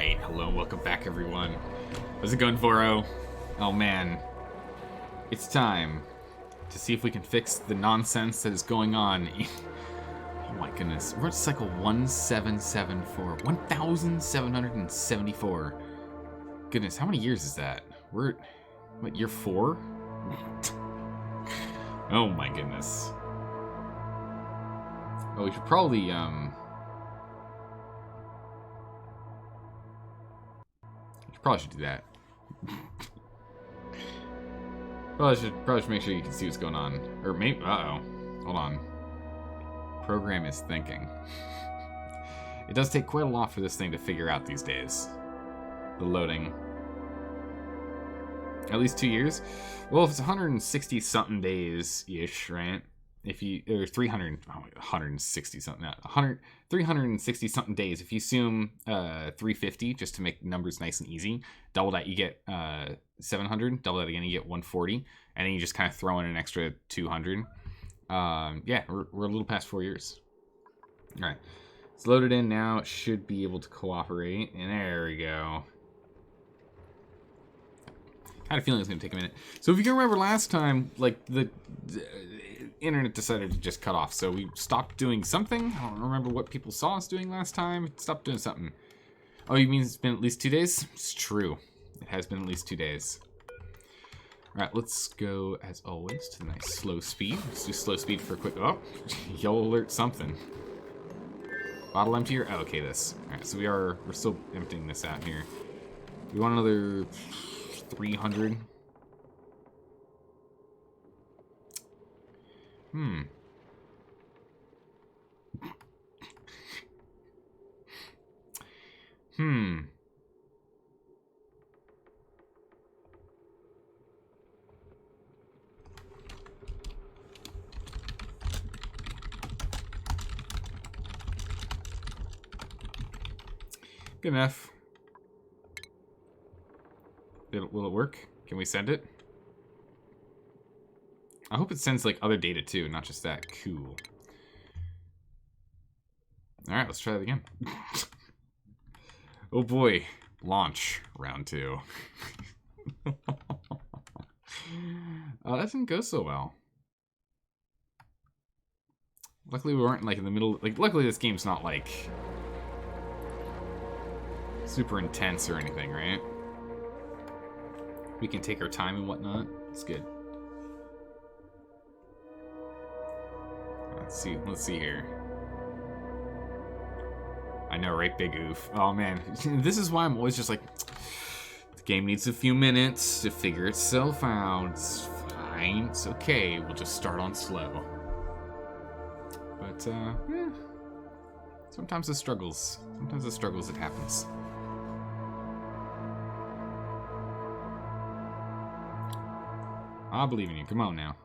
Alright, hello and welcome back everyone. How's it going, Voro? Oh man. It's time to see if we can fix the nonsense that is going on. Oh my goodness. We're at cycle 1774. 1774. Goodness, how many years is that? We're at, what, year 4? Oh my goodness. Oh, we should probably, probably should do that. Probably should make sure you can see what's going on. Or maybe, uh-oh. Hold on. Program is thinking. It does take quite a lot for this thing to figure out these days. The loading. At least 2 years? Well, if it's 160-something days-ish, right? If you, or 160-something, not 360-something days. If you assume 350, just to make numbers nice and easy, double that, you get 700. Double that again, you get 140. And then you just kind of throw in an extra 200. Yeah, we're a little past 4 years. All right. It's loaded in now. It should be able to cooperate. And there we go. I had a feeling it's going to take a minute. So if you can remember last time, like, the internet decided to just cut off. So we stopped doing something. I don't remember what people saw us doing last time. It stopped doing something. Oh, you mean it's been at least 2 days? It's true. It has been at least 2 days. All right, let's go, as always, to the nice slow speed. Let's do slow speed for a quick... Oh, yellow alert something. Bottle emptier? Oh, okay, this. All right, so we're still emptying this out here. We want another 300. Hmm. Good enough. Will it work? Can we send it? I hope it sends like other data too, not just that. Cool. Alright, let's try that again. Oh boy. Launch. Round 2. That didn't go so well. Luckily we weren't like in the middle, like luckily this game's not like super intense or anything, right? We can take our time and whatnot. It's good. Let's see here. I know, right? Big oof. Oh man, this is why I'm always just like, the game needs a few minutes to figure itself out. It's fine. It's okay. We'll just start on slow. But yeah. Sometimes it struggles. It happens. I believe in you. Come on now.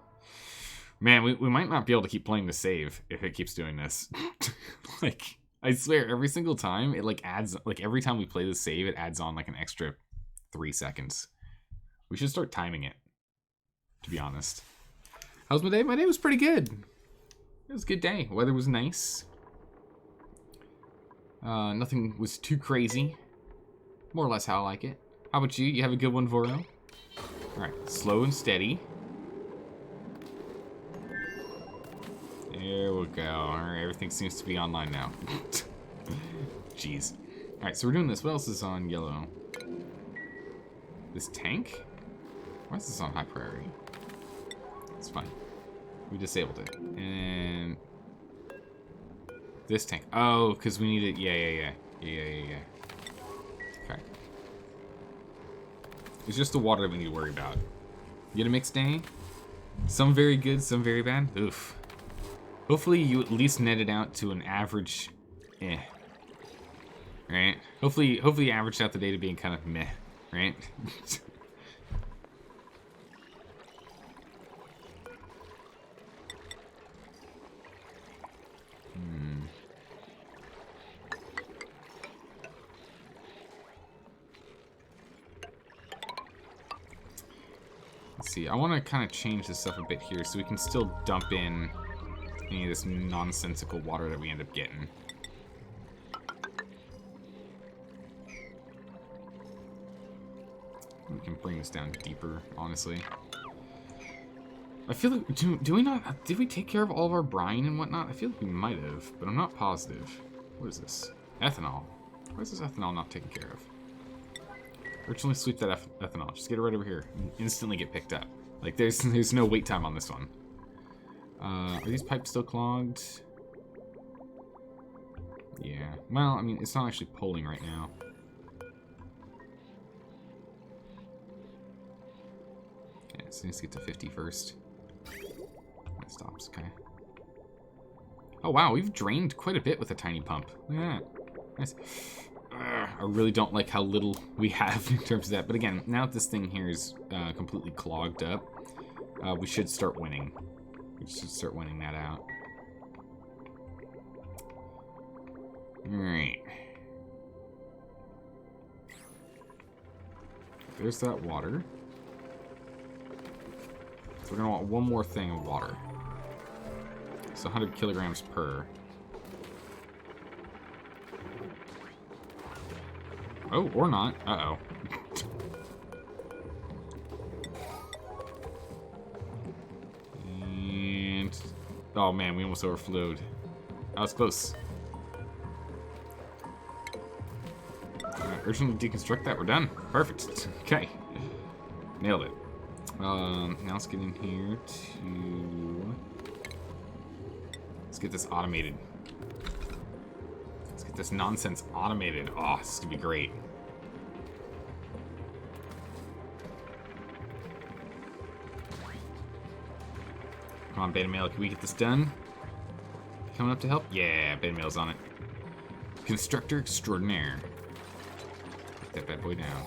Man, we might not be able to keep playing the save if it keeps doing this. Like, I swear, every single time, it like adds, like every time we play the save, it adds on like an extra 3 seconds. We should start timing it, to be honest. How's my day? My day was pretty good. It was a good day. Weather was nice. Nothing was too crazy. More or less how I like it. How about you? You have a good one, Voro? Alright, slow and steady. There we go. Alright, everything seems to be online now. Jeez. Alright, so we're doing this. What else is on yellow? This tank? Why is this on high priority? It's fine. We disabled it. And this tank. Oh, because we need it. Yeah. Okay. It's just the water that we need to worry about. You get a mixed day? Some very good, some very bad. Oof. Hopefully you at least net it out to an average right? Hopefully you averaged out the data being kind of meh, right? Let's see, I want to kind of change this up a bit here so we can still dump in any of this nonsensical water that we end up getting. We can bring this down deeper, honestly. I feel like, do we not, did we take care of all of our brine and whatnot? I feel like we might have, but I'm not positive. What is this? Ethanol. Why is this ethanol not taken care of? Originally sweep that ethanol. Just get it right over here. And instantly get picked up. Like, there's no wait time on this one. Are these pipes still clogged? Yeah. Well, I mean, it's not actually pulling right now. Yeah, so it needs to get to 50 first. That stops, okay. Oh, wow, we've drained quite a bit with a tiny pump. Look at that. Nice. I really don't like how little we have in terms of that. But again, now that this thing here is completely clogged up, we should start winning. We should start winning that out. Alright. There's that water. So we're going to want one more thing of water. It's 100 kilograms per. Oh, or not. Uh-oh. And... oh, man, we almost overflowed. That was close. Alright, urgently deconstruct that. We're done. Perfect. Okay. Nailed it. Now let's get in here to... let's get this automated. Let's get this nonsense automated. Oh, this is gonna be great. Come on, Beta Male, can we get this done? Coming up to help? Yeah, Beta Male's on it. Constructor extraordinaire. Get that bad boy down.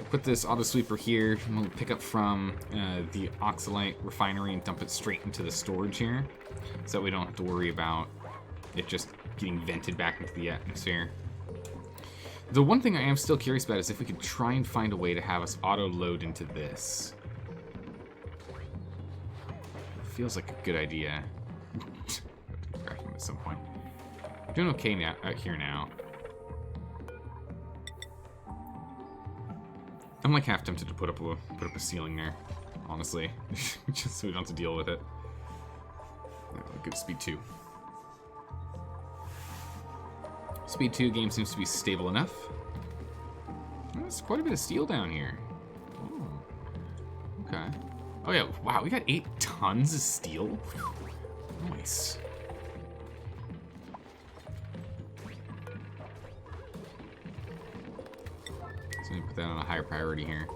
Put this auto sweeper here, and we'll pick up from the oxalite refinery and dump it straight into the storage here, so that we don't have to worry about it just getting vented back into the atmosphere. The one thing I am still curious about is if we could try and find a way to have us auto load into this. It feels like a good idea. Crack him at some point. We're doing okay now, out here now. I'm like half tempted to put up a ceiling there, honestly, just so we don't have to deal with it. Good speed 2. Speed 2 game seems to be stable enough. There's quite a bit of steel down here. Oh, okay. Oh yeah, wow, we got 8 tons of steel. Nice. So let me put that on a higher priority here.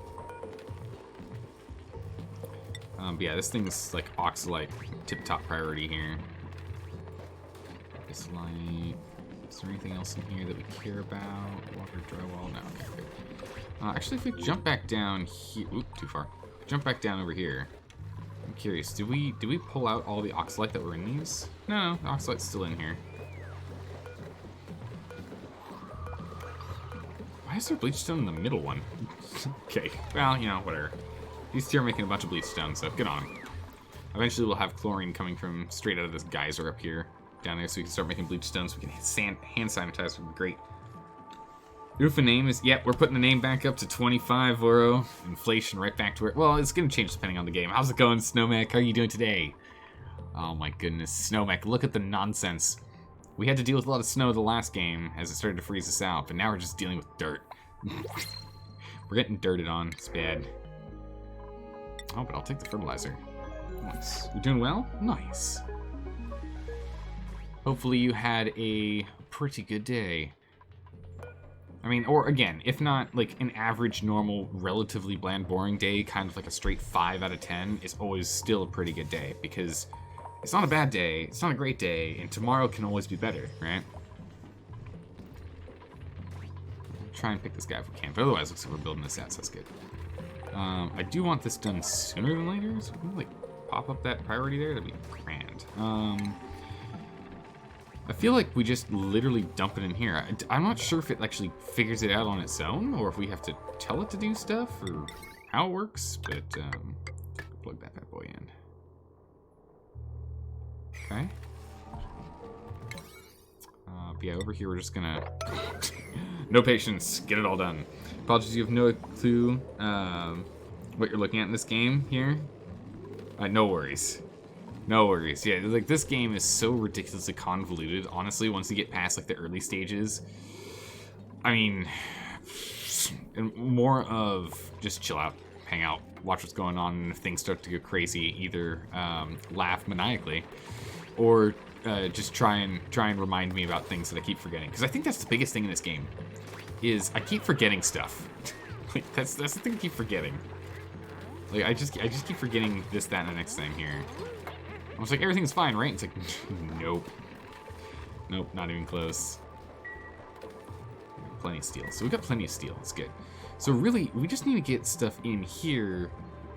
But yeah, this thing's like oxalite tip-top priority here. This light. Is there anything else in here that we care about? Water, drywall? No, okay, good. Actually, if we jump back down here, oop, too far. Jump back down over here. I'm curious. Did we pull out all the oxalite that were in these? No, the oxalite's still in here. Why is there bleach stone in the middle one? Okay, well, you know, whatever. These two are making a bunch of bleach stone, so good on them. Eventually we'll have chlorine coming from straight out of this geyser up here, down there, so we can start making bleach stone, so we can hand sanitize, would be great. Oofa name is, yep, we're putting the name back up to 25, Oro. Inflation right back to where, well, it's gonna change depending on the game. How's it going, Snowmac? How are you doing today? Oh my goodness, Snowmac, look at the nonsense. We had to deal with a lot of snow the last game as it started to freeze us out, but now we're just dealing with dirt. We're getting dirted on, it's bad. Oh, but I'll take the fertilizer. Nice. You're doing well? Nice. Hopefully you had a pretty good day. I mean, or again, if not like an average, normal, relatively bland, boring day, kind of like a straight 5 out of 10 is always still a pretty good day, because it's not a bad day, it's not a great day, and tomorrow can always be better, right? Try and pick this guy if we can, but otherwise it looks like we're building this out, so that's good. I do want this done sooner than later, so we can like pop up that priority there, that'd be grand. I feel like we just literally dump it in here. I'm not sure if it actually figures it out on its own, or if we have to tell it to do stuff, or how it works, but plug that bad boy in. Okay. up. Yeah, over here we're just gonna... no patience. Get it all done. Apologies, you have no clue what you're looking at in this game here. No worries. No worries. Yeah, like, this game is so ridiculously convoluted, honestly, once you get past, like, the early stages. I mean, more of just chill out, hang out, watch what's going on, and if things start to go crazy, either laugh maniacally, or just try and remind me about things that I keep forgetting. Because I think that's the biggest thing in this game, is I keep forgetting stuff. Like, that's the thing I keep forgetting. Like, I just keep forgetting this, that, and the next thing here. I was like, everything's fine, right? It's like, nope. Nope, not even close. Plenty of steel. So we got plenty of steel. It's good. So really, we just need to get stuff in here,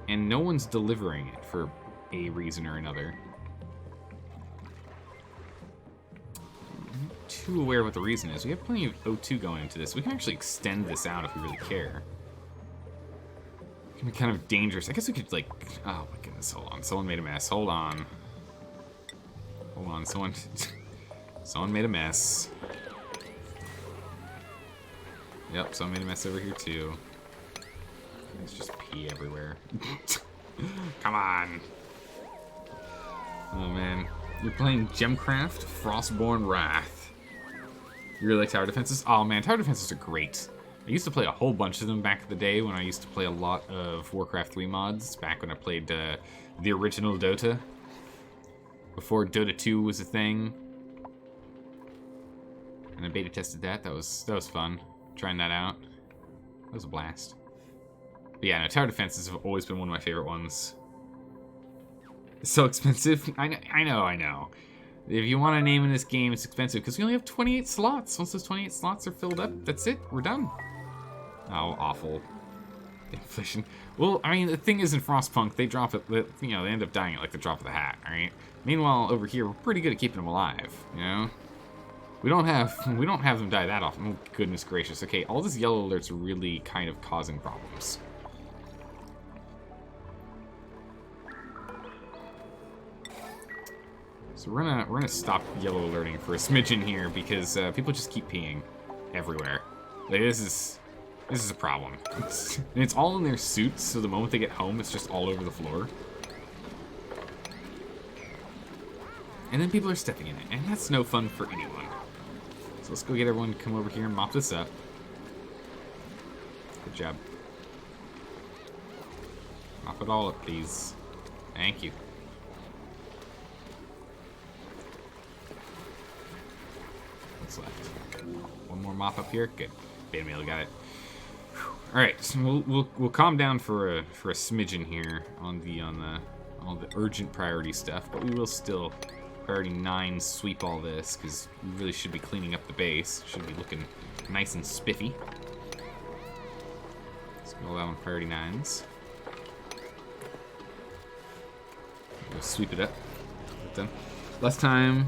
and no one's delivering it for a reason or another. I'm not too aware of what the reason is. We have plenty of O2 going into this. We can actually extend this out if we really care. It can be kind of dangerous. I guess we could, like... oh my goodness, hold on. Someone made a mess. Hold on. Hold on, someone... someone made a mess. Yep, someone made a mess over here, too. There's just pee everywhere. Come on! Oh, man. You're playing Gemcraft, Frostborn Wrath. You really like tower defenses? Oh, man, tower defenses are great. I used to play a whole bunch of them back in the day when I used to play a lot of Warcraft 3 mods, back when I played the original Dota. Before Dota 2 was a thing. And I beta tested that. That was fun. Trying that out. That was a blast. But yeah, no, tower defenses have always been one of my favorite ones. It's so expensive. I know. If you want a name in this game, it's expensive because we only have 28 slots. Once those 28 slots are filled up, that's it. We're done. Oh, awful. Inflation. Well, I mean, the thing is in Frostpunk, they drop it, you know, they end up dying at like the drop of the hat, alright? Meanwhile, over here, we're pretty good at keeping them alive, you know? We don't have them die that often. Oh, goodness gracious. Okay, all these yellow alerts are really kind of causing problems. So we're gonna stop yellow alerting for a smidgen here because people just keep peeing everywhere. Like, this is a problem. And it's all in their suits, so the moment they get home, it's just all over the floor. And then people are stepping in it, and that's no fun for anyone. So let's go get everyone to come over here and mop this up. Good job. Mop it all up, please. Thank you. What's left? One more mop up here. Good. Beta mail, got it. All right, so we'll calm down for a smidgen here on all the urgent priority stuff, but we will still priority 9 sweep all this because we really should be cleaning up the base. Should be looking nice and spiffy. Let's go all that on priority 9s. We'll sweep it up. Done. Last time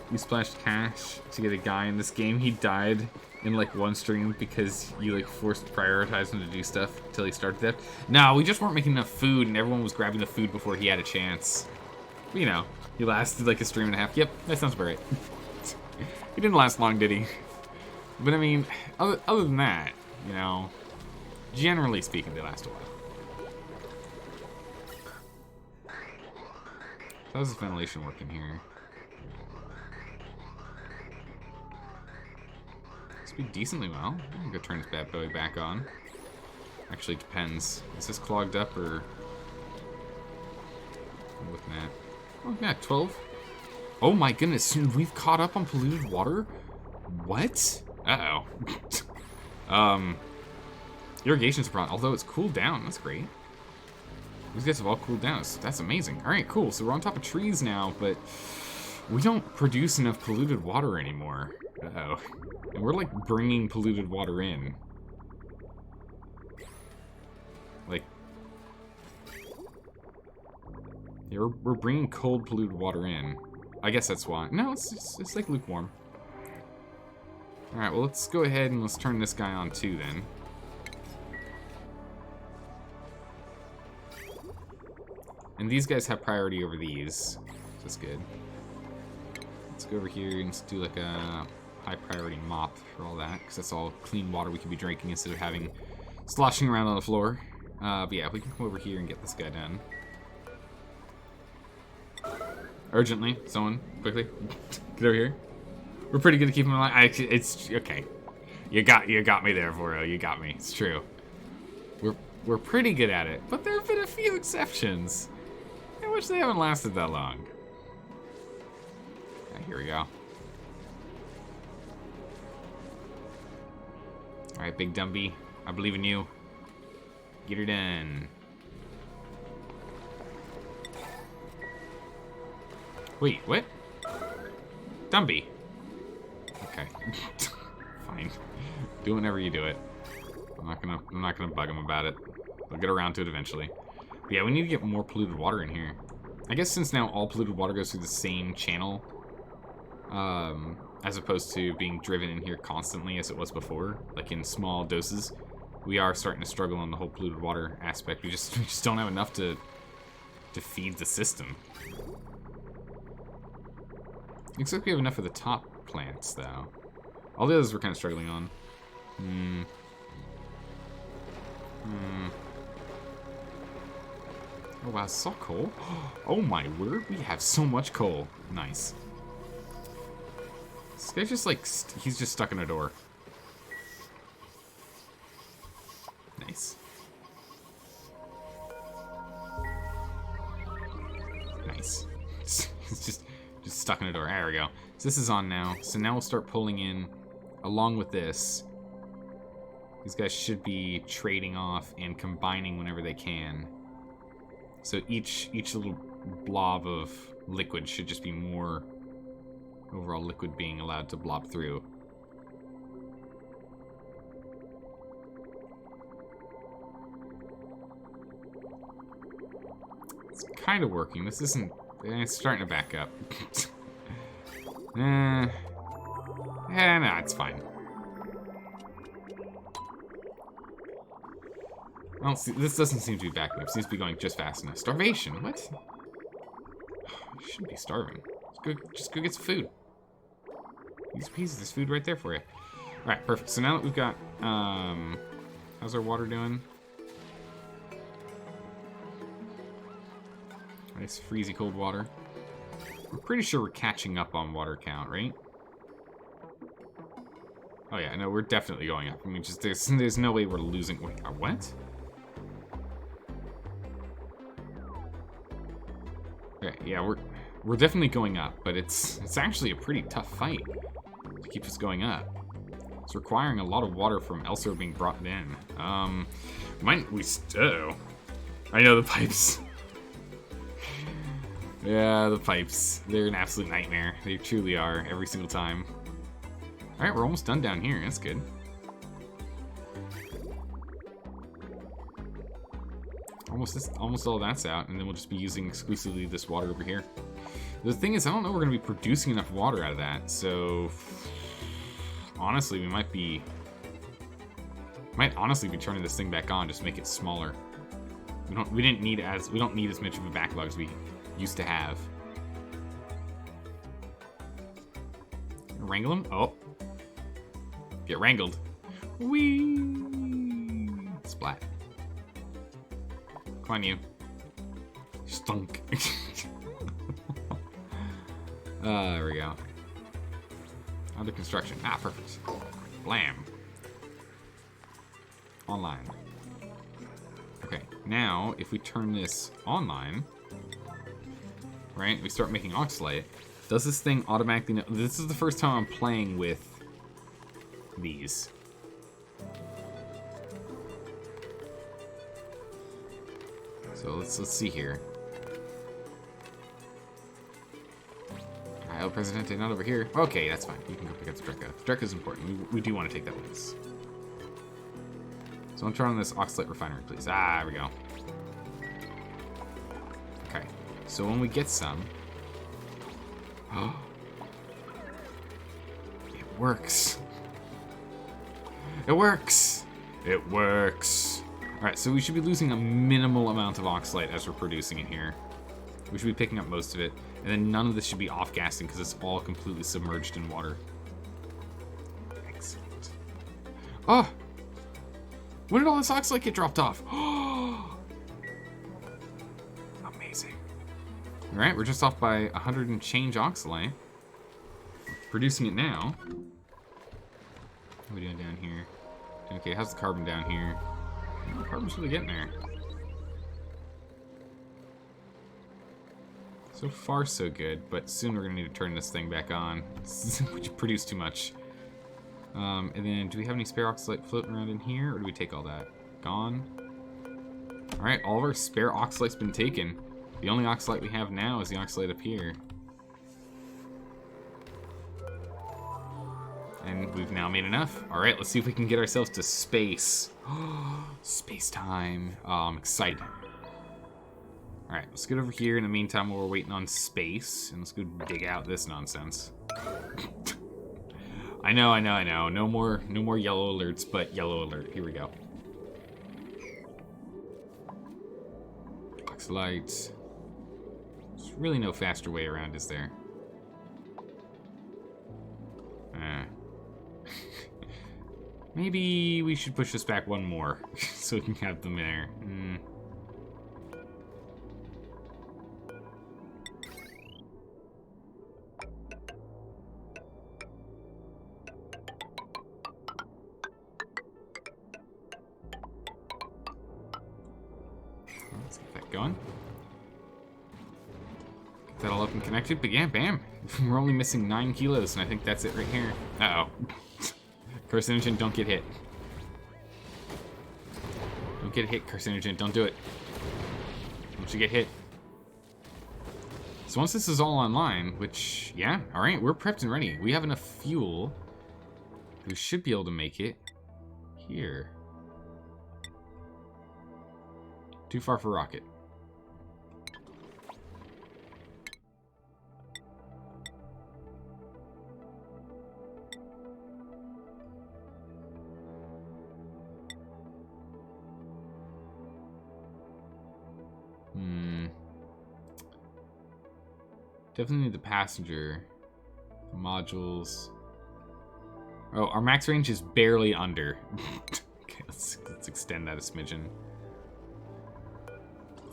you splashed cash to get a guy in this game, he died in like one stream because you like forced to prioritize him to do stuff until he started that. No, we just weren't making enough food and everyone was grabbing the food before he had a chance. But, you know, he lasted like a stream and a half. Yep, that sounds about right. He didn't last long, did he? But I mean, other than that, you know, generally speaking, they last a while. How's the ventilation working here? Be decently well. I'm gonna go turn this bad boy back on. Actually, it depends. Is this clogged up or? I'm looking at. Oh, yeah, 12. Oh my goodness, we've caught up on polluted water. What? Uh-oh. Irrigation's a problem. Although it's cooled down, that's great. These guys have all cooled down. So that's amazing. All right, cool. So we're on top of trees now, but we don't produce enough polluted water anymore. Uh-oh. And we're, like, bringing polluted water in. Like... yeah, we're bringing cold, polluted water in. I guess that's why. No, it's like, lukewarm. Alright, well, let's go ahead and let's turn this guy on, too, then. And these guys have priority over these. So that's good. Let's go over here and let's do like a high priority mop for all that, because that's all clean water we can be drinking instead of having sloshing around on the floor. But yeah, we can come over here and get this guy done. Urgently, someone, quickly, get over here. We're pretty good at keeping him alive. It's okay. You got me there, Voro. You got me. It's true. We're pretty good at it, but there have been a few exceptions. I wish they haven't lasted that long. Here we go. Alright, Big Dumby. I believe in you. Get her done. Wait, what? Dumby. Okay. Fine. Do whenever you do it. I'm not gonna bug him about it. We'll get around to it eventually. But yeah, we need to get more polluted water in here. I guess since now all polluted water goes through the same channel, as opposed to being driven in here constantly as it was before, like in small doses, we are starting to struggle on the whole polluted water aspect. We just don't have enough to feed the system. Looks like we have enough of the top plants, though. All the others we're kind of struggling on. Oh wow, saw coal. Oh my word, we have so much coal. Nice. This guy's just like, he's just stuck in a door. Nice. Nice. He's just stuck in a door. There we go. So this is on now. So now we'll start pulling in, along with this. These guys should be trading off and combining whenever they can. So each little blob of liquid should just be more overall liquid being allowed to blob through. It's kind of working. This isn't... It's starting to back up. No, it's fine. I don't see, this doesn't seem to be backing up. It seems to be going just fast enough. Starvation? What? You shouldn't be starving. Just go get some food. These pieces, there's food right there for you. Alright, perfect. So now that we've got, how's our water doing? Nice freezy cold water. I'm pretty sure we're catching up on water count, right? Oh yeah, no, we're definitely going up. I mean, just there's no way we're losing. Wait, what? Okay, yeah, we're definitely going up, but it's actually a pretty tough fight to keep us going up. It's requiring a lot of water from elsewhere being brought in. I know the pipes. Yeah, the pipes. They're an absolute nightmare. They truly are, every single time. Alright, we're almost done down here. That's good. Almost all that's out, and then we'll just be using exclusively this water over here. The thing is, I don't know if we're going to be producing enough water out of that, so... Honestly, we might honestly be turning this thing back on, just to make it smaller. We don't need as much of a backlog as we used to have. Wrangle him? Oh. Get wrangled. Whee! Splat. Come on, you. Stunk. There we go. Under construction. Ah, perfect. Blam. Online. Okay, now, if we turn this online... Right, we start making oxalate. Does this thing automatically know? This is the first time I'm playing with these. So let's see here. El Presidente, not over here. Okay, that's fine. You can go pick up the Drekka. Drekka's important. We do want to take that with us. So I'm turning on this oxalate refinery, please. Ah, there we go. Okay. So when we get some... Oh. It works. It works. It works. Alright, so we should be losing a minimal amount of oxalate as we're producing it here. We should be picking up most of it. And then none of this should be off-gassing because it's all completely submerged in water. Excellent. Oh! When did all this oxalate get dropped off? Amazing. Alright, we're just off by 100 and change oxalate. Producing it now. What are we doing down here? Okay, how's the carbon down here? Oh, carbon's really getting there. So far, so good, but soon we're gonna need to turn this thing back on. We produce too much. And then, do we have any spare oxalate floating around in here, or do we take all that? Gone. Alright, all of our spare oxalate's been taken. The only oxalate we have now is the oxalate up here. And we've now made enough. Alright, let's see if we can get ourselves to space. Space time. Oh, I'm excited. Alright, let's get over here in the meantime while we're waiting on space. And let's go dig out this nonsense. I know. No more yellow alerts, but yellow alert. Here we go. Oxalite. There's really no faster way around, is there? Maybe we should push this back one more so we can have them there. Let's get that going. Get that all up and connected, but yeah, bam. We're only missing 9 kilos, and I think that's it right here. Uh-oh. Carcinogen, don't get hit. Don't get hit, Carcinogen. Don't do it. Don't you get hit. So once this is all online, which, yeah, alright, we're prepped and ready. We have enough fuel. We should be able to make it here. Too far for rocket. Definitely need the passenger. The modules. Oh, our max range is barely under. Okay, let's extend that a smidgen.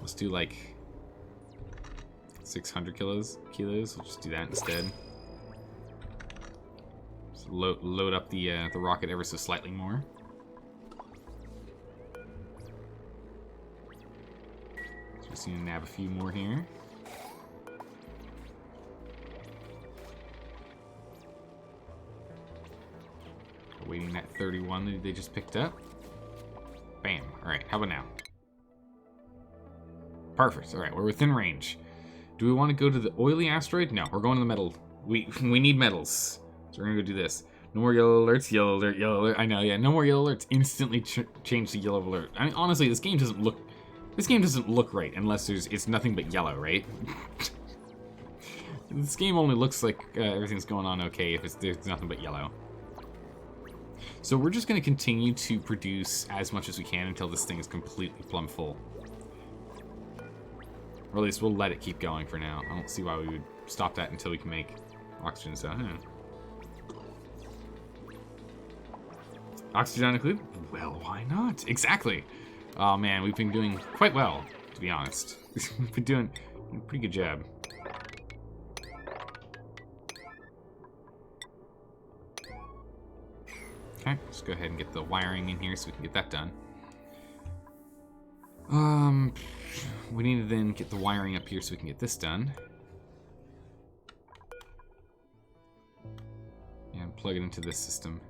Let's do like 600 kilos. We'll just do that instead. Just load up the rocket ever so slightly more. So we just need to nab a few more here. Waiting that 31 that they just picked up. Bam. Alright, how about now? Perfect. Alright, we're within range. Do we want to go to the oily asteroid? No, we're going to the metal. We need metals. So we're going to go do this. No more yellow alerts. Yellow alert, yellow alert. I know, yeah. No more yellow alerts. Instantly change to yellow alert. I mean, honestly, this game doesn't look right unless it's nothing but yellow, right? This game only looks like everything's going on okay if there's nothing but yellow. So we're just going to continue to produce as much as we can until this thing is completely plumb full. Or at least we'll let it keep going for now. I don't see why we would stop that until we can make oxygen. So, Oxygen not included? Well, why not? Exactly. Oh man, we've been doing quite well, to be honest. We've been doing a pretty good job. Okay, let's go ahead and get the wiring in here so we can get that done. We need to then get the wiring up here so we can get this done. And plug it into this system.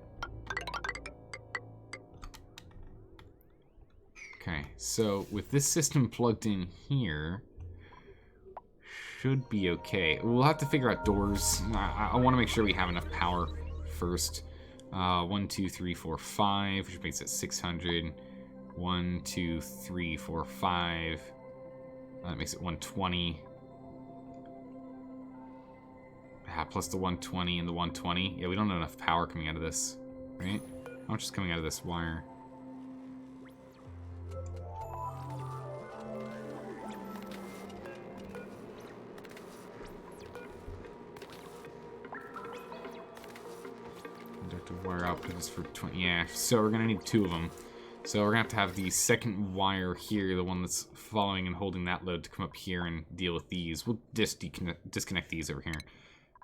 Okay, so with this system plugged in here, should be okay. We'll have to figure out doors. I want to make sure we have enough power first. 1, 2, 3, 4, 5, which makes it 600. 1, 2, 3, 4, 5. That makes it 120. Plus the 120 and the 120. Yeah, we don't have enough power coming out of this, right? How much is coming out of this wire? Active wire output is for 20. Yeah, so we're gonna need 2 of them. So we're gonna have the second wire here, the one that's following and holding that load, to come up here and deal with these. We'll just disconnect these over here.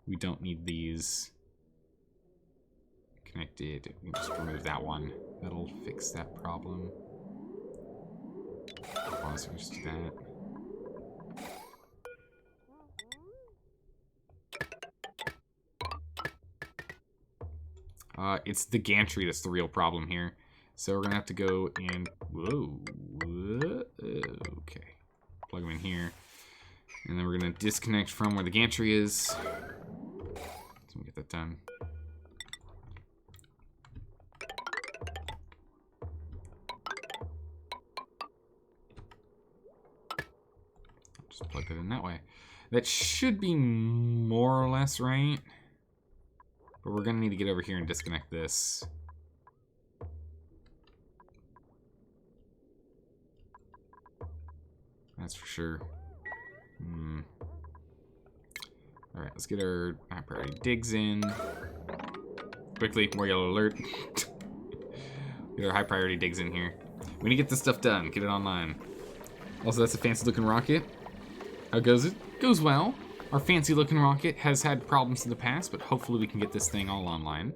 We don't need these connected. We can just remove that one. That'll fix that problem. Pause, we just do that. It's the gantry that's the real problem here. So we're gonna have to go and okay, plug them in here, and then we're gonna disconnect from where the gantry is. So we get that done. Just plug that in that way. That should be more or less right, but we're gonna need to get over here and disconnect this. That's for sure. Alright, let's get our high priority digs in. Quickly, more yellow alert. Get our high priority digs in here. We need to get this stuff done, get it online. Also, that's a fancy looking rocket. How goes it? Goes well. Our fancy looking rocket has had problems in the past, but hopefully we can get this thing all online.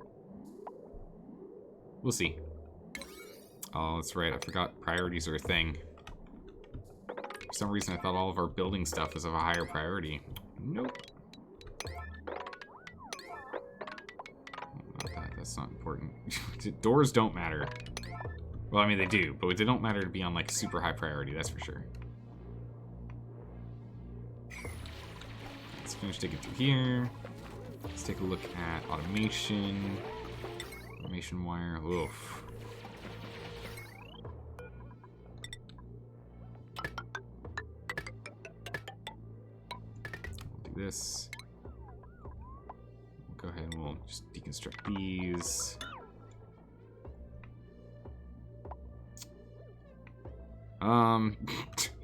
We'll see. Oh, that's right, I forgot priorities are a thing. For some reason, I thought all of our building stuff was of a higher priority. Nope. That's not important. Doors don't matter. Well, I mean, they do, but they don't matter to be on, like, super high priority, that's for sure. Let's finish digging through here. Let's take a look at automation. Automation wire. Oof. This. We'll go ahead and we'll just deconstruct these.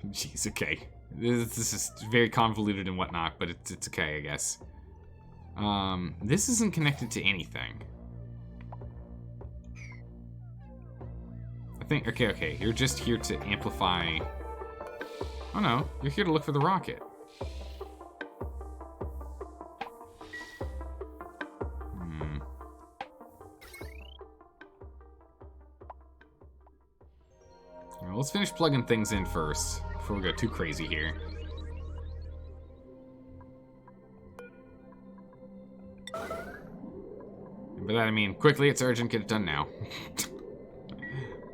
Jeez, okay. This is very convoluted and whatnot, but it's okay, I guess. This isn't connected to anything. I think, okay, you're just here to amplify. Oh no, you're here to look for the rocket. Let's finish plugging things in first, before we go too crazy here. And by that I mean, quickly, it's urgent, get it done now.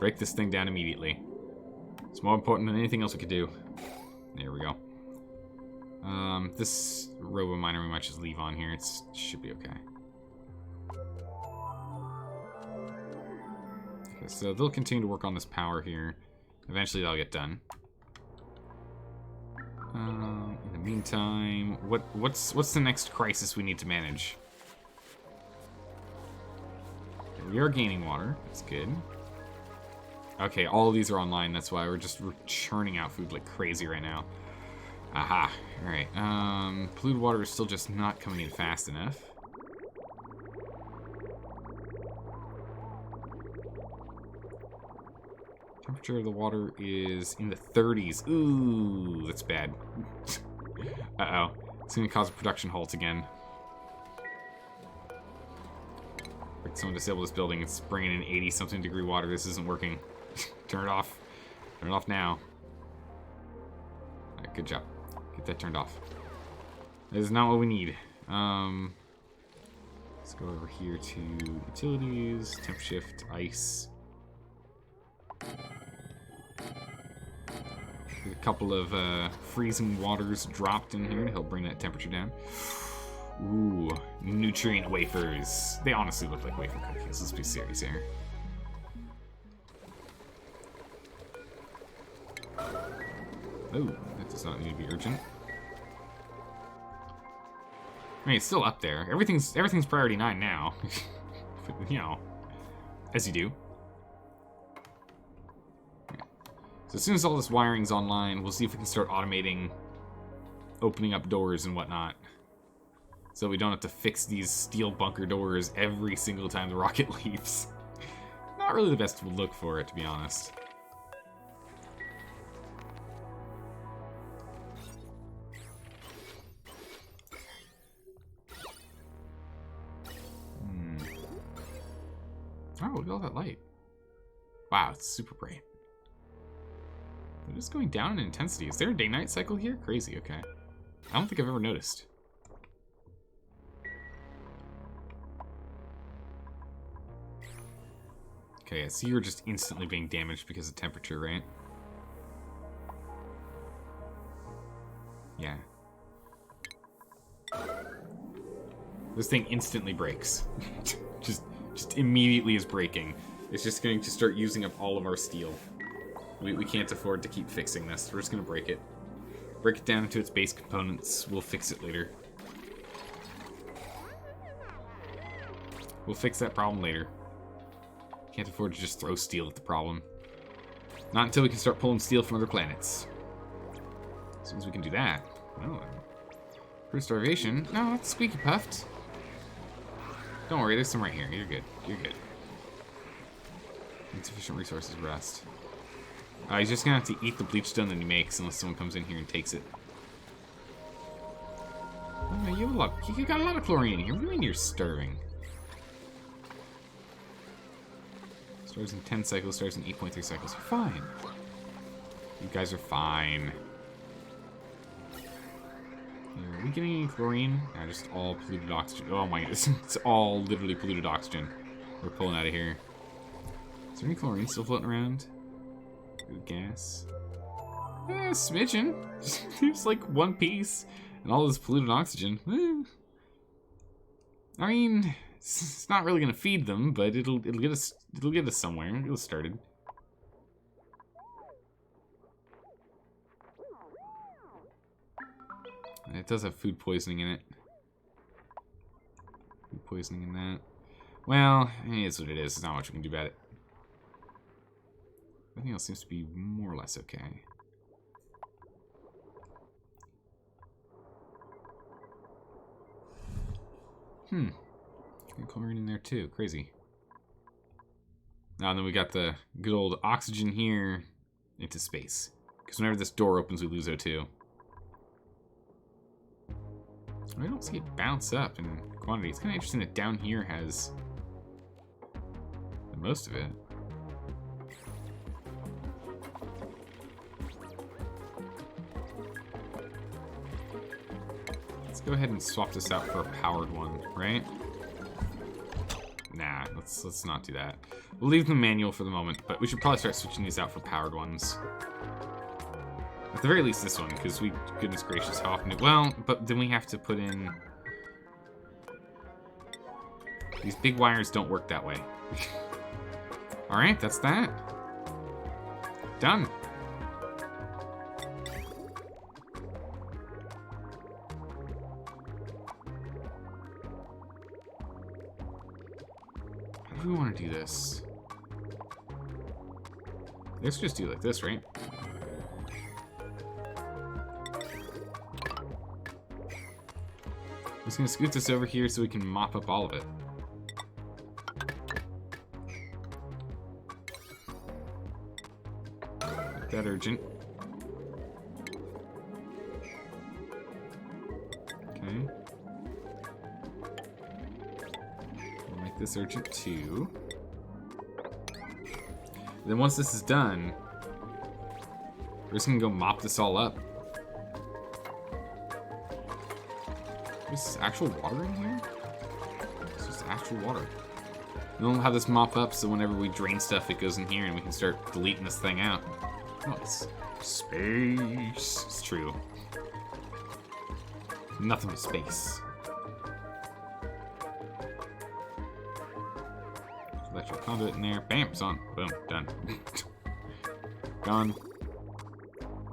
Break this thing down immediately. It's more important than anything else we could do. There we go. This Robominer we might just leave on here, it should be okay. Okay, so they'll continue to work on this power here. Eventually that'll get done. In the meantime, what's the next crisis we need to manage? We are gaining water. That's good. Okay, all of these are online. That's why we're churning out food like crazy right now. Aha. All right. Polluted water is still just not coming in fast enough. Temperature of the water is in the 30s. Ooh, that's bad. Uh-oh. It's going to cause a production halt again. Like someone disable this building. It's bringing in 80-something degree water. This isn't working. Turn it off. Turn it off now. All right, good job. Get that turned off. That is not what we need. Let's go over here to utilities, temp shift, ice. Get a couple of freezing waters dropped in here to help bring that temperature down. Ooh, nutrient wafers. They honestly look like wafer cookies. Let's be serious here. Oh, that does not need to be urgent. I mean, it's still up there. Everything's priority 9 now. You know, as you do. So as soon as all this wiring's online, we'll see if we can start automating, opening up doors and whatnot. so we don't have to fix these steel bunker doors every single time the rocket leaves. Not really the best look for it, to be honest. Oh, look at all that light. Wow, it's super bright. They're just going down in intensity. Is there a day-night cycle here? Crazy, okay. I don't think I've ever noticed. Okay, I see you're just instantly being damaged because of temperature, right? Yeah. This thing instantly breaks. just immediately is breaking. It's just going to start using up all of our steel. We can't afford to keep fixing this. We're just going to break it. Break it down into its base components. We'll fix it later. We'll fix that problem later. Can't afford to just throw steel at the problem. Not until we can start pulling steel from other planets. As soon as we can do that. Oh. For starvation. No, it's squeaky puffed. Don't worry, there's some right here. You're good. You're good. Insufficient resources rest. He's just gonna have to eat the bleach stone that he makes unless someone comes in here and takes it. Oh, you got a lot of chlorine here. What do you mean you're starving? Starts in 10 cycles, starts in 8.3 cycles. You're fine. You guys are fine. Are we getting any chlorine? Yeah, just all polluted oxygen. Oh my goodness. It's all literally polluted oxygen we're pulling out of here. Is there any chlorine still floating around? Good gas. Yeah, smidgen. There's like one piece. And all this polluted oxygen. I mean, it's not really gonna feed them, but it'll get us somewhere. It'll get us started. And it does have food poisoning in it. Food poisoning in that. Well, it is what it is. There's not much we can do about it. Everything else seems to be more or less okay. Got chlorine in there too. Crazy. Now and then we got the good old oxygen here into space. Because whenever this door opens, we lose O2. I don't see it bounce up in quantity. It's kind of interesting that down here has the most of it. Let's go ahead and swap this out for a powered one, right? Nah, let's not do that. We'll leave the manual for the moment, but we should probably start switching these out for powered ones. At the very least this one, because we, goodness gracious, how often well, but then we have to put in... These big wires don't work that way. Alright, that's that. Done. How do we want to do this? Let's just do it like this, right? I'm just gonna scoot this over here so we can mop up all of it. Make that urgent. Okay. We'll make this urgent too. And then once this is done, we're just gonna go mop this all up. There's actual water in here? It's just actual water. And then we'll have this mop up so whenever we drain stuff, it goes in here and we can start deleting this thing out. Oh, it's space. It's true. Nothing but space. Electrical conduit in there. Bam, it's on. Boom, done. Gone.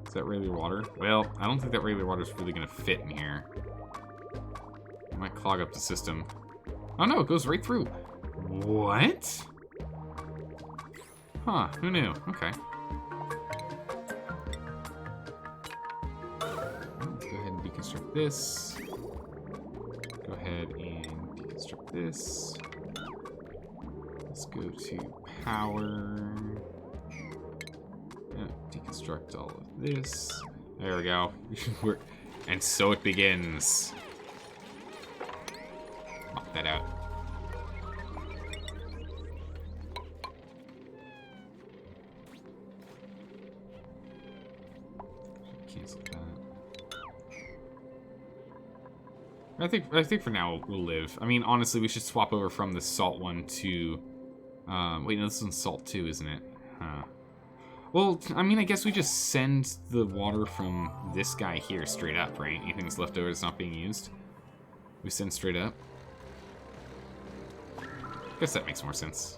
Is that regular water? Well, I don't think that regular water is really going to fit in here. It might clog up the system. Oh no, it goes right through. What? Huh, who knew? Okay. Let's go ahead and deconstruct this. Go ahead and deconstruct this. Let's go to power. Deconstruct all of this. There we go. And so it begins. Knock that out. Cancel that. I think for now we'll live. I mean, honestly, we should swap over from the salt one to. Wait, no, this one's salt too, isn't it? Huh. Well, I mean, I guess we just send the water from this guy here straight up, right? Anything that's left over that's not being used, we send straight up. I guess that makes more sense.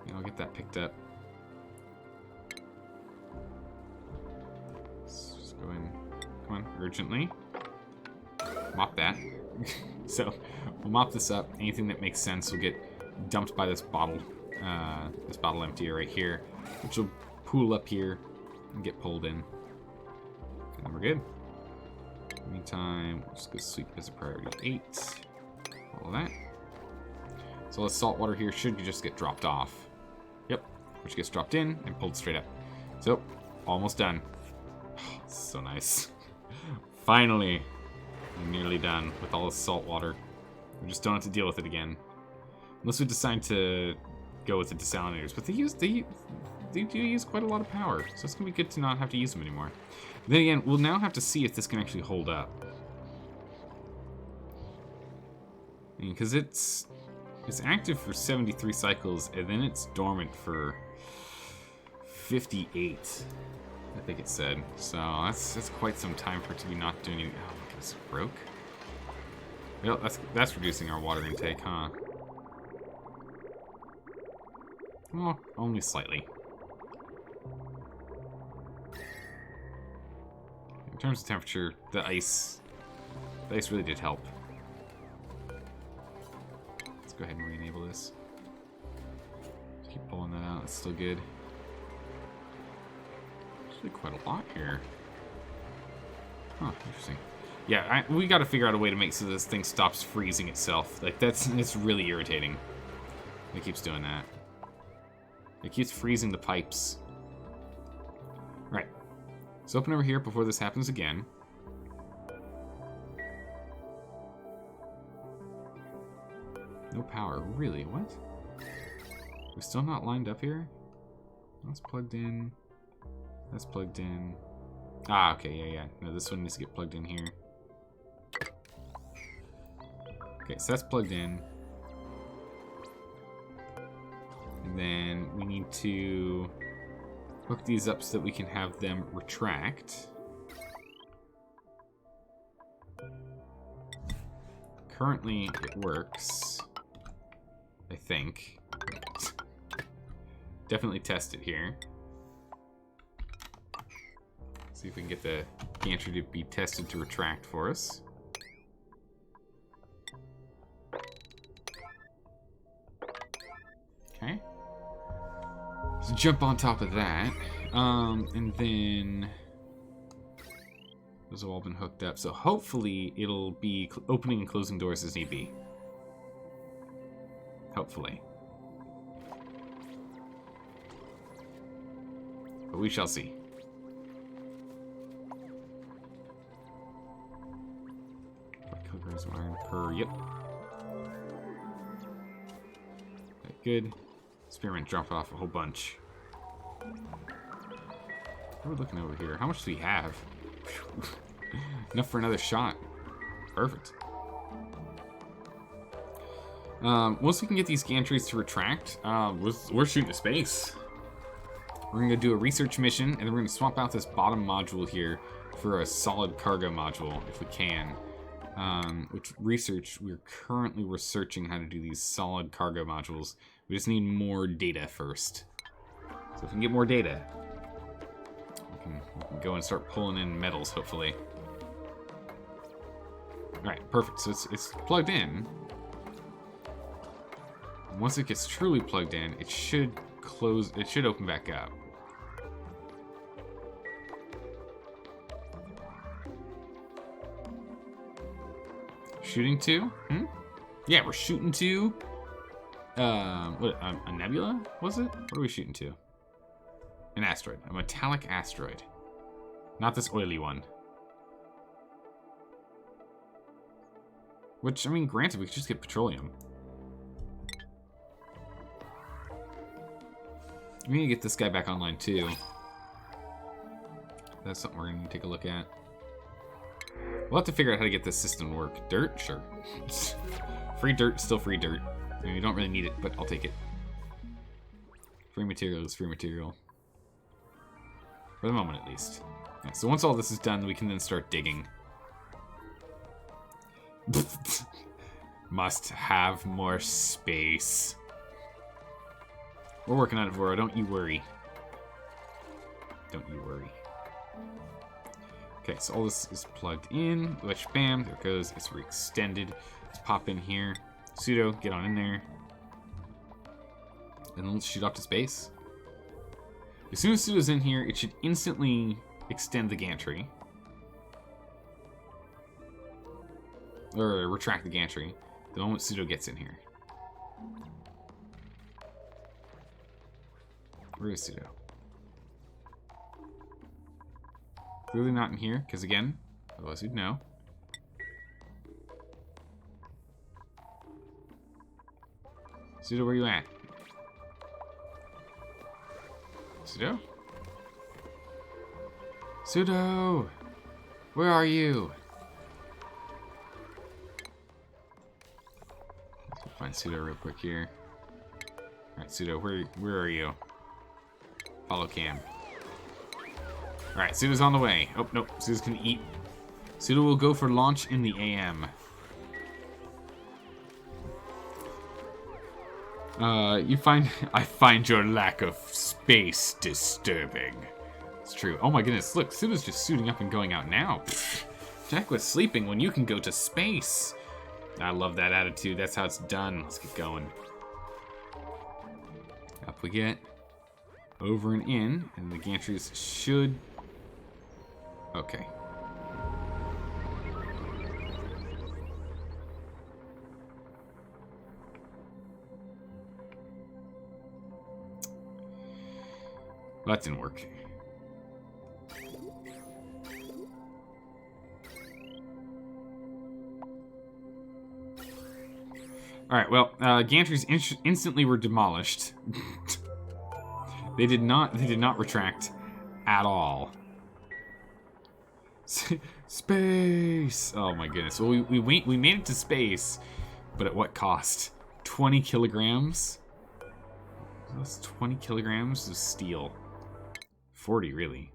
Yeah, I'll get that picked up. Let's just go in. Come on, urgently. Mop that. So we'll mop this up. Anything that makes sense will get dumped by this bottle emptier right here, which will pool up here and get pulled in. And then we're good. Meantime, we'll just go sweep as a priority 8. All of that. So all the salt water here should just get dropped off. Yep, which gets dropped in and pulled straight up. So, almost done. Oh, so nice. Finally. I'm nearly done with all the salt water. We just don't have to deal with it again. Unless we decide to go with the desalinators. But they do use quite a lot of power. So it's going to be good to not have to use them anymore. Then again, we'll now have to see if this can actually hold up. Because it's active for 73 cycles, and then it's dormant for 58. I think it said. So that's quite some time for it to be not doing anything. Oh, look, it's broke. Well, that's reducing our water intake, huh? Well, only slightly. In terms of temperature, the ice really did help. Let's go ahead and re-enable this. Just keep pulling that out. It's still good. Actually, quite a lot here. Huh, interesting. Yeah, we got to figure out a way to make so this thing stops freezing itself. Like, it's really irritating. It keeps doing that. It keeps freezing the pipes. Right. Let's open over here before this happens again. No power. Really? What? We're still not lined up here? That's plugged in. That's plugged in. Ah, okay, yeah. No, this one needs to get plugged in here. Okay, so that's plugged in. And then we need to hook these up so that we can have them retract. Currently, it works. I think. Definitely test it here. See if we can get the gantry to be tested to retract for us. Okay. So jump on top of that. And then those have all been hooked up. So hopefully it'll be opening and closing doors as need be. Hopefully. But we shall see. 4 kilograms of iron per, yep. Okay, good. Spearmint drop off a whole bunch. What are we looking over here? How much do we have? Enough for another shot. Perfect. Once we can get these gantries to retract, we're shooting to space. We're going to do a research mission, and then we're going to swap out this bottom module here for a solid cargo module, if we can. We're currently researching how to do these solid cargo modules. We just need more data first. So if we can get more data, we can go and start pulling in metals, hopefully. Alright, perfect. So it's plugged in. Once it gets truly plugged in, it should close. It should open back up. Shooting to? Hmm? Yeah, we're shooting to... what, a nebula, was it? What are we shooting to? An asteroid. A metallic asteroid. Not this oily one. Which, I mean, granted, we could just get petroleum. We need to get this guy back online, too. That's something we're going to take a look at. We'll have to figure out how to get this system to work. Dirt? Sure. Free dirt, still free dirt. I mean, we don't really need it, but I'll take it. Free material is free material. For the moment, at least. Yeah, so once all this is done, we can then start digging. Must have more space. We're working on it, Vora. Don't you worry. Don't you worry. Okay, so all this is plugged in, which, bam, there it goes. It's re-extended. Let's pop in here. Pseudo, get on in there. And then let's shoot off to space. As soon as Pseudo's in here, it should instantly extend the gantry. Or retract the gantry the moment Pseudo gets in here. Where is Pseudo? Clearly not in here, because again, otherwise we'd know. Pseudo, where you at? Pseudo? Pseudo! Where are you? Let's find Pseudo real quick here. Alright, Pseudo, where are you? Follow cam. Alright, Pseudo's on the way. Oh, nope. Pseudo's gonna eat. Pseudo will go for launch in the AM. I find your lack of space disturbing. It's true. Oh my goodness, look, Pseudo's just suiting up and going out now. Jack was sleeping when you can go to space. I love that attitude. That's how it's done. Let's get going. Up we get. Over and in, and the gantries should... Okay. That didn't work. Alright, well, gantries instantly were demolished. They did not retract at all. Space! Oh my goodness. Well, we made it to space, but at what cost? 20 kilograms? That's 20 kilograms of steel. 40, really.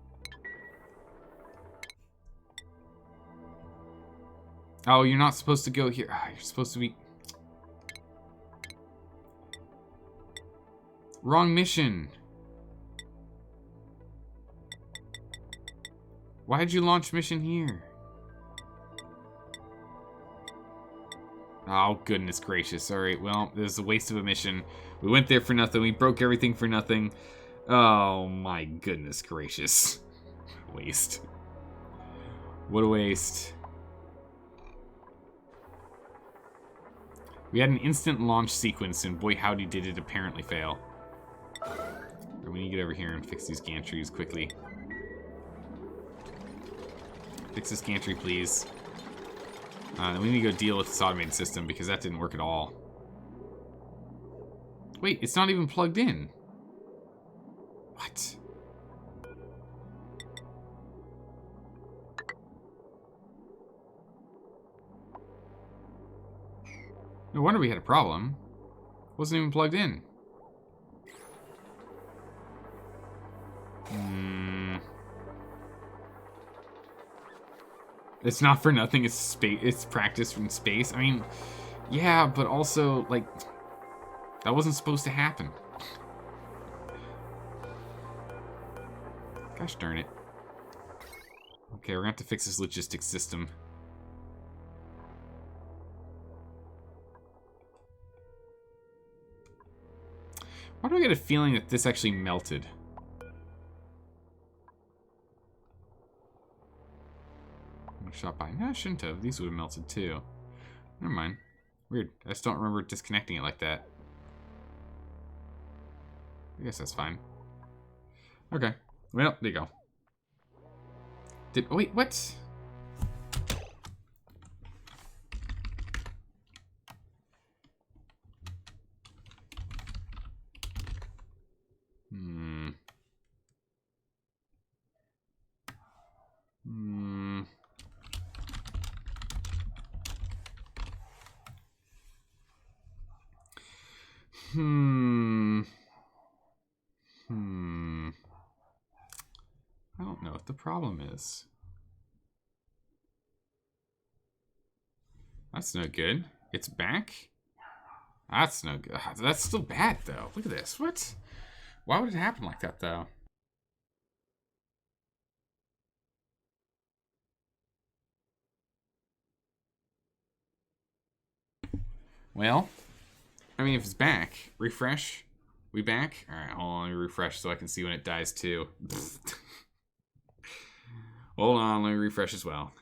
Oh, you're not supposed to go here. You're supposed to be... Wrong mission. Why did you launch mission here? Oh, goodness gracious. Alright, well, this is a waste of a mission. We went there for nothing. We broke everything for nothing. Oh, my goodness gracious. Waste. What a waste. We had an instant launch sequence, and boy howdy did it apparently fail. We need to get over here and fix these gantries quickly. Fix this gantry, please. Then we need to go deal with this automated system because that didn't work at all. Wait, it's not even plugged in. What? No wonder we had a problem. Wasn't even plugged in. It's not for nothing. It's space. It's practice from space. I mean, yeah, but also like that wasn't supposed to happen. Gosh darn it. Okay, we're gonna have to fix this logistics system. Why do I get a feeling that this actually melted? Shot by. No, I shouldn't have. These would have melted too. Never mind. Weird. I just don't remember disconnecting it like that. I guess that's fine. Okay. Well, there you go. Oh, wait, what? I don't know what the problem is. That's no good. It's back? That's no good. That's still bad, though. Look at this. What? Why would it happen like that, though? Well, I mean, if it's back, refresh. We back? Alright, hold on. Let me refresh so I can see when it dies, too. Hold on. Let me refresh as well.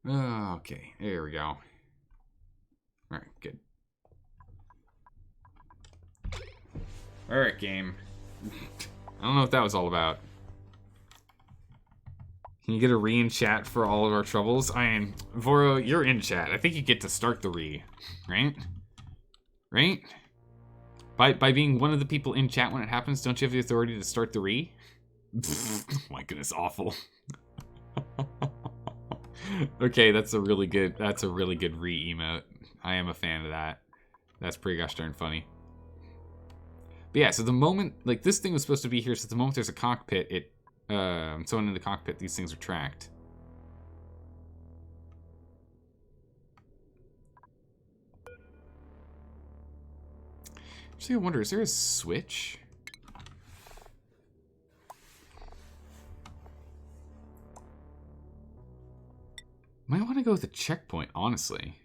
Okay, there we go. Alright, good. Alright, game. I don't know what that was all about. Can you get a re in chat for all of our troubles? Voro, you're in chat. I think you get to start the re, right? Right? By being one of the people in chat when it happens, don't you have the authority to start the re? Oh my goodness, awful. Okay, that's a really good re emote. I am a fan of that. That's pretty gosh darn funny. But yeah, so the moment, like, this thing was supposed to be here, so the moment there's a cockpit, someone in the cockpit, these things are tracked. Actually, I wonder, is there a switch? Might want to go with a checkpoint, honestly.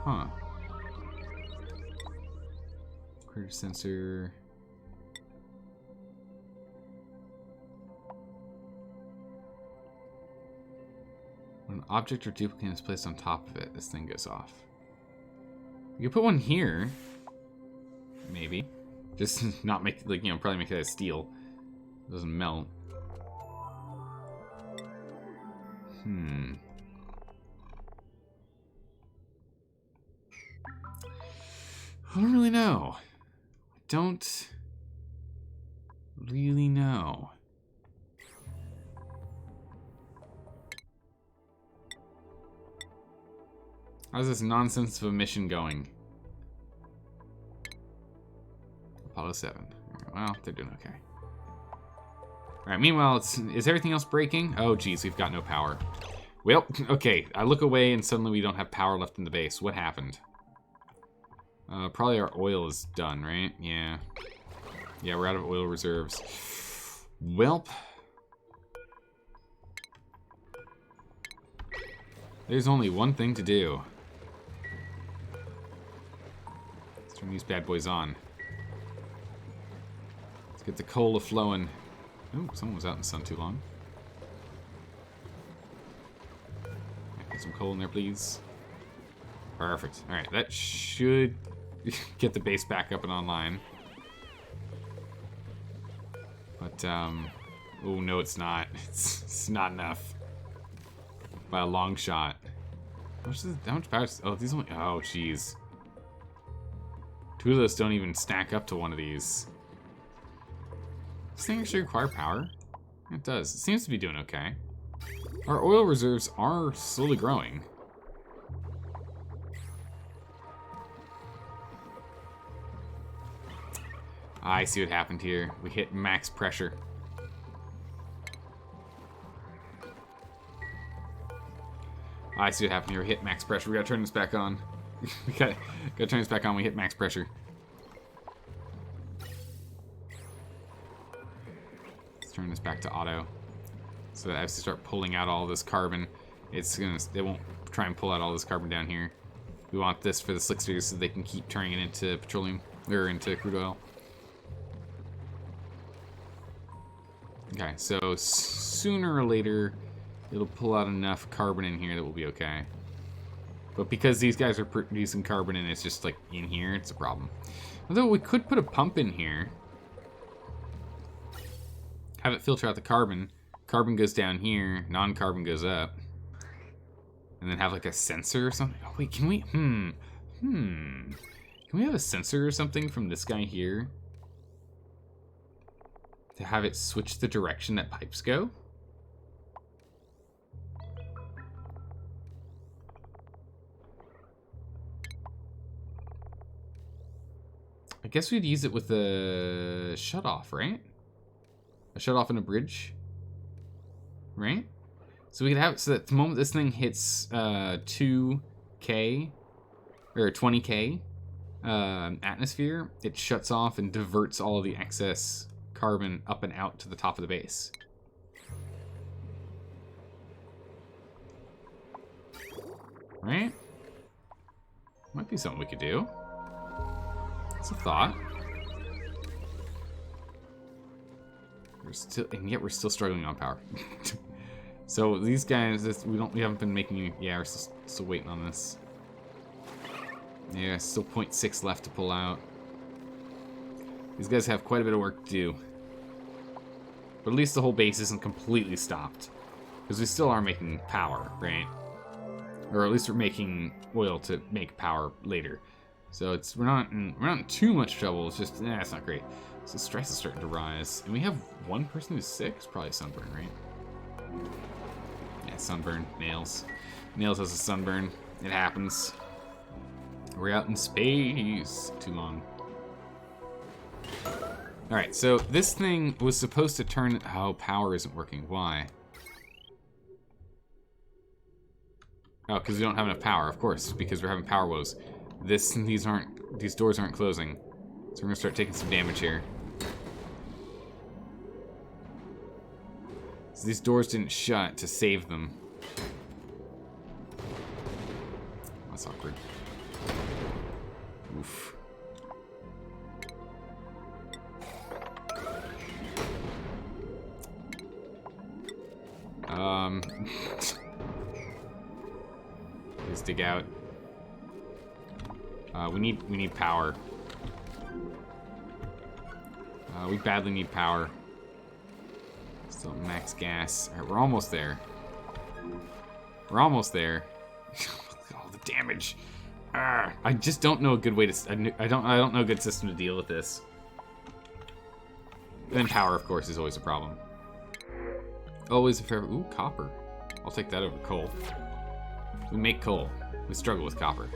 Huh. Critter sensor. When an object or duplicate is placed on top of it, this thing goes off. You could put one here. Maybe. Just not make, like, you know, probably make it out of steel. It doesn't melt. I don't really know. I don't really know. How's this nonsense of a mission going? Apollo 7. Well, they're doing okay. Alright, meanwhile, is everything else breaking? Oh, geez, we've got no power. Well, okay, I look away and suddenly we don't have power left in the base. What happened? Probably our oil is done, right? Yeah. Yeah, we're out of oil reserves. Welp. There's only one thing to do. Let's turn these bad boys on. Let's get the cola flowing. Oh, someone was out in the sun too long. Get some coal in there, please. Perfect. Alright, that should get the base back up and online. But, oh, no, it's not. It's not enough. By a long shot. How much power? Oh, these only... Oh, jeez. Two of those don't even stack up to one of these. Does this thing actually require power? It does. It seems to be doing okay. Our oil reserves are slowly growing. I see what happened here. We hit max pressure. I see what happened here. We hit max pressure. We gotta turn this back on. We gotta turn this back on. We hit max pressure. Let's turn this back to auto. So that as we start pulling out all this carbon, it won't try and pull out all this carbon down here. We want this for the slicksters so they can keep turning it into petroleum, or into crude oil. Okay, so sooner or later, it'll pull out enough carbon in here that we'll be okay. But because these guys are producing carbon and it's just like in here, it's a problem. Although we could put a pump in here. Have it filter out the carbon. Carbon goes down here, non-carbon goes up. And then have like a sensor or something. Oh wait, can we, Can we have a sensor or something from this guy here? To have it switch the direction that pipes go? I guess we'd use it with a shutoff, right? A shutoff and a bridge, right? So we could have it so that the moment this thing hits 2K or 20K atmosphere, it shuts off and diverts all of the excess carbon up and out to the top of the base. Right? Might be something we could do. It's a thought. And yet we're still struggling on power. So these guys, we haven't been making. Yeah, we're still waiting on this. Yeah, still 0.6 left to pull out. These guys have quite a bit of work to do. But at least the whole base isn't completely stopped, because we still are making power, right? Or at least we're making oil to make power later. So we're not in too much trouble. It's just it's not great. So stress is starting to rise, and we have one person who's sick. It's probably sunburn, right? Yeah, sunburn. Nails. Nails has a sunburn. It happens. We're out in space too long. All right, so this thing was supposed to turn. Oh, power isn't working. Why? Oh, because we don't have enough power, of course, because we're having power woes. These doors aren't closing. So we're gonna start taking some damage here. So these doors didn't shut to save them. That's awkward. Oof. Please dig out. We need power. We badly need power. Still max gas. All right, we're almost there. We're almost there. All the damage. I just don't know a good way to. I don't know a good system to deal with this. And then power, of course, is always a problem. Always a fair. Ooh, copper. I'll take that over coal. We make coal. We struggle with copper.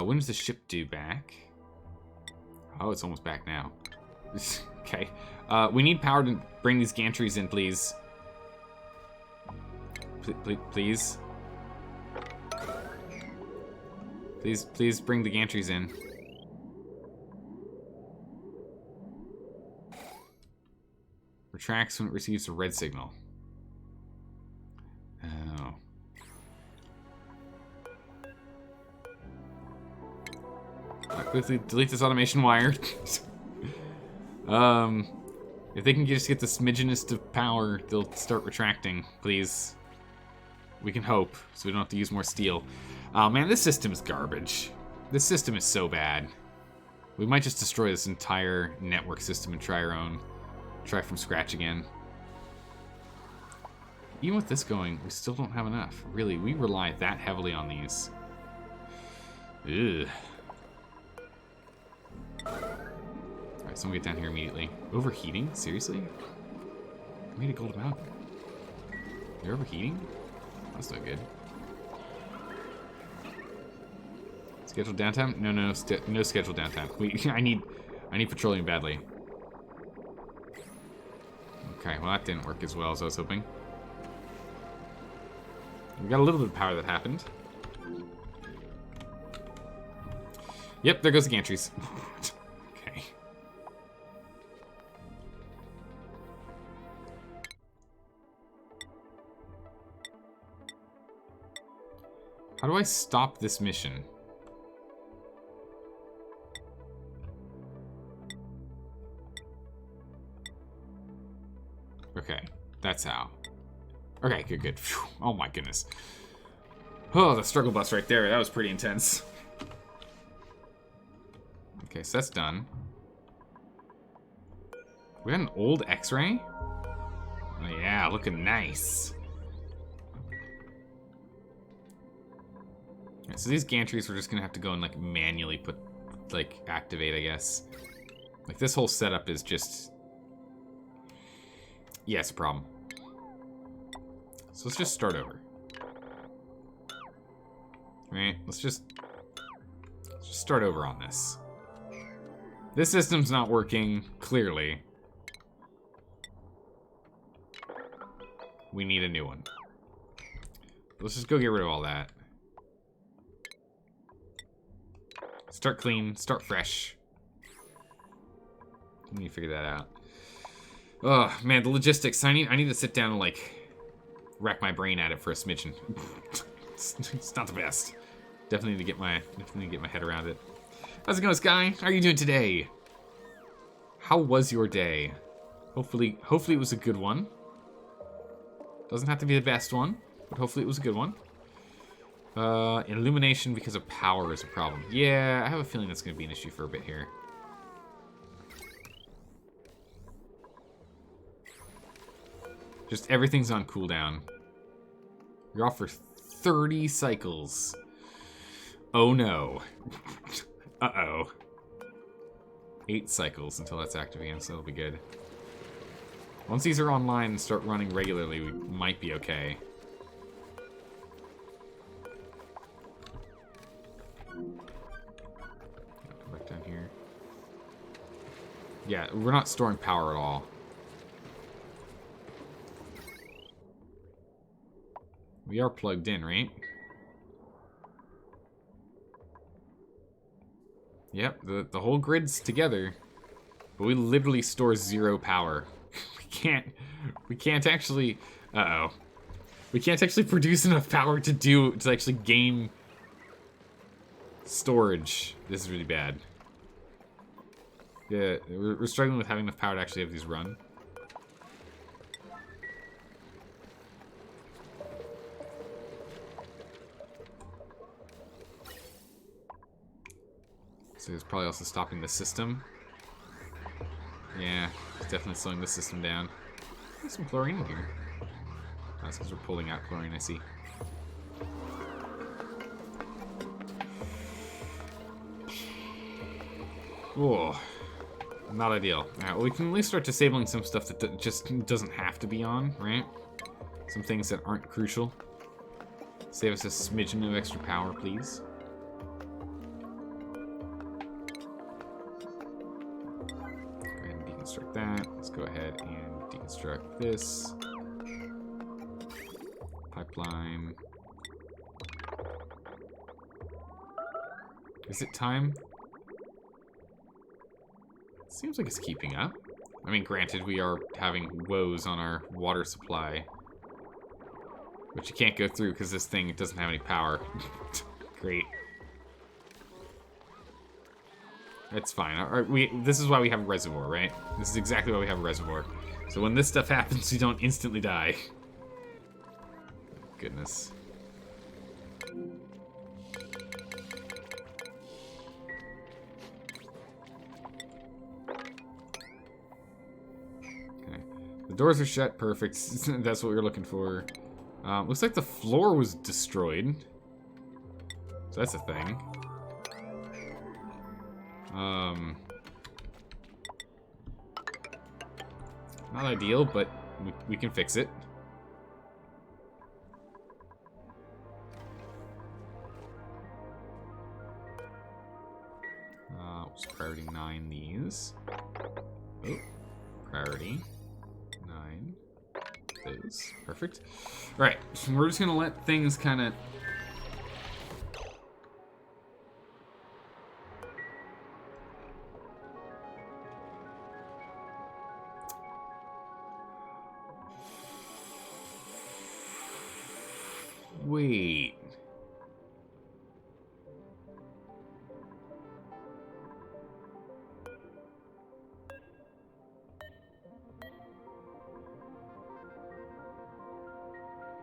When is the ship due back? Oh, it's almost back now. Okay. We need power to bring these gantries in, please. Please. Please bring the gantries in. Retracts when it receives a red signal. Oh. Quickly delete this automation wire. If they can just get the smidgenest of power, they'll start retracting, please. We can hope, so we don't have to use more steel. Oh man, this system is garbage. This system is so bad. We might just destroy this entire network system and try our own. Try from scratch again. Even with this going, we still don't have enough. Really, we rely that heavily on these. Ugh. Alright, someone get down here immediately. Overheating? Seriously? I made a gold mountain. You're overheating? That's not good. Scheduled downtime? No scheduled downtime. I need petroleum badly. Okay, well that didn't work as well as I was hoping. We got a little bit of power that happened. Yep, there goes the gantries. Okay. How do I stop this mission? Okay, that's how. Okay, good, good. Phew. Oh my goodness. Oh, the struggle bus right there. That was pretty intense. Okay, so that's done. We got an old X-ray? Oh yeah, looking nice. Right, so these gantries we're just gonna have to go and like manually put, like, activate, I guess. Like this whole setup is just, yeah, it's a problem. So let's just start over. Right, let's just start over on this. This system's not working, clearly. We need a new one. Let's just go get rid of all that. Start clean, start fresh. We need to figure that out. Oh man, the logistics. I need to sit down and like rack my brain at it for a smidgen. It's not the best. Definitely need to get my head around it. How's it going, Sky? How are you doing today? How was your day? Hopefully it was a good one. Doesn't have to be the best one, but hopefully it was a good one. Illumination because of power is a problem. Yeah, I have a feeling that's going to be an issue for a bit here. Just everything's on cooldown. You're off for 30 cycles. Oh no. Uh-oh. 8 cycles until that's activated, so it'll be good. Once these are online and start running regularly, we might be okay. Come back down here. Yeah, we're not storing power at all. We are plugged in, right? Yep, the whole grid's together, but we literally store 0 power. we can't actually, we can't actually produce enough power to actually gain storage. This is really bad. Yeah, we're struggling with having enough power to actually have these run. So it's probably also stopping the system. Yeah, it's definitely slowing the system down. There's some chlorine in here. That's because we're pulling out chlorine, I see. Whoa. Not ideal. Alright, well, we can at least start disabling some stuff that just doesn't have to be on, right? Some things that aren't crucial. Save us a smidgen of extra power, please. Deconstruct that. Let's go ahead and deconstruct this. Pipeline. Is it time? Seems like it's keeping up. I mean, granted, we are having woes on our water supply. Which you can't go through because this thing doesn't have any power. Great. It's fine. This is why we have a reservoir, right? This is exactly why we have a reservoir. So when this stuff happens, we don't instantly die. Goodness. Okay. The doors are shut. Perfect. That's what we were looking for. Looks like the floor was destroyed. So that's a thing. Not ideal, but we can fix it. Let's priority 9 these. Oh, priority 9 those. Perfect. All right, so we're just gonna let things kind of. Wait.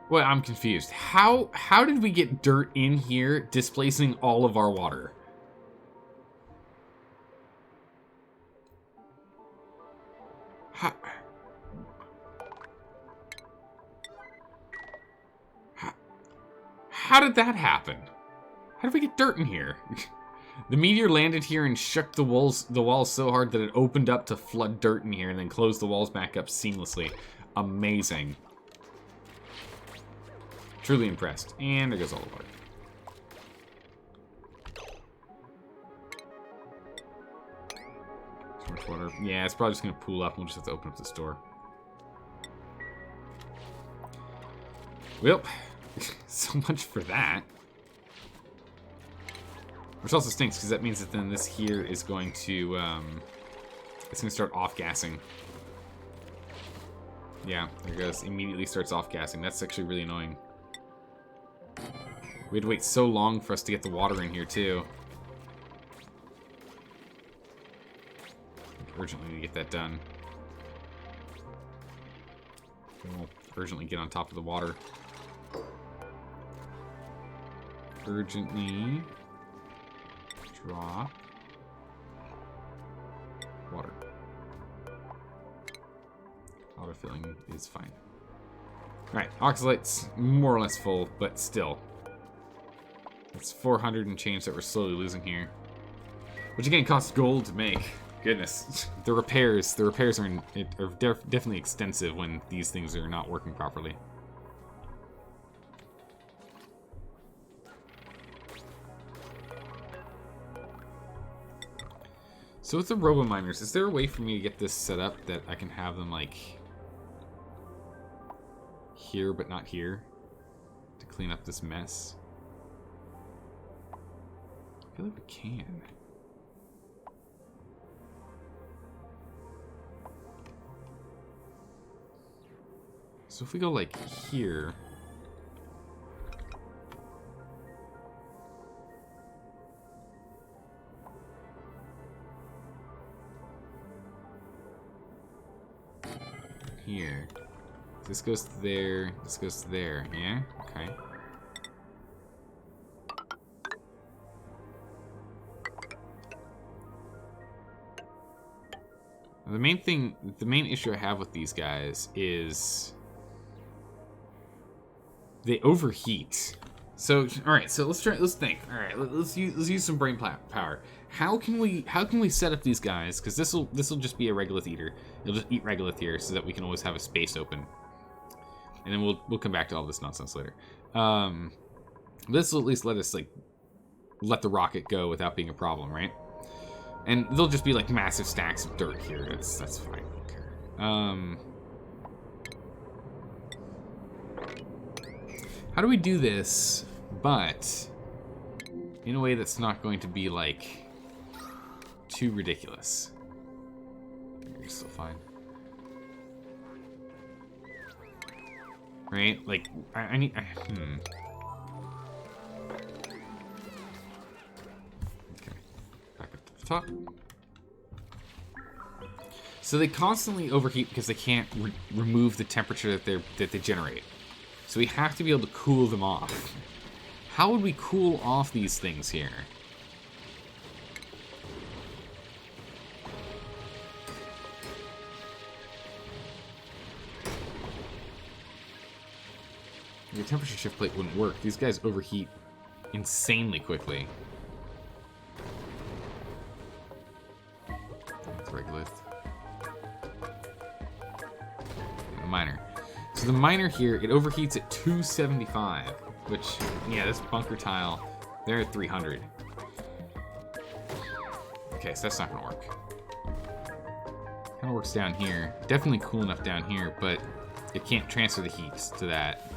Well, I'm confused. How did we get dirt in here displacing all of our water? How did that happen? How did we get dirt in here? The meteor landed here and shook the walls so hard that it opened up to flood dirt in here and then closed the walls back up seamlessly. Amazing. Truly impressed. And there goes all the water. Too much water. Yeah, it's probably just going to pool up and we'll just have to open up this door. Well, so much for that. Which also stinks, because that means that then this here is going to, it's going to start off-gassing. Yeah, there it goes. Immediately starts off-gassing. That's actually really annoying. We had to wait so long for us to get the water in here, too. Urgently need to get that done. We'll urgently get on top of the water. Urgently drop water. Autofilling is fine. Alright, oxalate's more or less full, but still. It's 400 and change that we're slowly losing here. Which again costs gold to make. Goodness. The repairs are definitely extensive when these things are not working properly. So with the Robominers, is there a way for me to get this set up that I can have them like here but not here to clean up this mess? I feel like we can. So if we go like here, here, this goes to there, this goes to there, yeah? Okay. The main issue I have with these guys is they overheat. So, all right, so let's think. All right, let's use some brain power. How can we set up these guys? Because this will just be a regolith eater. It'll just eat regolith here, so that we can always have a space open. And then we'll come back to all this nonsense later. This will at least let us like let the rocket go without being a problem, right? And they'll just be like massive stacks of dirt here. That's fine. Okay. How do we do this, but in a way that's not going to be like too ridiculous? You're still fine. Right? Like, I need... Okay. Back up to the top. So they constantly overheat because they can't remove the temperature that they generate. So we have to be able to cool them off. How would we cool off these things here? Your temperature shift plate wouldn't work. These guys overheat insanely quickly. That's regolith. And a miner. So the miner here, it overheats at 275, which, yeah, this bunker tile, they're at 300. Okay, so that's not gonna work. Kind of works down here. Definitely cool enough down here, but it can't transfer the heat to that.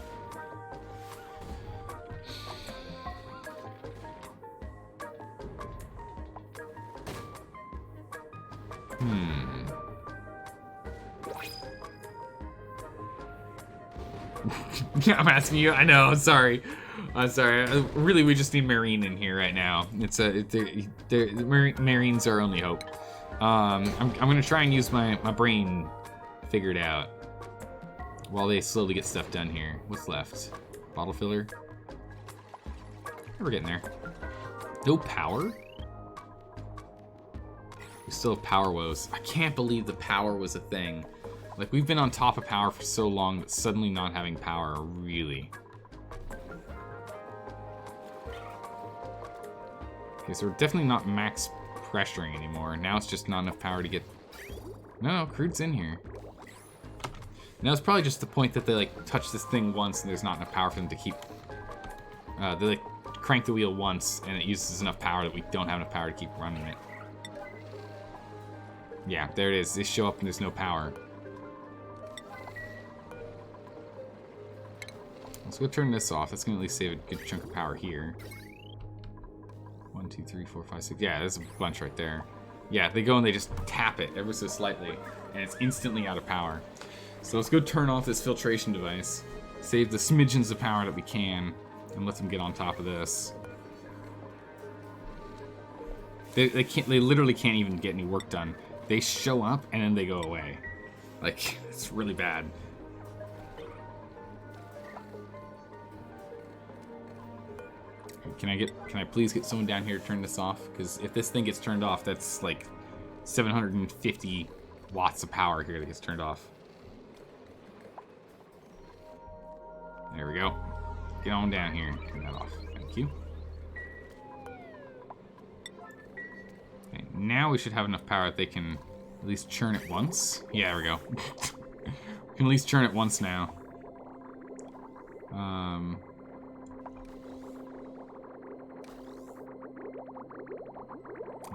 I'm asking you. I know. I'm sorry. Really, we just need Marine in here right now. Marines are our only hope. I'm gonna try and use my brain figured out. while they slowly get stuff done here. What's left? Bottle filler. We're getting there. No power? We still have power woes. I can't believe the power was a thing. Like, we've been on top of power for so long that suddenly not having power, really. Okay, so we're definitely not max pressuring anymore. Now it's just not enough power to get... No, crude's in here. Now it's probably just the point that they, like, touch this thing once and there's not enough power for them to keep... they, like, crank the wheel once and it uses enough power that we don't have enough power to keep running it. Yeah, there it is. They show up and there's no power. Let's go turn this off. That's going to at least save a good chunk of power here. 1, 2, 3, 4, 5, 6. Yeah, there's a bunch right there. Yeah, they go and they just tap it ever so slightly, and it's instantly out of power. So let's go turn off this filtration device, save the smidgens of power that we can, and let them get on top of this. They can't. They literally can't even get any work done. They show up and then they go away. Like, it's really bad. Can I please get someone down here to turn this off? Because if this thing gets turned off, that's like 750 watts of power here that gets turned off. There we go. Get on down here. Turn that off. Thank you. Okay, now we should have enough power that they can at least churn it once. Yeah, there we go. We can at least churn it once now.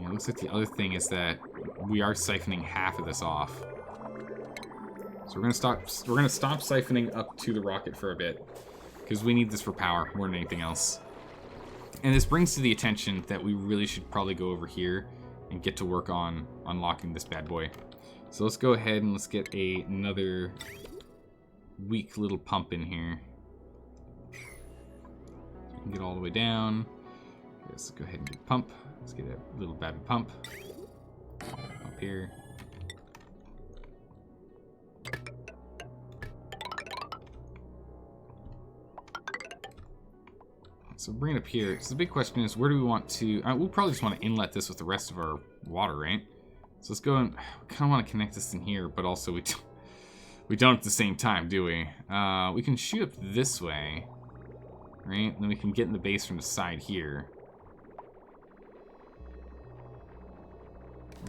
Yeah, it looks like the other thing is that we are siphoning half of this off. So we're gonna stop siphoning up to the rocket for a bit, because we need this for power more than anything else. And this brings to the attention that we really should probably go over here and get to work on unlocking this bad boy. So let's go ahead and let's get another weak little pump in here. So we can get all the way down. Let's go ahead and get a pump. Let's get a little babby pump up here. So bring it up here. So the big question is, where do we want to... we'll probably just want to inlet this with the rest of our water, right? So let's go and... We kind of want to connect this in here, but also we don't at the same time, do we? We can shoot up this way, right? And then we can get in the base from the side here.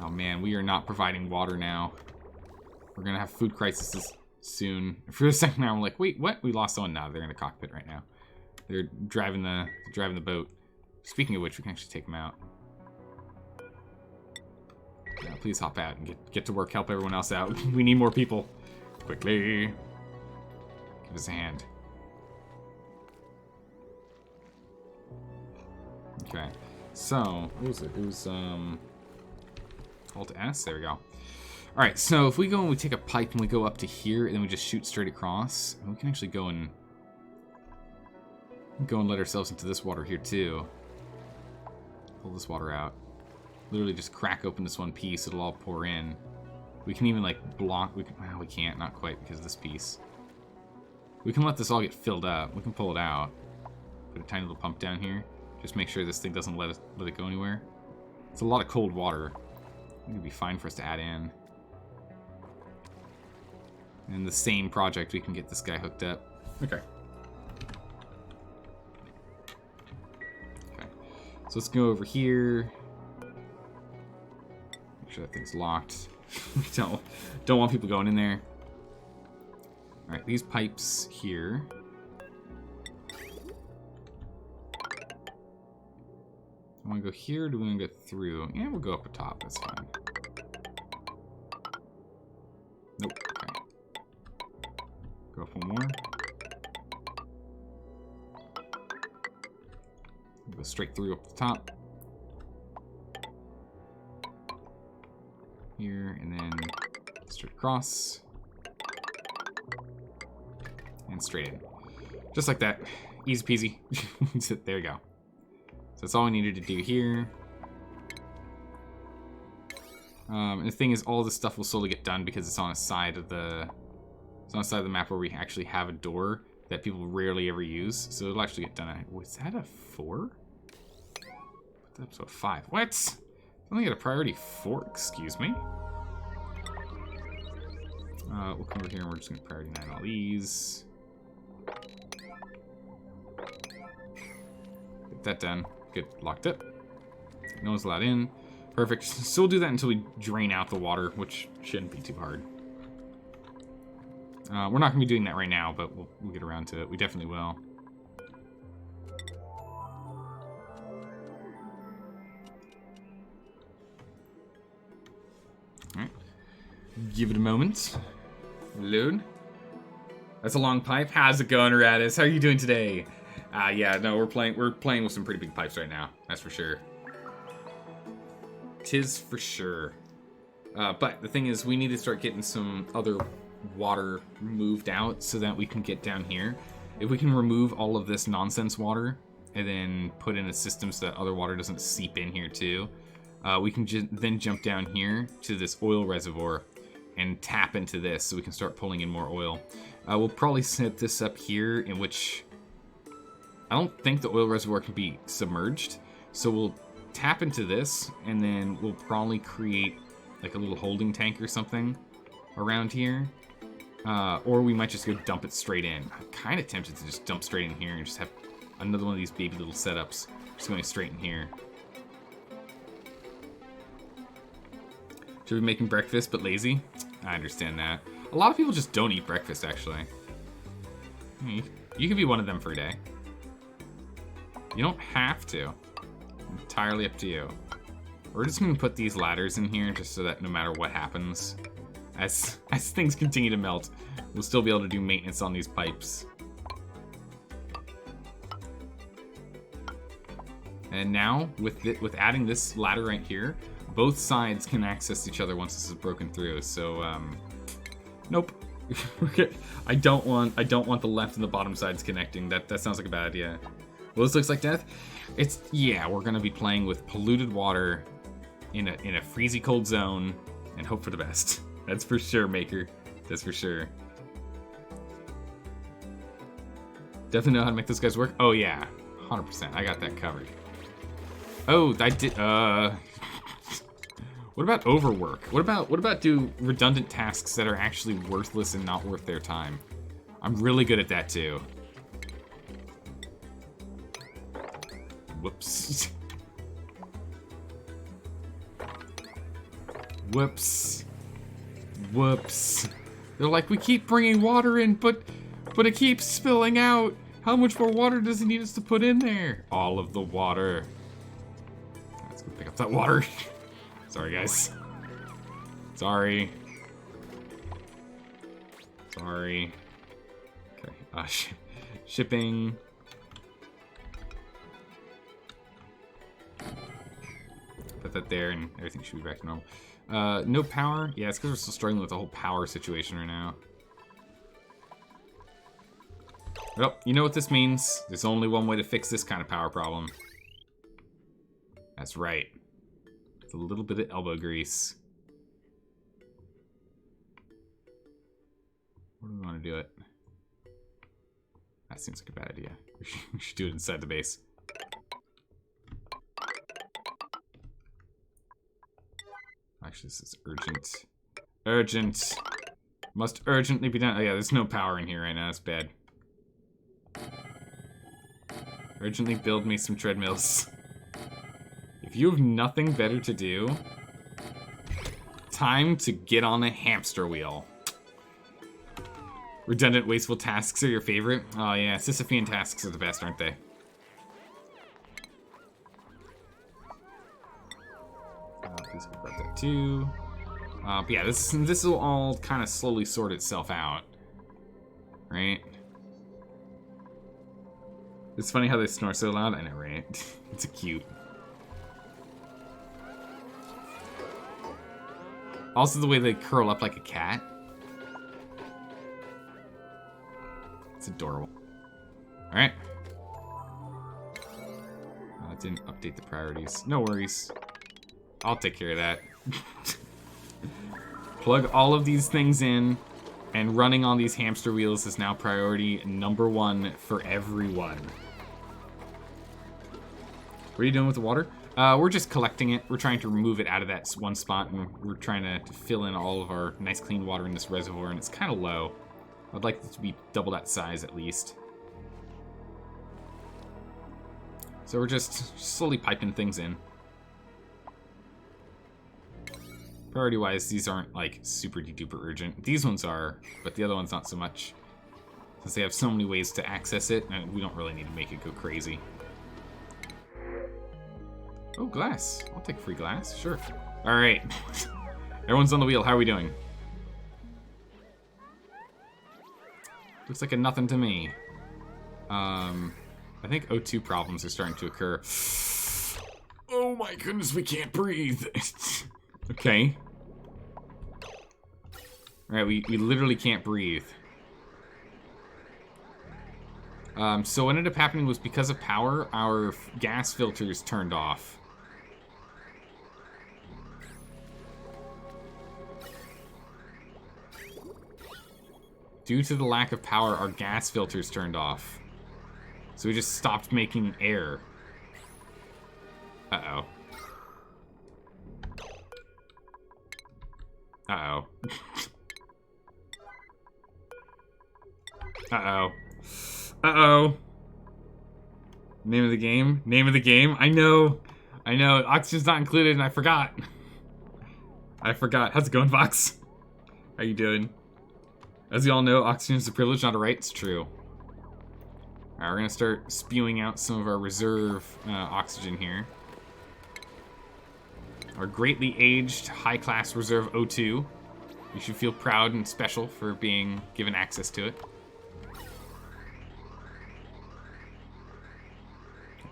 Oh man, we are not providing water now. We're gonna have food crises soon. For a second now, I'm like, wait, what? We lost someone. Now they're in the cockpit right now. They're driving the boat. Speaking of which, we can actually take them out. Yeah, please hop out and get to work. Help everyone else out. We need more people. Quickly. Give us a hand. Okay. So, what was it? It was, Alt S, there we go. Alright, so if we go and we take a pipe and we go up to here, and then we just shoot straight across, and we can actually go and let ourselves into this water here too. Pull this water out. Literally just crack open this one piece, it'll all pour in. We can even like block, well, we can't, not quite because of this piece. We can let this all get filled up. We can pull it out. Put a tiny little pump down here. Just make sure this thing doesn't let it go anywhere. It's a lot of cold water. I think it'd be fine for us to add in. And the same project, we can get this guy hooked up. Okay. Okay. So let's go over here. Make sure that thing's locked. don't want people going in there. Alright, these pipes here. I want to go here, or do we want to go through? Yeah, we'll go up the top, that's fine. Nope, okay. Go up one more. Go straight through up the top. Here, and then straight across. And straight in. Just like that. Easy peasy. There we go. So that's all we needed to do here. And the thing is, all this stuff will slowly get done because it's on the side of the It's on the side of the map where we actually have a door that people rarely ever use. So it'll actually get done at... Was that a 4? That's a 5. What? I only got a priority 4, excuse me. We'll come over here and we're just going to priority 9 all these. Get that done. Good. Locked up. No one's allowed in. Perfect. So we'll do that until we drain out the water, which shouldn't be too hard. We're not going to be doing that right now, but we'll get around to it. We definitely will. Alright. Give it a moment. Load. That's a long pipe. How's it going, Radis? How are you doing today? Yeah, no, we're playing with some pretty big pipes right now. That's for sure. Tis for sure. But the thing is, we need to start getting some other water moved out so that we can get down here. If we can remove all of this nonsense water and then put in a system so that other water doesn't seep in here too, we can then jump down here to this oil reservoir and tap into this so we can start pulling in more oil. We'll probably set this up here, in which I don't think the oil reservoir can be submerged. So we'll tap into this, and then we'll probably create like a little holding tank or something around here. Or we might just go dump it straight in. I'm kind of tempted to just dump straight in here and just have another one of these baby little setups just going straight in here. Should be making breakfast, but lazy? I understand that. A lot of people just don't eat breakfast, actually. You could be one of them for a day. You don't have to. Entirely up to you. We're just going to put these ladders in here just so that no matter what happens, as things continue to melt, we'll still be able to do maintenance on these pipes. And now, with adding this ladder right here, both sides can access each other once this is broken through. So, nope. I don't want the left and the bottom sides connecting. That sounds like a bad idea. Well, this looks like death. Yeah, we're gonna be playing with polluted water in a freezy cold zone and hope for the best. That's for sure, Maker. That's for sure. Definitely know how to make those guys work. Oh yeah, 100%. I got that covered. Oh, I did. What about overwork? What about do redundant tasks that are actually worthless and not worth their time? I'm really good at that too. Whoops. Whoops. Whoops. They're like, we keep bringing water in, but it keeps spilling out. How much more water does it need us to put in there? All of the water. Let's go pick up that water. Sorry, guys. Sorry. Sorry. Okay. Shipping. Put that there, and everything should be back to normal. No power. Yeah, it's because we're still struggling with the whole power situation right now. Well, you know what this means. There's only one way to fix this kind of power problem. That's right. It's a little bit of elbow grease. Where do we want to do it? That seems like a bad idea. We should do it inside the base. Actually, this is urgent. Urgent. Must urgently be done. Oh yeah, there's no power in here right now. It's bad. Urgently build me some treadmills. If you have nothing better to do, time to get on a hamster wheel. Redundant, wasteful tasks are your favorite? Oh yeah, Sisyphean tasks are the best, aren't they? Please grab that too. But yeah, this will all kind of slowly sort itself out, right? It's funny how they snore so loud. I know, right? It's cute. Also, the way they curl up like a cat. It's adorable. All right. It didn't update the priorities. No worries. I'll take care of that. Plug all of these things in. And running on these hamster wheels is now priority #1 for everyone. What are you doing with the water? We're just collecting it. We're trying to remove it out of that one spot, and we're trying to fill in all of our nice clean water in this reservoir, and it's kind of low. I'd like it to be double that size at least. So we're just slowly piping things in. Priority-wise, these aren't, like, super duper urgent. These ones are, but the other ones not so much. Since they have so many ways to access it, and we don't really need to make it go crazy. Oh, glass. I'll take free glass, sure. Alright. Everyone's on the wheel. How are we doing? Looks like a nothing to me. I think O2 problems are starting to occur. Oh my goodness, we can't breathe. Okay. Alright, we literally can't breathe. So what ended up happening was because of power, our gas filters turned off. Due to the lack of power, our gas filters turned off. So we just stopped making air. Uh-oh. Uh-oh. Uh-oh. Uh-oh. Name of the game? Name of the game? I know. I know. Oxygen's not included, and I forgot. I forgot. How's it going, Vox? How you doing? As you all know, oxygen is a privilege, not a right. It's true. Alright, we're gonna start spewing out some of our reserve oxygen here. Our greatly aged, high-class reserve O2. You should feel proud and special for being given access to it.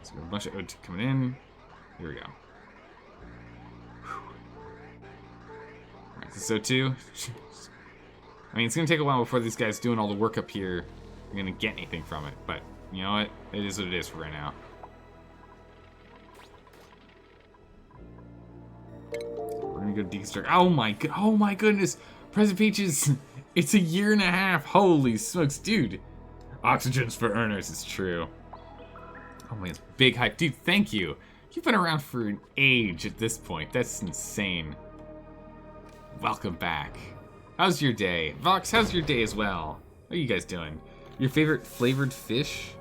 So we have a bunch of O2 coming in. Here we go. Alright, this is O2. I mean, it's gonna take a while before these guys doing all the work up here are gonna get anything from it, but you know what? It is what it is for right now. We're gonna go deconstruct. Oh my goodness! President Peaches, it's a 1.5 years. Holy smokes, dude! Oxygen's for earners. It's true. Oh my, it's big hype, dude. Thank you. You've been around for an age at this point. That's insane. Welcome back. How's your day? Vox, how's your day as well? What are you guys doing? Your favorite flavored fish?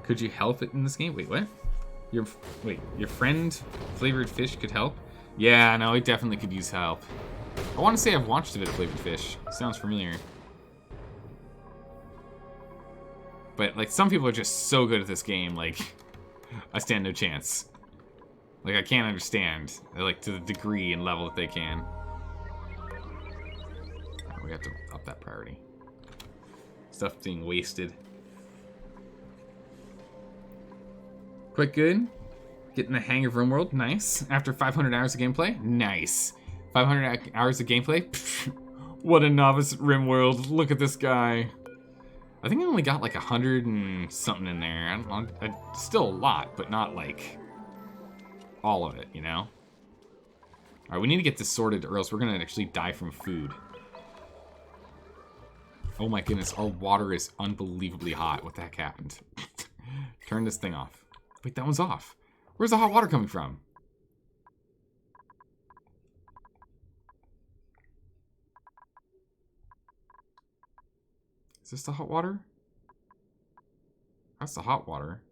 Could you help it in this game? Wait, what? Your friend flavored fish could help? Yeah, no, it definitely could use help. I want to say I've watched a bit of flavored fish. Sounds familiar. But, like, some people are just so good at this game, like, I stand no chance. Like, I can't understand, like, to the degree and level that they can. We have to up that priority. Stuff being wasted. Quite good. Getting the hang of RimWorld. Nice. After 500 hours of gameplay. Nice. 500 hours of gameplay. Pfft, what a novice at RimWorld. Look at this guy. I think I only got like 100 and something in there. I don't know. Still a lot, but not like all of it, you know? Alright, we need to get this sorted or else we're going to actually die from food. Oh my goodness, our water is unbelievably hot. What the heck happened? Turn this thing off. Wait, that one's off. Where's the hot water coming from? Is this the hot water? That's the hot water.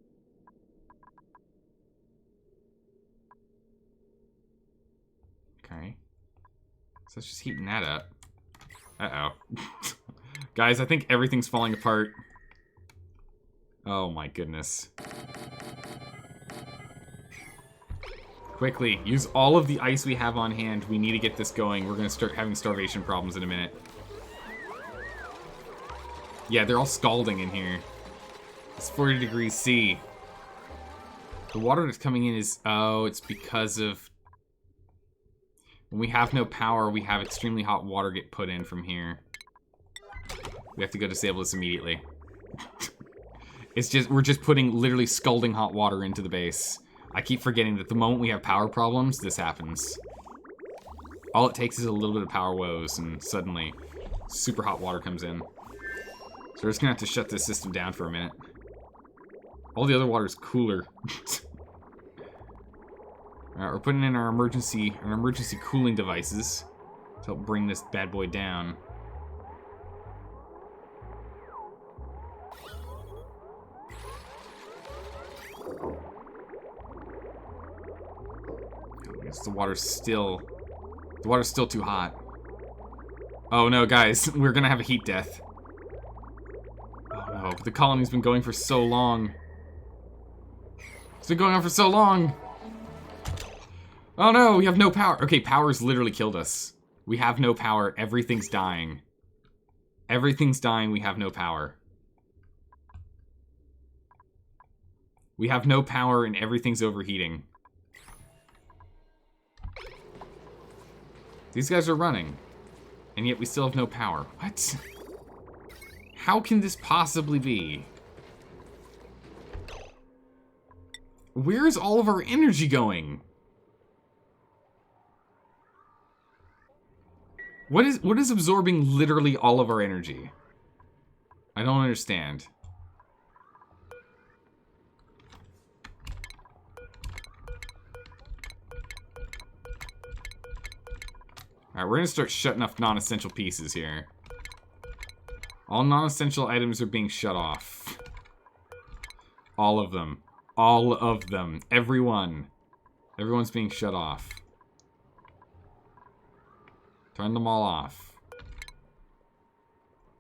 Okay. So it's just heating that up. Uh-oh. Guys, I think everything's falling apart. Oh my goodness. Quickly, use all of the ice we have on hand. We need to get this going. We're gonna start having starvation problems in a minute. Yeah, they're all scalding in here. It's 40 degrees C. The water that's coming in is... Oh, it's because of... When we have no power, we have extremely hot water get put in from here. We have to go disable this immediately. It's just... We're just putting literally scalding hot water into the base. I keep forgetting that the moment we have power problems, this happens. All it takes is a little bit of power woes, and suddenly... super hot water comes in. So we're just gonna have to shut this system down for a minute. All the other water is cooler. Alright, we're putting in our emergency cooling devices to help bring this bad boy down. The water's still too hot. Oh no, guys, we're gonna have a heat death. Oh no, the colony's been going for so long. It's been going on for so long. Oh no, we have no power. Okay, power's literally killed us. We have no power. Everything's dying. Everything's dying. We have no power. We have no power and everything's overheating. These guys are running, and yet we still have no power. What? How can this possibly be? Where is all of our energy going? What is absorbing literally all of our energy? I don't understand. Alright, we're gonna start shutting off non-essential pieces here. All non-essential items are being shut off. All of them. All of them. Everyone. Everyone's being shut off. Turn them all off.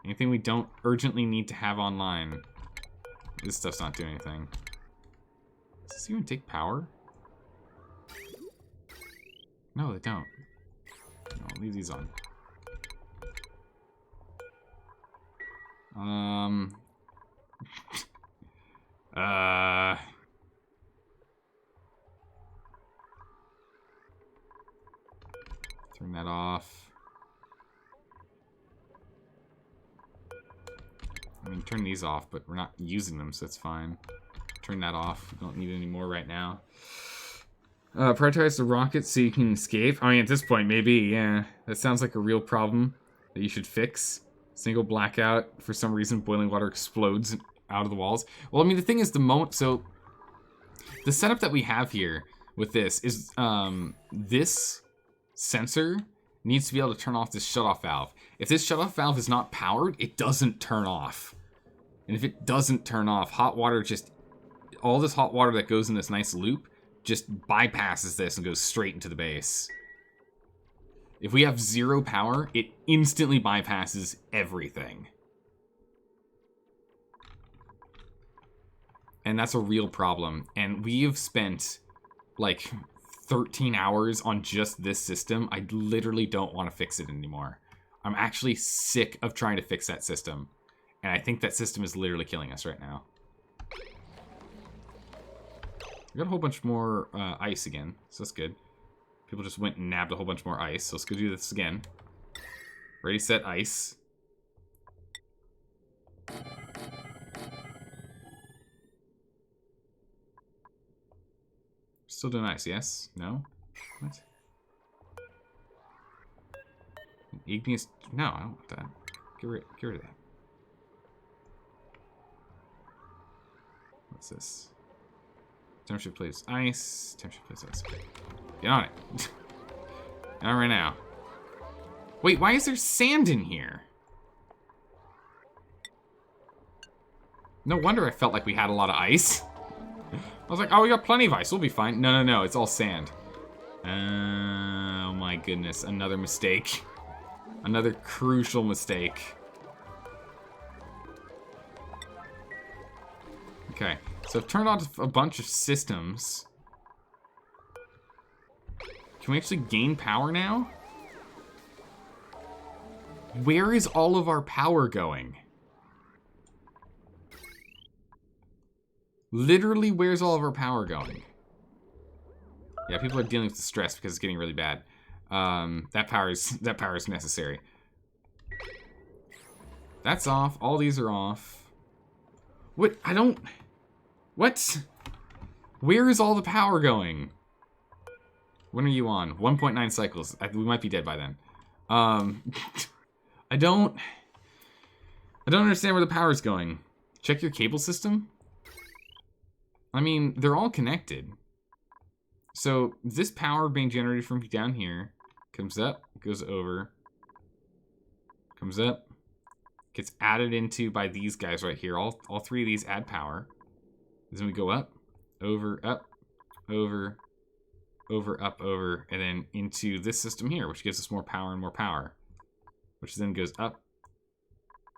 Anything we don't urgently need to have online. This stuff's not doing anything. Does this even take power? No, they don't. No, leave these on. Turn that off. I mean, turn these off, but we're not using them, so it's fine. Turn that off. We don't need any more right now. Prioritize the rocket so you can escape. I mean, at this point, maybe, yeah. That sounds like a real problem that you should fix. Single blackout. For some reason, boiling water explodes out of the walls. Well, I mean, the thing is, so the setup that we have here with this is, this sensor needs to be able to turn off this shutoff valve. If this shutoff valve is not powered, it doesn't turn off. And if it doesn't turn off, hot water just, all this hot water that goes in this nice loop just bypasses this and goes straight into the base. If we have zero power, it instantly bypasses everything. And that's a real problem. And we have spent like 13 hours on just this system. I literally don't want to fix it anymore. I'm actually sick of trying to fix that system. And I think that system is literally killing us right now. We got a whole bunch more ice again, so that's good. People just went and nabbed a whole bunch more ice, so let's go do this again. Ready, set, ice. Still doing ice, yes? No? What? Igneous... No, I don't want that. Get rid of that. What's this? Temperature plays ice. Temperature plays ice. Get on it. Get on right now. Wait, why is there sand in here? No wonder I felt like we had a lot of ice. I was like, oh, we got plenty of ice. We'll be fine. No, no, no. It's all sand. Oh, my goodness. Another mistake. Another crucial mistake. Okay. So I've turned on a bunch of systems. Can we actually gain power now? Where is all of our power going? Literally, where's all of our power going? Yeah, people are dealing with the stress because it's getting really bad. That power is necessary. That's off. All these are off. What? I don't... What? Where is all the power going? When are you on? 1.9 cycles. We might be dead by then. I I don't understand where the power's going. Check your cable system? I mean, they're all connected. So this power being generated from down here comes up, goes over, comes up, gets added into by these guys right here. All three of these add power. Then we go up, over, over, up, over, and then into this system here, which gives us more power and more power. Which then goes up,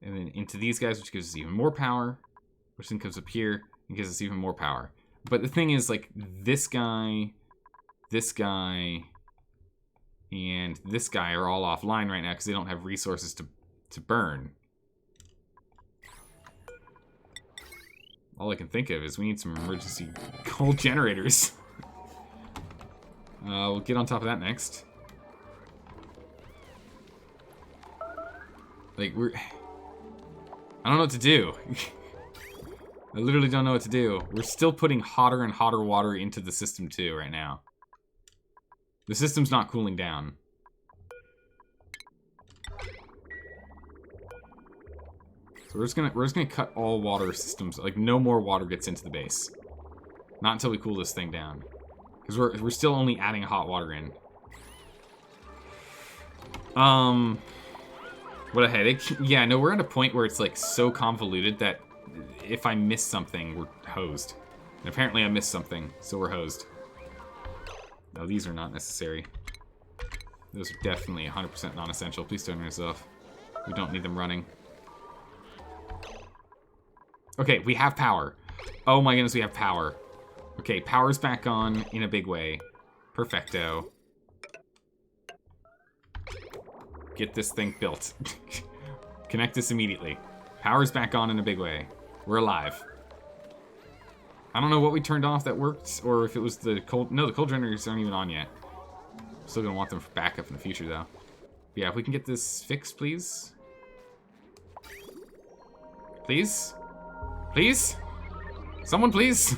and then into these guys, which gives us even more power, which then comes up here and gives us even more power. But the thing is, like, this guy, and this guy are all offline right now because they don't have resources to burn. All I can think of is we need some emergency coal generators. We'll get on top of that next. Like, I don't know what to do. I literally don't know what to do. We're still putting hotter and hotter water into the system too right now. The system's not cooling down. So we're just gonna cut all water systems. Like, no more water gets into the base. Not until we cool this thing down. Because we're still only adding hot water in. What a headache. Yeah, no, we're at a point where it's like so convoluted that if I miss something, we're hosed. And apparently I missed something, so we're hosed. No, these are not necessary. Those are definitely 100% non-essential. Please turn those off. We don't need them running. Okay, we have power. Oh my goodness, we have power. Okay, power's back on in a big way. Perfecto. Get this thing built. Connect this immediately. Power's back on in a big way. We're alive. I don't know what we turned off that worked, or if it was the cold... No, the cold generators aren't even on yet. Still gonna want them for backup in the future, though. But yeah, if we can get this fixed, please. Please? Please? Someone, please?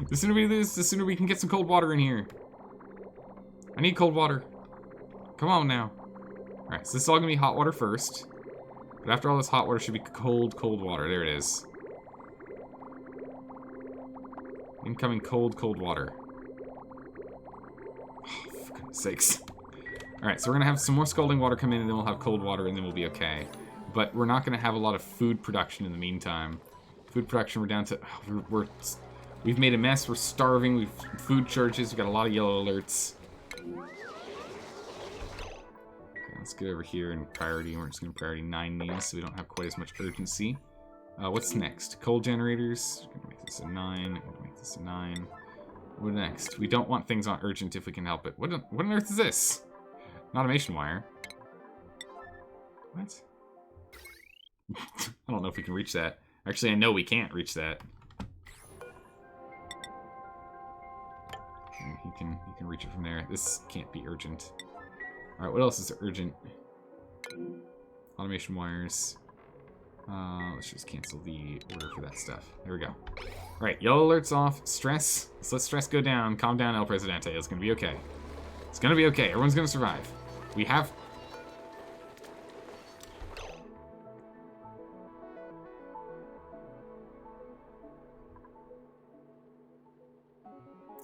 The sooner we do this, the sooner we can get some cold water in here. I need cold water. Come on now. Alright, so this is all gonna be hot water first. But after all this hot water should be cold, cold water. There it is. Incoming cold, cold water. Oh, for goodness sakes. Alright, so we're gonna have some more scalding water come in, and then we'll have cold water, and then we'll be okay. But we're not gonna have a lot of food production in the meantime. Food production, we're down to... We've made a mess, we're starving, we've food shortages, we've got a lot of yellow alerts. Let's get over here and priority. We're just going to priority 9 these so we don't have quite as much urgency. What's next? Coal generators. We're going to make this a 9. We're going to make this a 9. What next? We don't want things on urgent if we can help it. What on earth is this? An automation wire. What? I don't know if we can reach that. Actually, I know we can't reach that. He can reach it from there. This can't be urgent. Alright, what else is urgent? Automation wires. Let's just cancel the order for that stuff. There we go. Alright, yellow alerts off. Stress. Let's let stress go down. Calm down, El Presidente. It's gonna be okay. It's gonna be okay. Everyone's gonna survive. We have...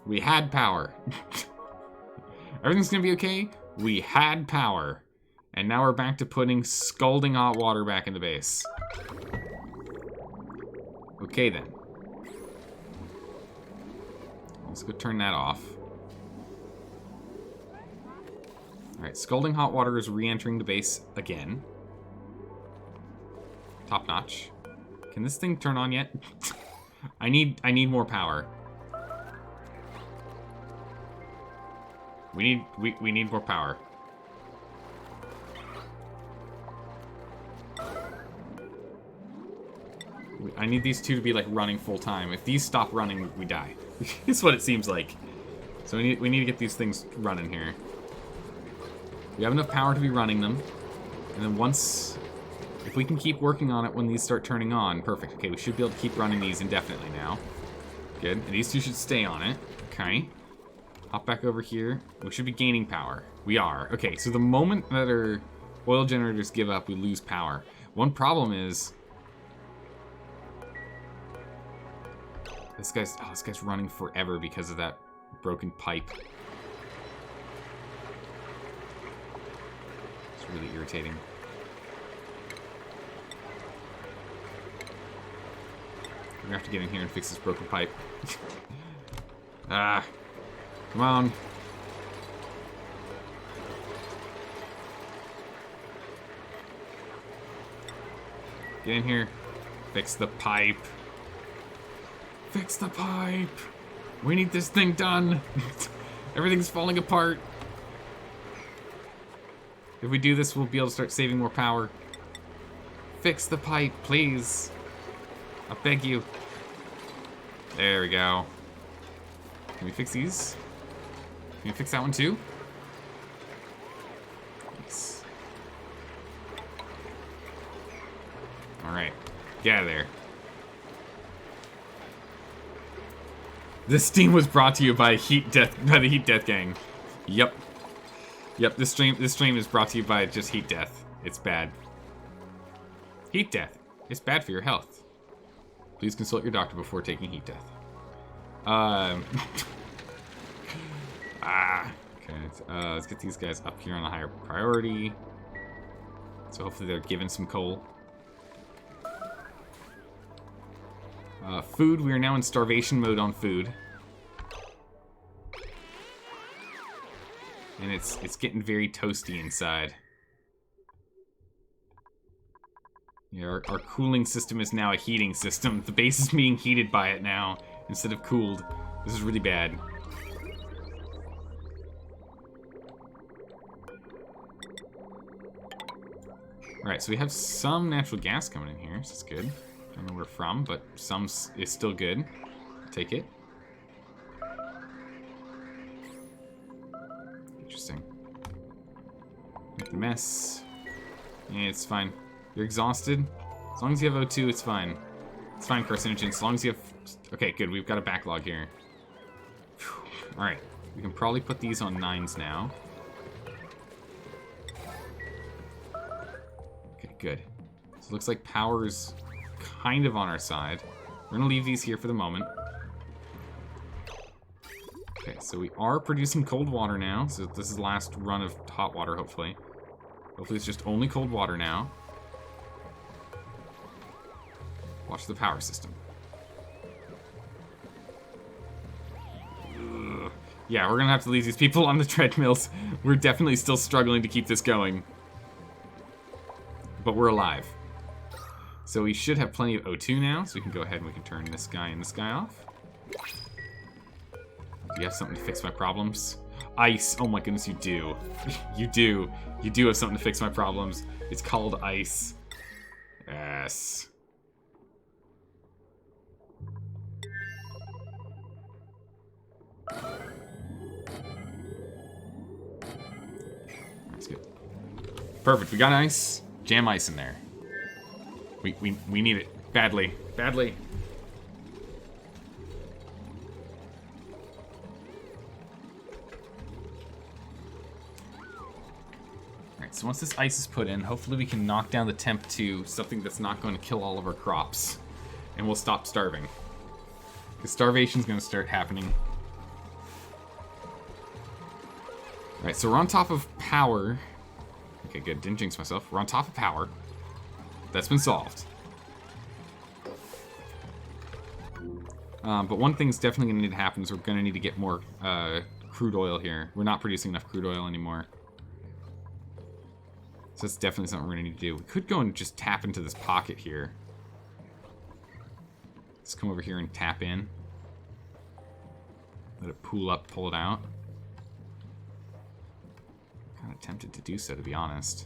We had power. Everything's gonna be okay. We had power. And now we're back to putting scalding hot water back in the base. Okay then. Let's go turn that off. Alright, scalding hot water is re-entering the base again. Top notch. Can this thing turn on yet? I need more power. We need more power. I need these two to be like running full time. If these stop running, we die. That's what it seems like. So we need to get these things running here. We have enough power to be running them. And then once, if we can keep working on it when these start turning on, perfect. Okay, we should be able to keep running these indefinitely now. Good, and these two should stay on it. Okay. Hop back over here. We should be gaining power. We are. Okay, so the moment that our Oil generators give up, we lose power. One problem is... This guy's running forever because of that broken pipe. It's really irritating. We're gonna have to get in here and fix this broken pipe. Ah, come on. Get in here. Fix the pipe. Fix the pipe. We need this thing done. Everything's falling apart. If we do this, we'll be able to start saving more power. Fix the pipe, please. I beg you. There we go. Can we fix these? Can we fix that one too? Yes. Alright. Get out of there. This stream was brought to you by the Heat Death Gang. Yep. Yep, this stream is brought to you by just Heat Death. It's bad. Heat Death. It's bad for your health. Please consult your doctor before taking Heat Death. Okay. Let's get these guys up here on a higher priority. So hopefully they're given some coal. Food, we are now in starvation mode on food. And it's getting very toasty inside. Yeah, our cooling system is now a heating system. The base is being heated by it now, instead of cooled. This is really bad. Alright, so we have some natural gas coming in here, so that's good. Don't know where from, but some is still good. Take it. Interesting. Make the mess. Yeah, it's fine. You're exhausted. As long as you have O2, it's fine. It's fine, carcinogen. As long as you have... Okay, good. We've got a backlog here. Alright. We can probably put these on 9s now. Okay, good. So it looks like power's kind of on our side. We're going to leave these here for the moment. Okay, so we are producing cold water now. So this is the last run of hot water, hopefully. Hopefully it's just only cold water now. Watch the power system. Ugh. Yeah, we're gonna have to leave these people on the treadmills. We're definitely still struggling to keep this going. But we're alive. So we should have plenty of O2 now, so we can go ahead and we can turn this guy and this guy off. Do you have something to fix my problems? Ice. Oh my goodness, you do. You do. You do have something to fix my problems. It's called ice. Yes. That's good. Perfect. We got ice. Jam ice in there. We need it badly. Badly. Alright, so once this ice is put in, hopefully we can knock down the temp to something that's not going to kill all of our crops. And we'll stop starving. Because starvation's going to start happening. Alright, so we're on top of power. Okay, good. Didn't jinx myself. We're on top of power. That's been solved. But one thing's definitely going to need to happen is we're going to need to get more crude oil here. We're not producing enough crude oil anymore. So that's definitely something we're going to need to do. We could go and just tap into this pocket here. Let's come over here and tap in. Let it pool up, pull it out. Kind of tempted to do so, to be honest.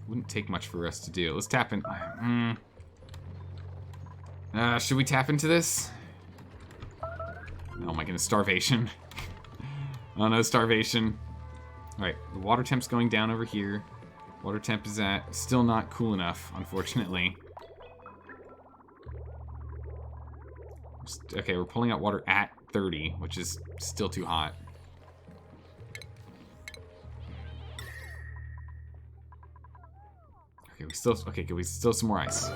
Wouldn't take much for us to do. Let's tap in. Should we tap into this? Oh my goodness, starvation. Oh no, starvation. Alright, the water temp's going down over here. Water temp is at still not cool enough, unfortunately. Okay, we're pulling out water at 30, which is still too hot. we still... Okay, good. We still some more ice.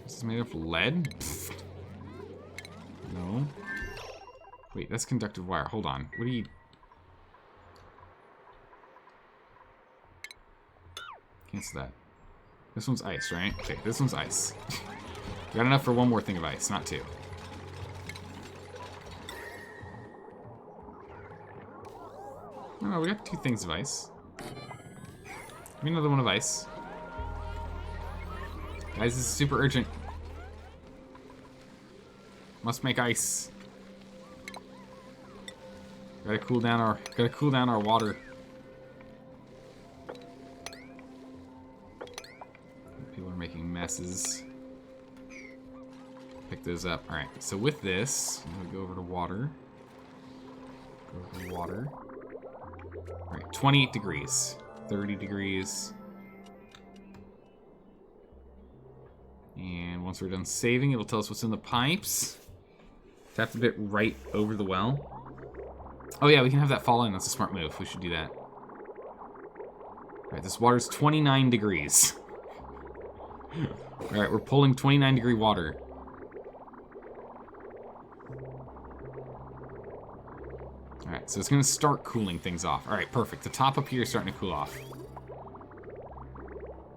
This is made of lead? Pfft. No. Wait, that's conductive wire. Hold on. What do you... Cancel that. This one's ice, right? Okay, this one's ice. Got enough for one more thing of ice, not two. No, we got 2 things of ice. Give me another one of ice. Guys, this is super urgent. Must make ice. Gotta cool down our water. People are making messes. Pick those up. Alright, so with this, I'm gonna go over to water. Go over to water. Alright, 28 degrees. 30 degrees. And once we're done saving, it'll tell us what's in the pipes. Tap the bit right over the well. Oh yeah, we can have that fall in. That's a smart move. We should do that. Alright, this water's 29 degrees. Alright, we're pulling 29 degree water. Alright, so it's going to start cooling things off. Alright, perfect. The top up here is starting to cool off.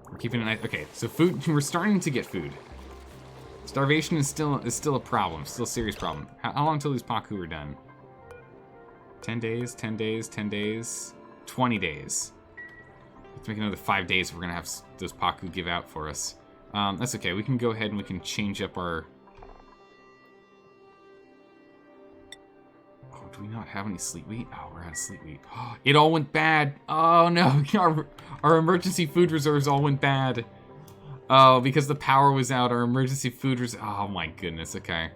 We're keeping an eye. Okay, so food. We're starting to get food. Starvation is still a problem. Still a serious problem. How long till these Paku are done? 10 days, 10 days, 10 days, 20 days. Let's make another 5 days if we're going to have those Paku give out for us. That's okay. We can go ahead and we can change up our... Oh, do we not have any sleet wheat? Oh, we're out of sleet wheat. Oh, it all went bad. Oh, no. Our emergency food reserves all went bad. Oh, because the power was out, our emergency food reserves... Oh, my goodness. Okay.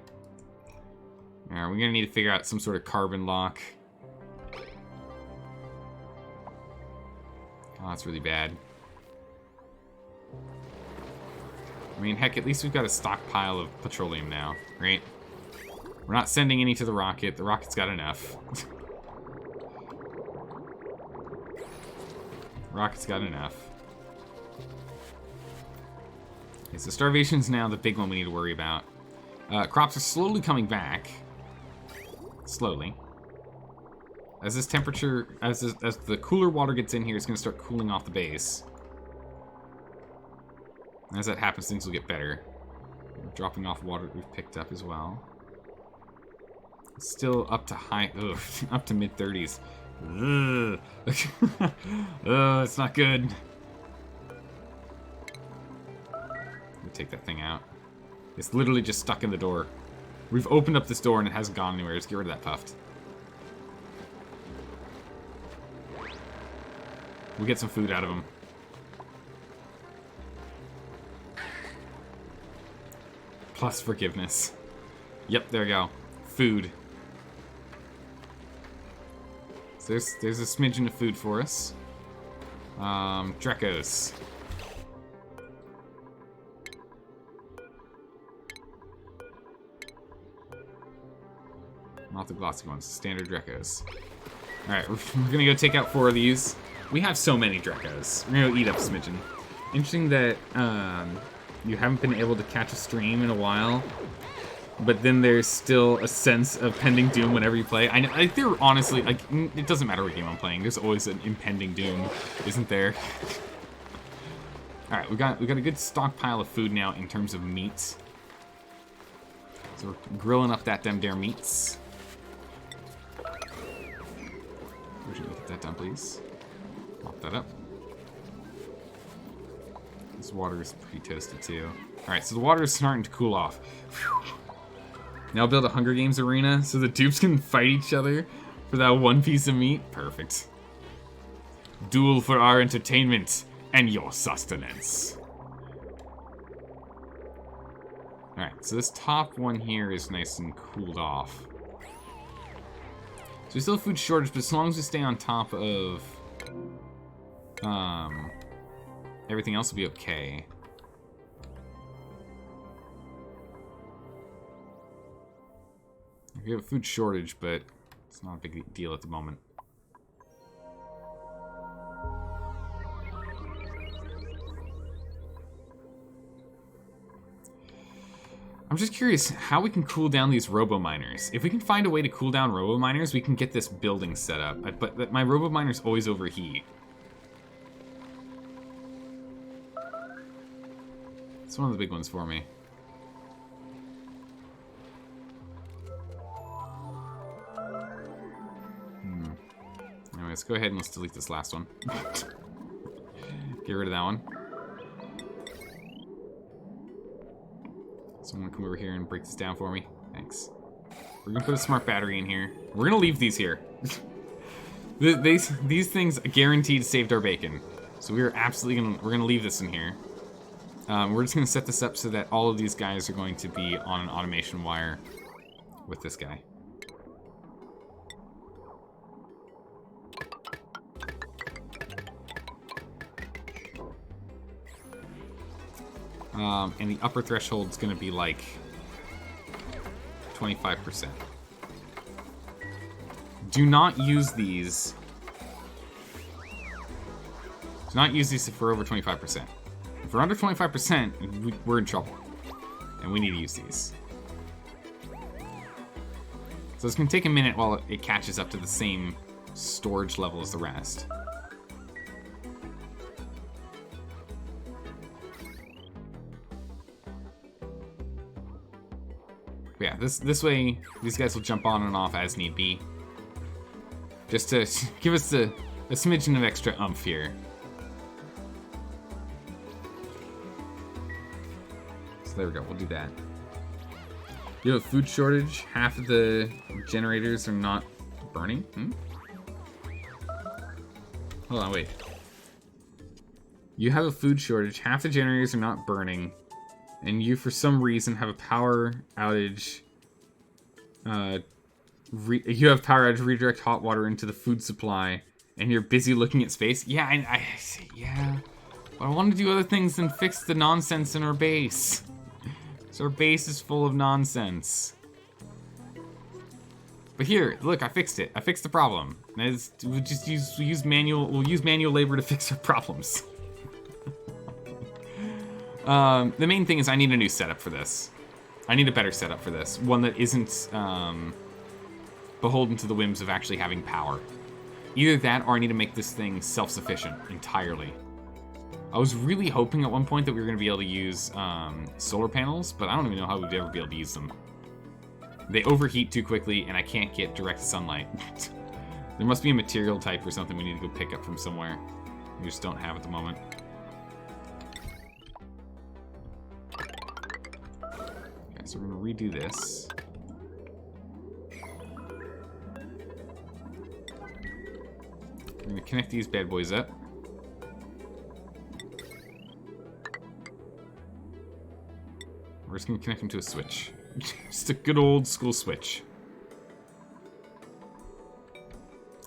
Alright, we're going to need to figure out some sort of carbon lock. Oh, that's really bad. I mean, heck, at least we've got a stockpile of petroleum now, right? We're not sending any to the rocket. The rocket's got enough. Rocket's got enough. Okay, so starvation's now the big one we need to worry about. Crops are slowly coming back. Slowly. As this temperature, as the cooler water gets in here, it's going to start cooling off the base. As that happens, things will get better. We're dropping off water that we've picked up as well. It's still up to high, up to mid-30s. It's not good. Let me take that thing out. It's literally just stuck in the door. We've opened up this door and it hasn't gone anywhere. Let's get rid of that puffed. We'll get some food out of him. Plus forgiveness. Yep, there we go. Food. So there's a smidgen of food for us. Drekos. Not the glossy ones, standard Drekos. Alright, we're gonna go take out 4 of these. We have so many Drekos. We're gonna eat up a smidgen. Interesting that you haven't been able to catch a stream in a while, but then there's still a sense of pending doom whenever you play. I there honestly, like, it doesn't matter what game I'm playing. There's always an impending doom, isn't there? All right, we got a good stockpile of food now in terms of meat. So we're grilling up that them dare meats. Would you get that done, please? Pop that up. This water is pretty toasted too. Alright, so the water is starting to cool off. Whew. Now build a Hunger Games arena so the dupes can fight each other for that one piece of meat. Perfect. Duel for our entertainment and your sustenance. Alright, so this top one here is nice and cooled off. So we still have food shortage, but as long as we stay on top of everything else will be okay. We have a food shortage, but it's not a big deal at the moment. I'm just curious how we can cool down these Robominers. If we can find a way to cool down Robominers, we can get this building set up. But my Robominers always overheat. It's one of the big ones for me. Anyway, let's go ahead and let's delete this last one. Get rid of that one. Someone come over here and break this down for me. Thanks. We're gonna put a smart battery in here. We're gonna leave these here. These things guaranteed saved our bacon. So we're absolutely gonna leave this in here. We're just gonna set this up so that all of these guys are going to be on an automation wire with this guy. And the upper threshold is going to be like 25%. Do not use these. Do not use these if we're over 25%. If we're under 25%, we're in trouble. And we need to use these. So it's going to take a minute while it catches up to the same storage level as the rest. Yeah, this way, these guys will jump on and off as need be. Just to give us a smidgen of extra oomph here. So there we go, we'll do that. You have a food shortage, half of the generators are not burning? Hold on, wait. You have a food shortage, half the generators are not burning. And you, for some reason, have a power outage. You have power outage redirect hot water into the food supply, and you're busy looking at space. Yeah, yeah. But I want to do other things than fix the nonsense in our base. So our base is full of nonsense. But here, look, I fixed it. I fixed the problem. We'll just use manual labor to fix our problems. The main thing is I need a new setup for this. I need a better setup for this. One that isn't beholden to the whims of actually having power. Either that or I need to make this thing self-sufficient entirely. I was really hoping at one point that we were going to be able to use solar panels, but I don't even know how we'd ever be able to use them. They overheat too quickly and I can't get direct sunlight. There must be a material type or something we need to go pick up from somewhere. We just don't have at the moment. So we're going to redo this. We're going to connect these bad boys up. We're just going to connect them to a switch. Just a good old school switch.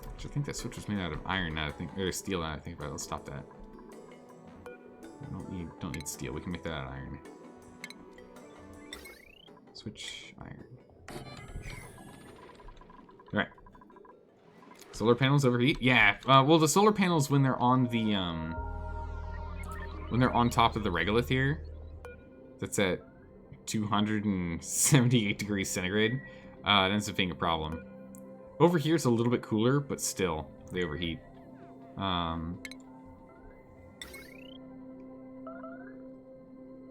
Actually, I think that switch was made out of iron now, I think, or steel now, I think about it. Let's stop that. We don't need steel. We can make that out of iron. Switch iron. Alright. Solar panels overheat? Yeah. Well, the solar panels when they're on the when they're on top of the regolith here, that's at 278 degrees centigrade, it ends up being a problem. Over here it's a little bit cooler, but still they overheat. Yeah,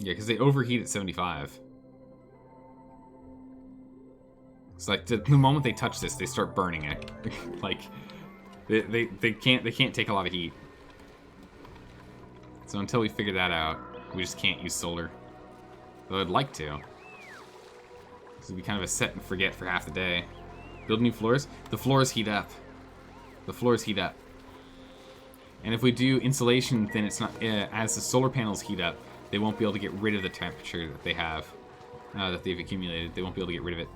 because they overheat at 75. It's like the moment they touch this, they start burning it. Like they can't take a lot of heat. So until we figure that out, we just can't use solar. Though I'd like to. This would be kind of a set and forget for half the day. Build new floors. The floors heat up. The floors heat up. And if we do insulation, then it's not as the solar panels heat up, they won't be able to get rid of the temperature that they have, that they've accumulated. They won't be able to get rid of it.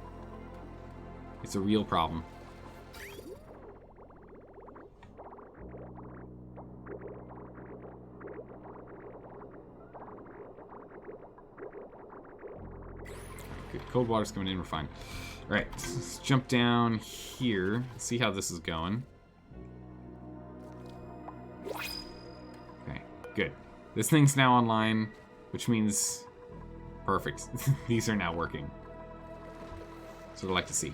It's a real problem. good. Cold water's coming in, we're fine. Alright, let's jump down here. See how this is going. Okay, good. This thing's now online, which means... Perfect. These are now working. That's what I like to see.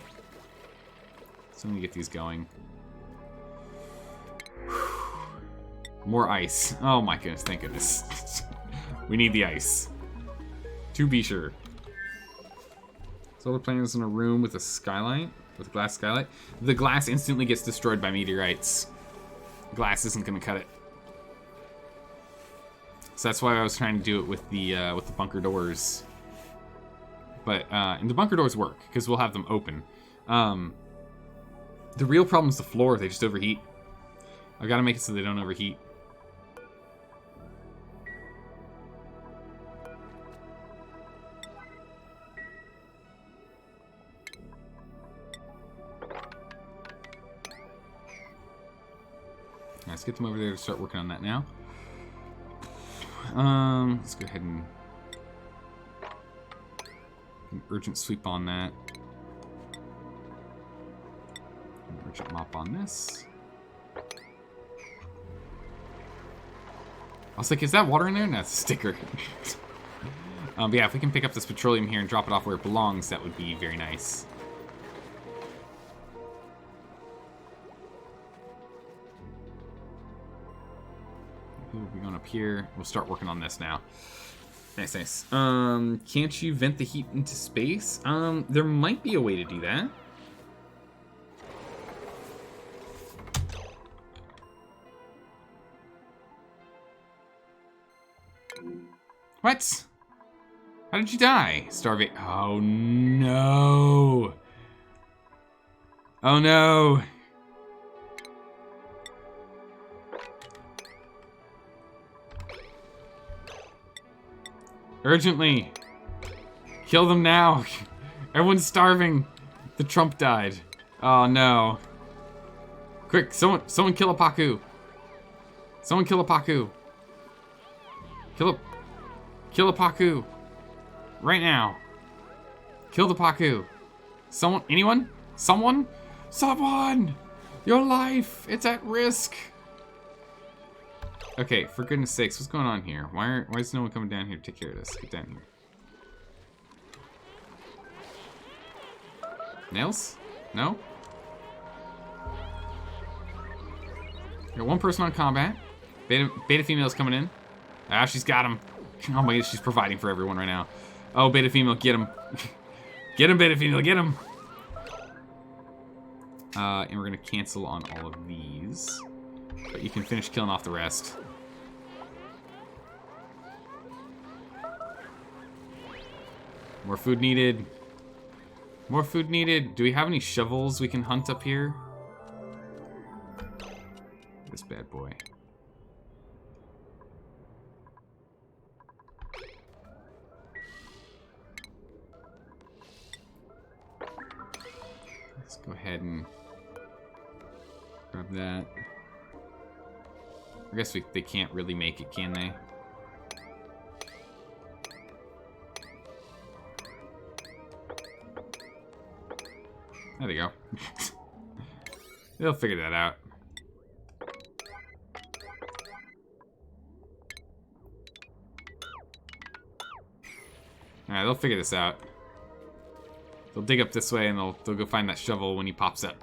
So let me get these going. More ice. Oh my goodness, thank goodness. We need the ice. To be sure. Solar panels in a room with a skylight, with a glass skylight. The glass instantly gets destroyed by meteorites. Glass isn't gonna cut it. So that's why I was trying to do it with the bunker doors. But and the bunker doors work because we'll have them open. The real problem is the floor. They just overheat. I gotta make it so they don't overheat. Let's get them over there to start working on that now. Let's go ahead and an urgent sweep on that. An urgent mop on this. I was like, is that water in there? No, it's a sticker. But yeah, if we can pick up this petroleum here and drop it off where it belongs, that would be very nice. We'll be going up here. We'll start working on this now. Nice, nice. Can't you vent the heat into space? There might be a way to do that. What? How did you die? Starvation. Oh no. Oh no. Urgently. Kill them now. Everyone's starving. The Trump died. Oh no. Quick, someone kill a Paku. Someone kill a Paku. Kill a Paku. Right now. Kill the Paku. Someone, anyone? Someone? Someone! Your life, it's at risk. Okay, for goodness sakes, what's going on here? Why is no one coming down here to take care of this? Get down here. Nails? No? Got one person on combat. Beta female's coming in. Ah, she's got him. Oh my goodness, she's providing for everyone right now. Oh, beta female, get him. Get him, beta female, get him. And we're gonna cancel on all of these. But you can finish killing off the rest. More food needed. More food needed. Do we have any shovels we can hunt up here? This bad boy. Let's go ahead and grab that. I guess they can't really make it, can they? There they go. They'll figure that out. Alright, they'll figure this out. They'll dig up this way and they'll go find that shovel when he pops up.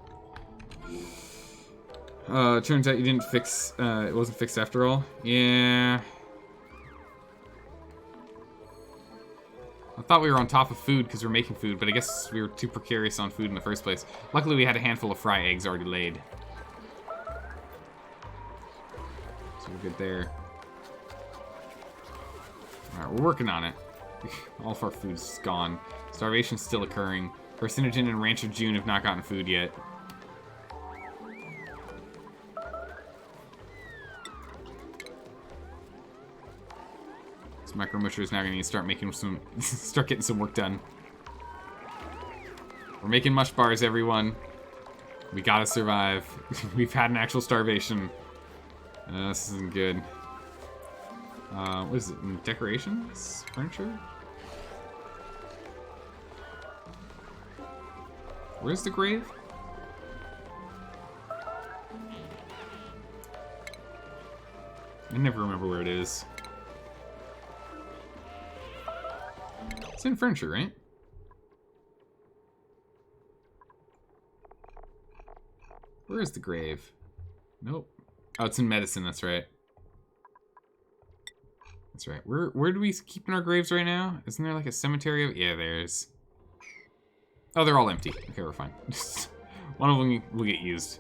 Turns out you didn't fix, it wasn't fixed after all. Yeah. I thought we were on top of food because we're making food, but I guess we were too precarious on food in the first place. Luckily, we had a handful of fry eggs already laid. So we're good there. Alright, we're working on it. All of our food's gone. Starvation's still occurring. Carcinogen and Rancher June have not gotten food yet. Micro Musher is now going to need to start making some, start getting some work done. We're making mush bars, everyone. We gotta survive. We've had an actual starvation. This isn't good. What is it? Decorations? Furniture? Where's the grave? I never remember where it is. It's in furniture, right? Where is the grave? Nope. Oh, it's in medicine, that's right. That's right. Where do we keep in our graves right now? Isn't there like a cemetery? Yeah, there's... Oh, they're all empty. Okay, we're fine. One of them will get used.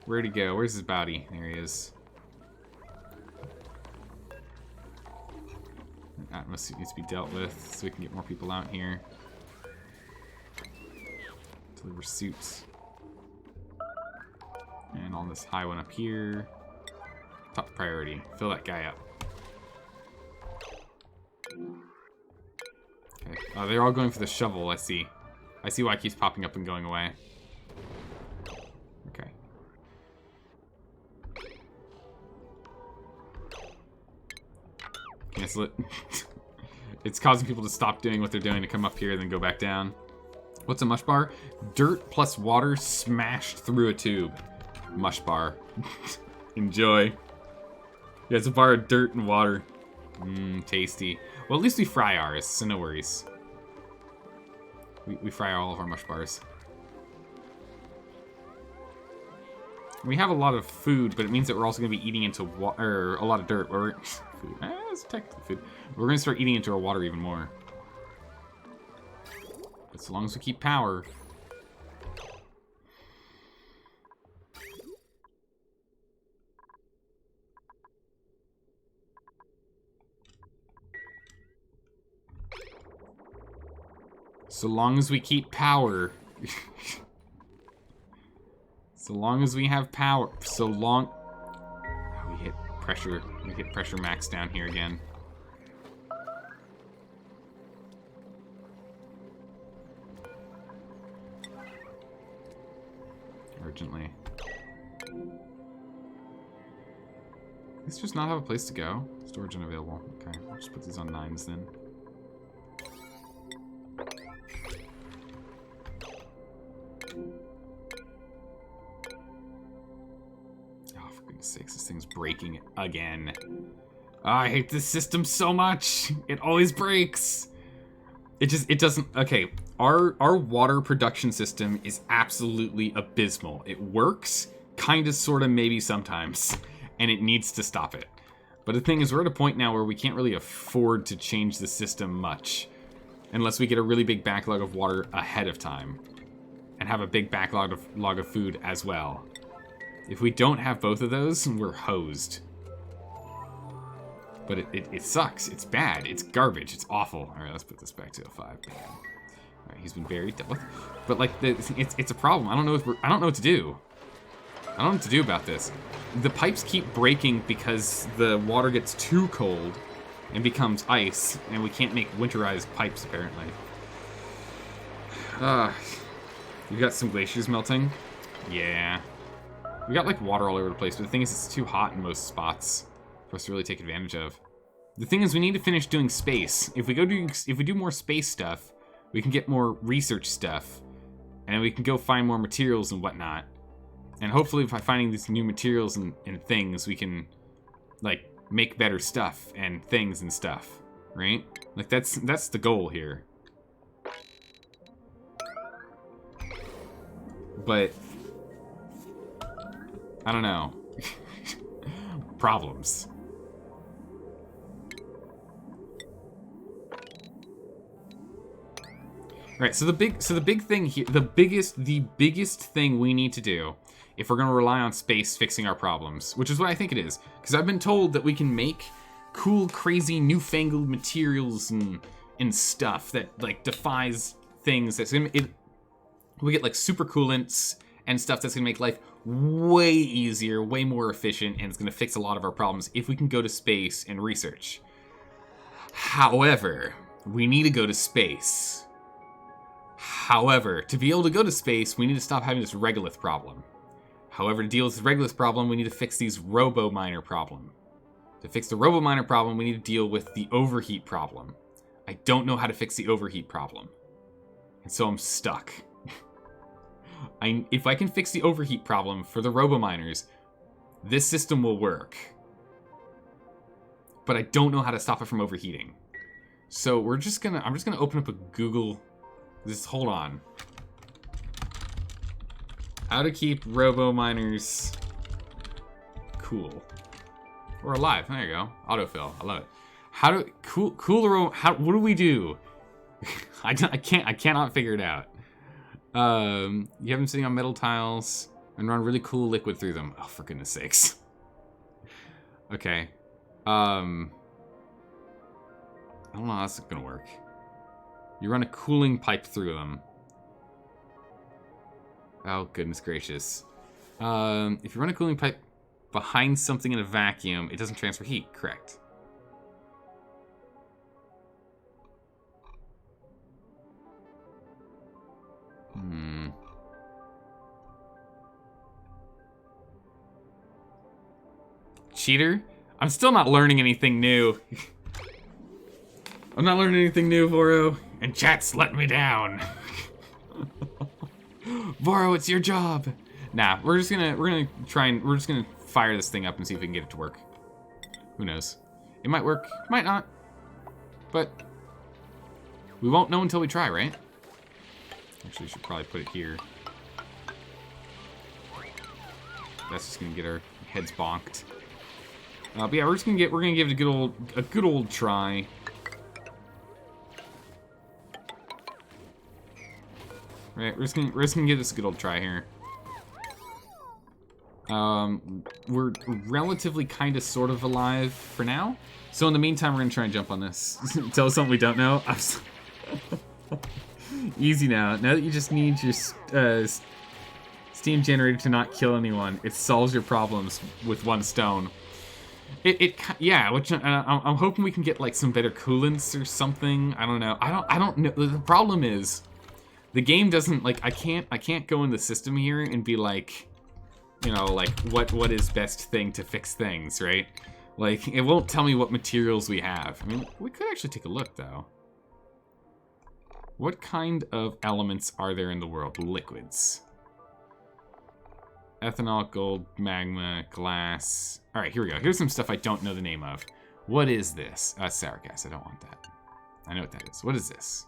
Where'd he go? Where's his body? There he is. That must needs to be dealt with so we can get more people out here. Deliver suits. And on this high one up here. Top priority. Fill that guy up. Okay. Oh, they're all going for the shovel, I see. I see why it keeps popping up and going away. Okay. Cancel it. It's causing people to stop doing what they're doing to come up here and then go back down. What's a mush bar? Dirt plus water smashed through a tube. Mush bar. Enjoy. Yeah, it's a bar of dirt and water. Mmm, tasty. Well, at least we fry ours, so no worries. We fry all of our mush bars. We have a lot of food, but it means that we're also going to be eating into water, a lot of dirt. Or food. It's technically food. We're going to start eating into our water even more. But so long as we keep power. So long as we keep power. So long as we have power. So long... Oh, we hit pressure. We hit pressure max down here again. Urgently. Let's just not have a place to go. Storage unavailable. Okay, I'll just put these on 9s then. Sakes, this thing's breaking again. Oh, I hate this system so much. It always breaks. It doesn't. Okay, our water production system is absolutely abysmal. It works, kind of, sort of, maybe sometimes, and it needs to stop it. But the thing is, we're at a point now where we can't really afford to change the system much, unless we get a really big backlog of water ahead of time, and have a big backlog of food as well. If we don't have both of those, we're hosed. But it sucks. It's bad. It's garbage. It's awful. All right, let's put this back to a 5. All right, he's been buried. But like, it's a problem. I don't know what to do. I don't know what to do about this. The pipes keep breaking because the water gets too cold and becomes ice, and we can't make winterized pipes apparently. You got some glaciers melting? Yeah. We got like water all over the place, but the thing is it's too hot in most spots for us to really take advantage of. The thing is we need to finish doing space. If we do more space stuff, we can get more research stuff, and we can go find more materials and whatnot. And hopefully by finding these new materials and things, we can like make better stuff and things and stuff, right? Like that's the goal here. But I don't know. Problems. Right, so the big thing here, the biggest thing we need to do if we're going to rely on space fixing our problems, which is what I think it is, because I've been told that we can make cool, crazy, newfangled materials and stuff that like defies things. That's gonna we get like super coolants and stuff that's gonna make life way easier, way more efficient, and it's gonna fix a lot of our problems if we can go to space and research. However, we need to go to space. However, to be able to go to space, we need to stop having this regolith problem. However, to deal with this regolith problem, we need to fix these Robominer problem. To fix the Robominer problem, we need to deal with the overheat problem. I don't know how to fix the overheat problem. And so I'm stuck. If I can fix the overheat problem for the Robominers, this system will work. But I don't know how to stop it from overheating. So I'm just gonna open up a Google. Hold on. How to keep Robominers cool. Or alive. There you go. Autofill. I love it. How to what do we do? I cannot figure it out. You have them sitting on metal tiles and run really cool liquid through them. Oh, for goodness sakes. Okay. I don't know how that's gonna work. You run a cooling pipe through them. Oh, goodness gracious. If you run a cooling pipe behind something in a vacuum, it doesn't transfer heat, correct? Cheater? I'm still not learning anything new. I'm not learning anything new, Voro. And chat's letting me down. Voro, it's your job. Nah, we're just gonna fire this thing up and see if we can get it to work. Who knows? It might work, might not. But we won't know until we try, right? Actually, we should probably put it here. That's just gonna get our heads bonked. But yeah, we're gonna give it a good old try. Right, we're just gonna give this a good old try here. We're relatively kind of sort of alive for now. So in the meantime, we're gonna try and jump on this. Tell us something we don't know. Easy now. Now that you just need your steam generator to not kill anyone, it solves your problems with one stone. Yeah, which I'm hoping we can get like some better coolants or something. I don't know. I don't know. The problem is, the game doesn't like. I can't go in the system here and be like, you know, like what is best thing to fix things, right? Like it won't tell me what materials we have. I mean, we could actually take a look though. What kind of elements are there in the world? Liquids. Ethanol, gold, magma, glass. All right, here we go. Here's some stuff I don't know the name of. What is this? Sour gas. I don't want that. I know what that is. What is this?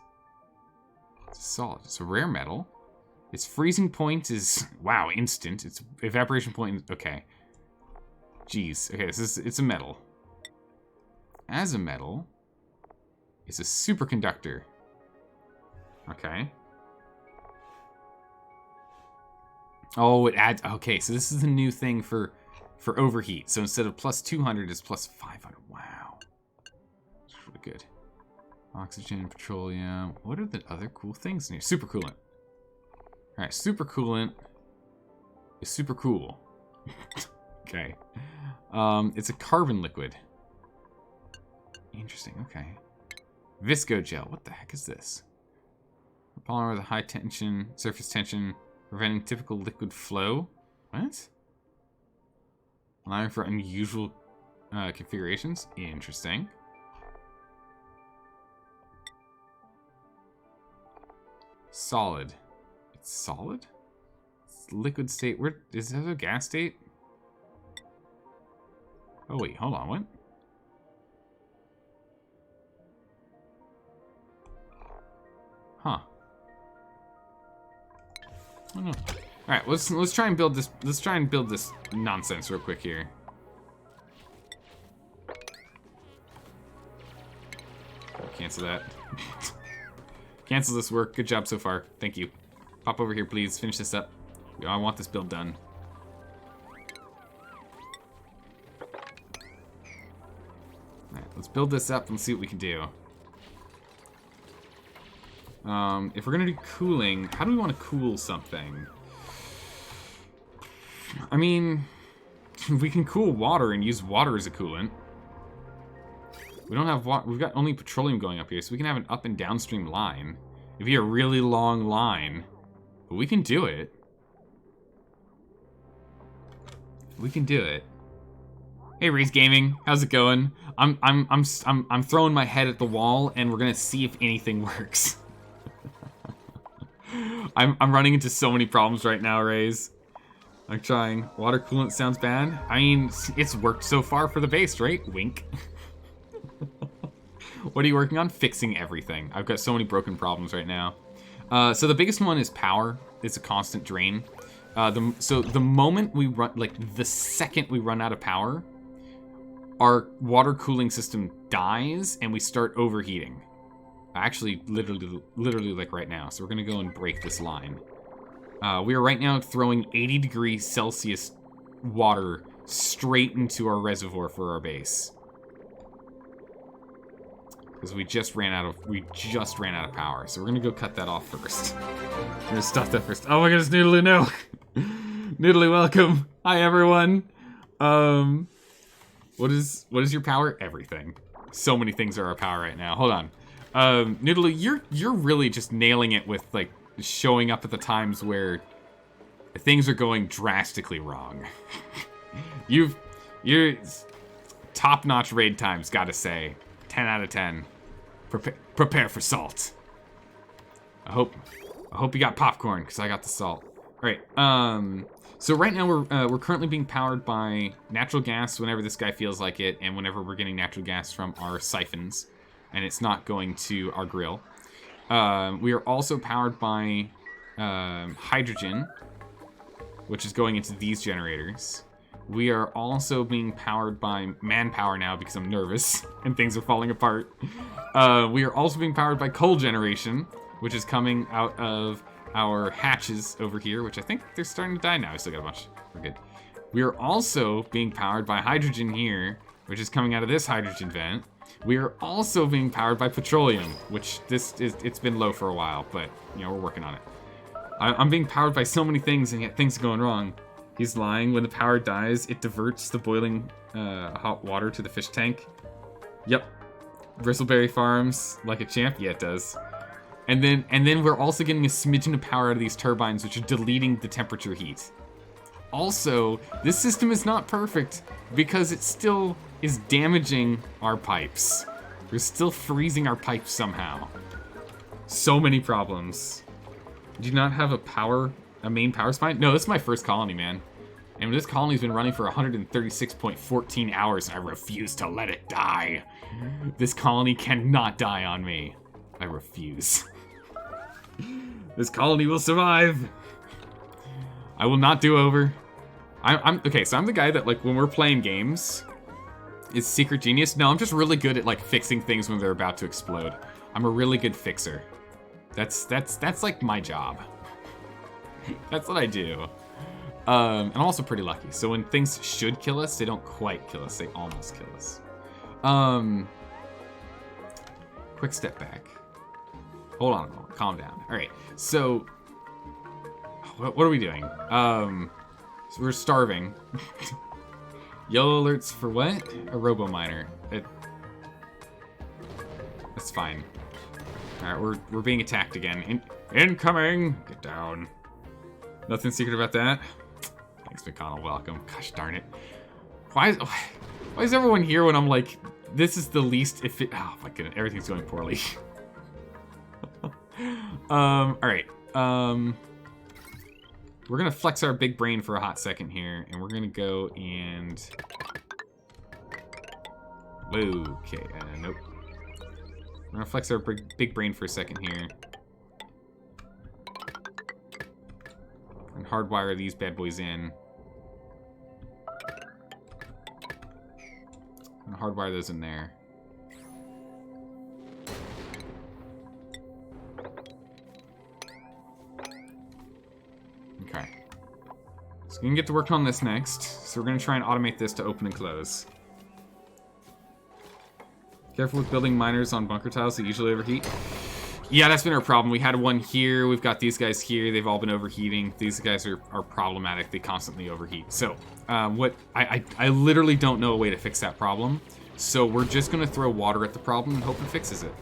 It's a solid. It's a rare metal. Its freezing point is, wow, instant. Its evaporation point, okay. Jeez. Okay, it's a metal. As a metal, it's a superconductor. Okay. Oh, it adds, okay, so this is a new thing for overheat. So instead of plus 200, it's plus 500. Wow. That's really good. Oxygen, petroleum. What are the other cool things in here? Supercoolant. All right, supercoolant is super cool. Okay. It's a carbon liquid. Interesting, okay. Visco gel, what the heck is this? Polymer with a high tension, surface tension, preventing typical liquid flow. What? Allowing for unusual configurations. Interesting. Solid. It's solid? It's liquid state. Where is that a gas state? Oh wait, hold on, what? Huh. Oh no. Alright, let's try and build this. Let's try and build this nonsense real quick here. Cancel that. Cancel this work. Good job so far. Thank you. Pop over here, please. Finish this up. I want this build done. Alright, let's build this up and see what we can do. If we're gonna do cooling, how do we want to cool something? I mean, we can cool water and use water as a coolant. We don't have water. We've got only petroleum going up here, so we can have an up and downstream line. It'd be a really long line, but we can do it. We can do it. Hey, Reese Gaming, how's it going? I'm throwing my head at the wall, and we're gonna see if anything works. I'm running into so many problems right now, Rays. I'm trying. Water coolant sounds bad. I mean, it's worked so far for the base, right? Wink. What are you working on? Fixing everything. I've got so many broken problems right now. So the biggest one is power. It's a constant drain. So the moment we run, like the second we run out of power, our water cooling system dies and we start overheating. Actually, literally like right now. So we're gonna go and break this line. We are right now throwing 80 degrees Celsius water straight into our reservoir for our base. Because we just ran out of power. So we're gonna go cut that off first. We're gonna stop that first. Oh my goodness, Noodly, no. Noodly, welcome. Hi everyone. What is your power? Everything. So many things are our power right now. Hold on. Noodly, you're really just nailing it with like showing up at the times where things are going drastically wrong. You're top-notch raid times, gotta say. 10 out of 10. Prepare for salt. I hope you got popcorn, because I got the salt. Alright, so right now we're currently being powered by natural gas whenever this guy feels like it, and whenever we're getting natural gas from our siphons, and it's not going to our grill. We are also powered by hydrogen, which is going into these generators. We are also being powered by manpower now because I'm nervous and things are falling apart. We are also being powered by coal generation, which is coming out of our hatches over here, which I think they're starting to die now. We still got a bunch. We're good. We are also being powered by hydrogen here, which is coming out of this hydrogen vent. We are also being powered by petroleum, which it's been low for a while, but you know, we're working on it. I'm being powered by so many things, and yet things are going wrong. He's lying. When the power dies, it diverts the boiling hot water to the fish tank. Yep. Bristleberry farms like a champ. Yeah, it does. And then we're also getting a smidgen of power out of these turbines, which are deleting the temperature heat. Also, this system is not perfect because it still is damaging our pipes. We're still freezing our pipes somehow. So many problems. Do you not have a main power spine? No, this is my first colony, man. And this colony's been running for 136.14 hours, and I refuse to let it die. This colony cannot die on me. I refuse. This colony will survive. I will not do over. Okay, so I'm the guy that, like, when we're playing games, is secret genius. No, I'm just really good at, like, fixing things when they're about to explode. I'm a really good fixer. That's like my job. That's what I do. And I'm also pretty lucky. So when things should kill us, they don't quite kill us. They almost kill us. Quick step back. Hold on a moment. Calm down. All right. So what are we doing? So we're starving. Yellow alerts for what? A Robominer. That's fine. All right, we're being attacked again. Incoming. Get down. Nothing secret about that. Thanks, McConnell. Welcome. Gosh darn it. Why is everyone here when I'm like, this is the least oh my goodness, everything's going poorly. All right. We're gonna flex our big brain for a hot second here, and we're gonna go and. Okay. Nope. We're gonna flex our big brain for a second here. And hardwire these bad boys in. And hardwire those in there. Okay. So we can get to work on this next. So we're gonna try and automate this to open and close. Careful with building miners on bunker tiles, they usually overheat. Yeah, that's been our problem. We had one here, we've got these guys here, they've all been overheating. These guys are problematic, they constantly overheat. So, I literally don't know a way to fix that problem. So we're just gonna throw water at the problem and hope it fixes it.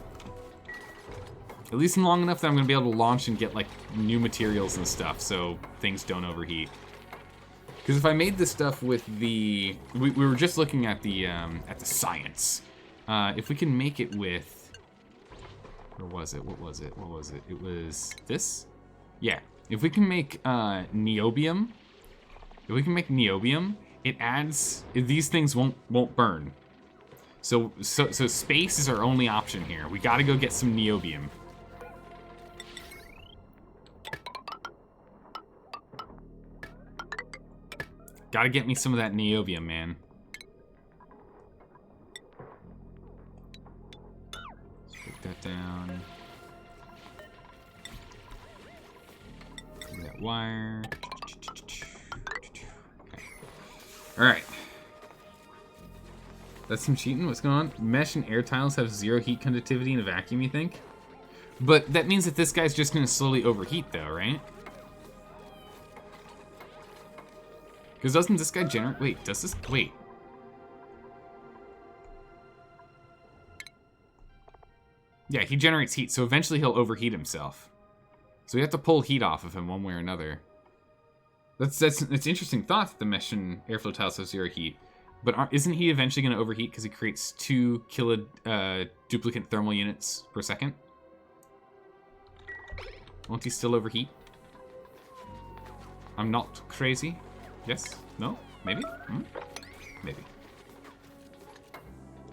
At least long enough that I'm gonna be able to launch and get like new materials and stuff so things don't overheat. Because if I made this stuff with the, we were just looking at the science. If we can make it with, where was it? What was it? It was this? Yeah. If we can make niobium, it adds. These things won't burn. So space is our only option here. We got to go get some niobium. Got to get me some of that niobium, man. Let's break that down. That wire. Okay. All right. That's some cheating. What's going on? Mesh and air tiles have 0 heat conductivity in a vacuum, you think? But that means that this guy's just going to slowly overheat, though, right? Because doesn't this guy generate... Wait, does this... Wait. Yeah, he generates heat, so eventually he'll overheat himself. So we have to pull heat off of him one way or another. That's interesting thought that the mesh and airflow tiles have 0 heat. But isn't he eventually going to overheat because he creates 2 duplicate thermal units per second? Won't he still overheat? I'm not crazy. Yes? No? Maybe? Maybe.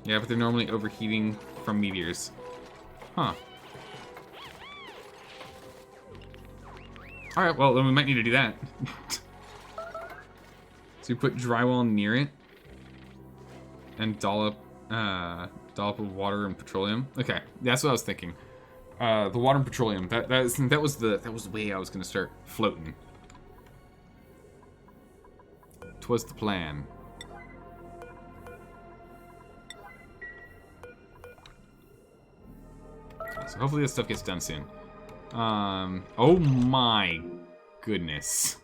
Yeah, but they're normally overheating from meteors. Huh. Alright, well, then we might need to do that. So you put drywall near it. And dollop of water and petroleum. Okay, that's what I was thinking. The water and petroleum. That was the way I was gonna start floating. 'Twas the plan. Okay, so hopefully this stuff gets done soon. Oh my goodness.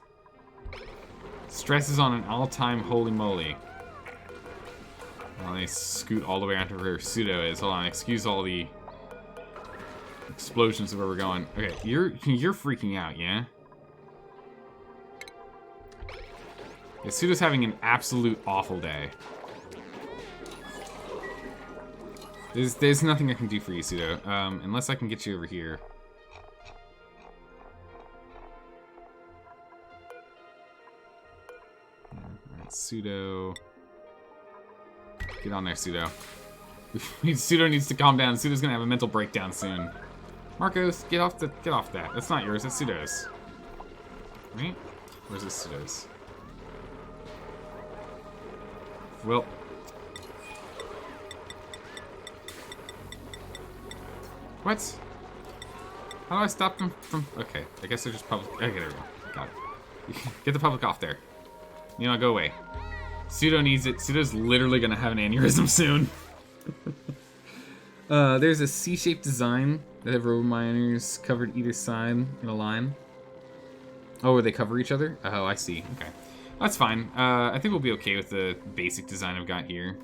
Stress is on an all-time holy moly. Well, they scoot all the way onto where Pseudo is. Hold on, excuse all the explosions of where we're going. Okay, you're freaking out, yeah? Yeah, Pseudo's having an absolute awful day. There's nothing I can do for you, Pseudo. Unless I can get you over here. Alright, Pseudo. Get on there, Pseudo. Pseudo needs to calm down. Pseudo's gonna have a mental breakdown soon. Marcos, get off that. That's not yours, that's Pseudo's. Right? Where's this Pseudo's? Well. What? How do I stop them from... Okay, I guess they're just public... Okay, there we go. Got it. Get the public off there. You know, go away. Pseudo needs it. Pseudo's literally gonna have an aneurysm soon. There's a C-shaped design that have Robominers covered either side in a line. Oh, where they cover each other? Oh, I see. Okay. That's fine. I think we'll be okay with the basic design I've got here.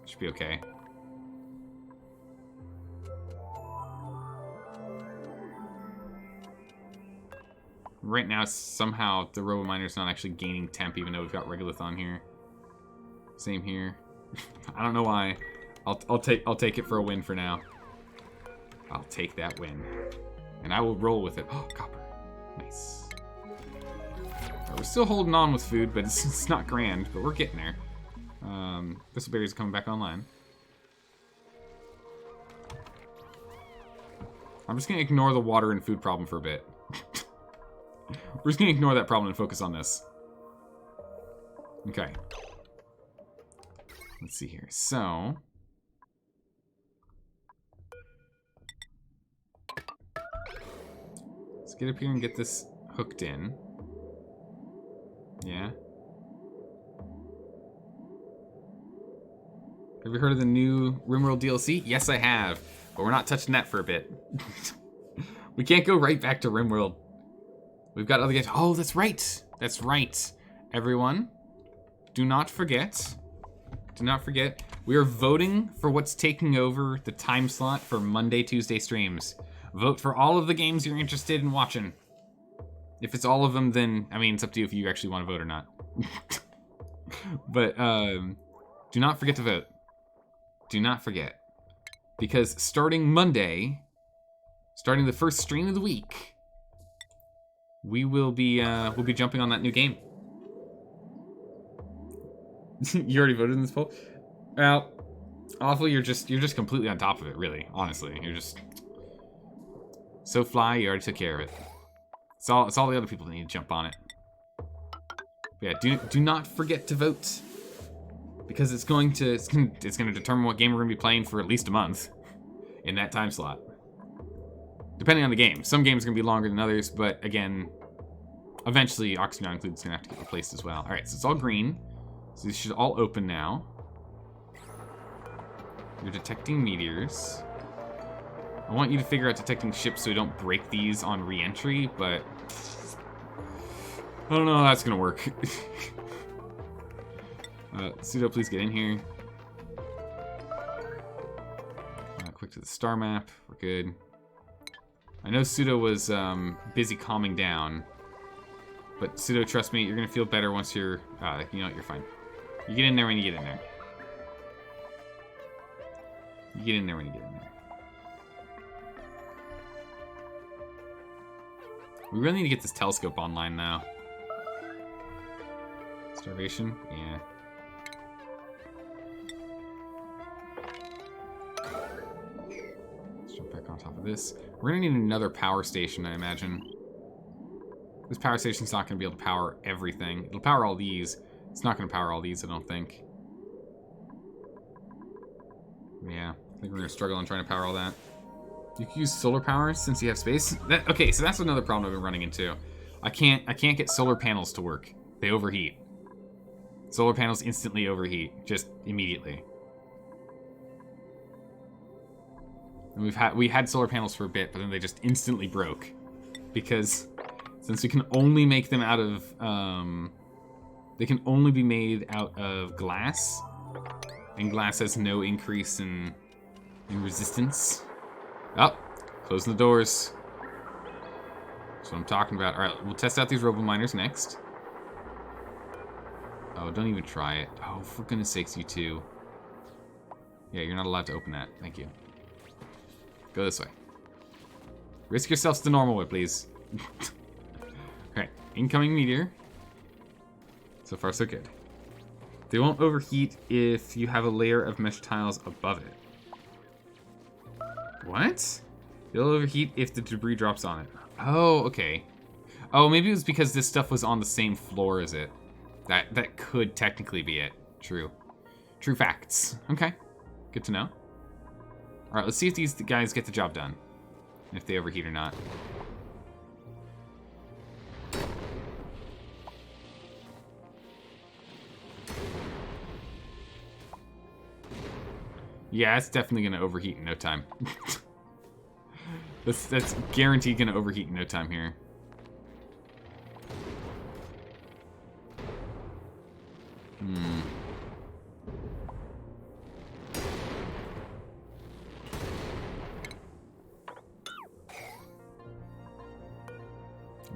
Should be okay. Right now, somehow, the Robominer's not actually gaining temp, even though we've got Regolith on here. Same here. I don't know why. I'll take it for a win for now. I'll take that win. And I will roll with it. Oh, copper. Nice. We're still holding on with food, but it's not grand, but we're getting there. Bristleberries are coming back online. I'm just gonna ignore the water and food problem for a bit. We're just gonna ignore that problem and focus on this. Okay. Let's see here. So... let's get up here and get this hooked in. Yeah. Have you heard of the new RimWorld DLC? Yes, I have. But we're not touching that for a bit. We can't go right back to RimWorld. We've got other games. Oh, that's right. That's right. Everyone, do not forget. Do not forget. We are voting for what's taking over the time slot for Monday, Tuesday streams. Vote for all of the games you're interested in watching. If it's all of them, then, I mean, it's up to you if you actually want to vote or not. But, do not forget to vote. Do not forget. Because starting Monday, starting the first stream of the week, we'll be jumping on that new game. You already voted in this poll? Well, Awful, you're just completely on top of it, really, honestly. You're just so fly, you already took care of it. It's all the other people that need to jump on it. But yeah, do not forget to vote. Because it's gonna determine what game we're gonna be playing for at least a month in that time slot. Depending on the game. Some games are gonna be longer than others, but again, eventually Oxygen Include's gonna have to get replaced as well. Alright, so it's all green. So these should all open now. You're detecting meteors. I want you to figure out detecting ships so we don't break these on re-entry, but I don't know how that's gonna work. Pseudo, please get in here. Quick to the star map. We're good. I know Pseudo was busy calming down, but Pseudo, trust me, you're gonna feel better once you're. You know what? You're fine. You get in there when you get in there. You get in there when you get in there. We really need to get this telescope online now. Starvation? Yeah. Let's jump back on top of this. We're gonna need another power station, I imagine. This power station's not gonna be able to power everything. It'll power all these. It's not gonna power all these, I don't think. Yeah, I think we're gonna struggle on trying to power all that. You can use solar power since you have space. Okay, so that's another problem I've been running into. I can't get solar panels to work. They overheat. Solar panels instantly overheat, just immediately. And we had solar panels for a bit, but then they just instantly broke because since we can only make them out of they can only be made out of glass, and glass has no increase in resistance. Oh, closing the doors. That's what I'm talking about. All right, we'll test out these Robominers next. Oh, don't even try it. Oh, for goodness sakes, you two. Yeah, you're not allowed to open that. Thank you. Go this way. Risk yourselves to the normal way, please. Alright, incoming meteor. So far, so good. They won't overheat if you have a layer of mesh tiles above it. What? They'll overheat if the debris drops on it. Oh, okay. Oh, maybe it was because this stuff was on the same floor as it. That could technically be it. True. True facts. Okay. Good to know. Alright, let's see if these guys get the job done. If they overheat or not. Yeah, it's definitely gonna overheat in no time. That's guaranteed gonna overheat in no time here.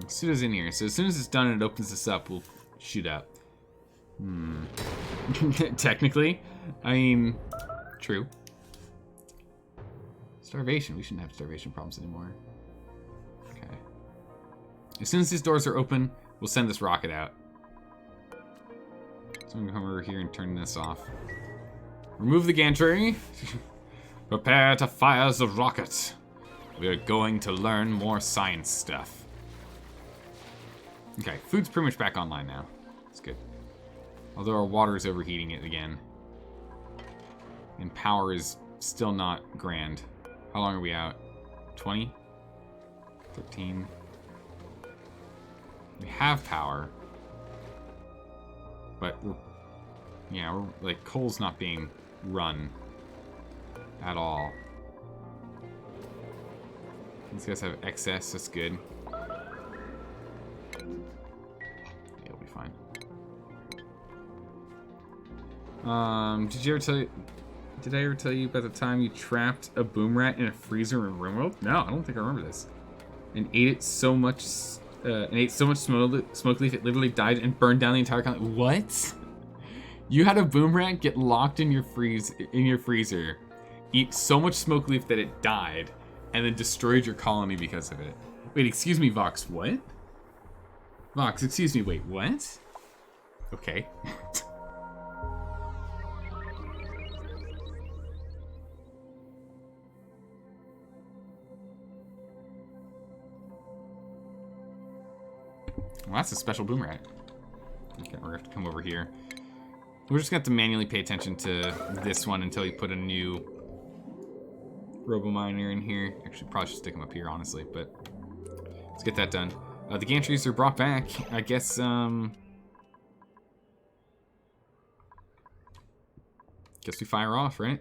Pseudo's in here, so as soon as it's done and it opens this up, we'll shoot up. Technically, I mean, true. Starvation, we shouldn't have starvation problems anymore. Okay. As soon as these doors are open, we'll send this rocket out. So I'm gonna come over here and turn this off. Remove the gantry. Prepare to fire the rocket. We're going to learn more science stuff. Okay, food's pretty much back online now. That's good. Although our water is overheating it again. And power is still not grand. How long are we out? 20? 13? We have power. But we're like, coal's not being run at all. These guys have excess, that's good. It'll be fine. Did I ever tell you about the time you trapped a boom rat in a freezer in RimWorld? No, I don't think I remember this. And ate so much smoke leaf it literally died and burned down the entire colony. What? You had a boom rat get locked in your freezer, eat so much smoke leaf that it died, and then destroyed your colony because of it. Wait, excuse me, Vox, what? Vox, excuse me, wait, what? Okay. Well, that's a special boom rat. Okay, we're gonna have to come over here. We're just gonna have to manually pay attention to this one until you put a new Robominer in here. Actually, probably should stick him up here, honestly, but let's get that done. The gantries are brought back. I guess, guess we fire off, right?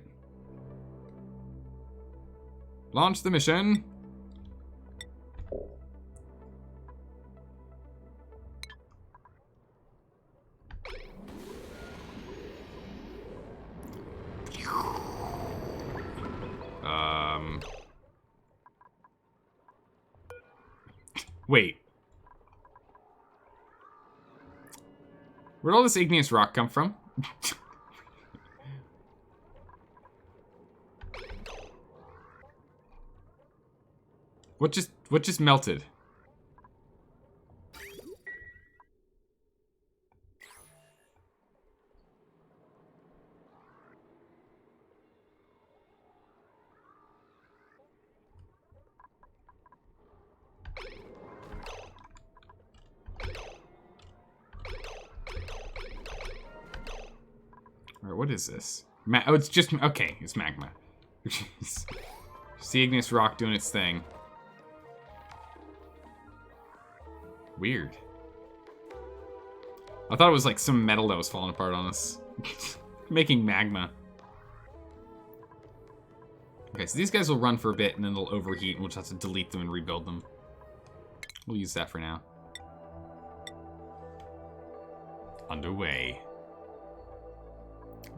Launch the mission! Wait. Where'd all this igneous rock come from? What just melted? Alright, what is this? Oh, it's just... Okay, it's magma. It's the igneous rock doing its thing. Weird. I thought it was like some metal that was falling apart on us. Making magma. Okay, so these guys will run for a bit and then they'll overheat and we'll just have to delete them and rebuild them. We'll use that for now. Underway.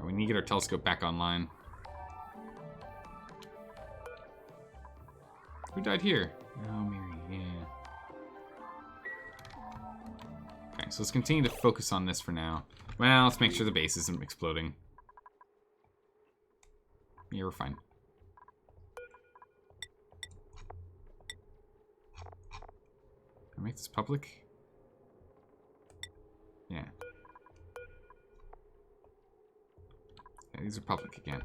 We need to get our telescope back online. Who died here? Oh, Mary, yeah. Okay, so let's continue to focus on this for now. Well, let's make sure the base isn't exploding. Yeah, we're fine. Can I make this public? Yeah. Okay, these are public again.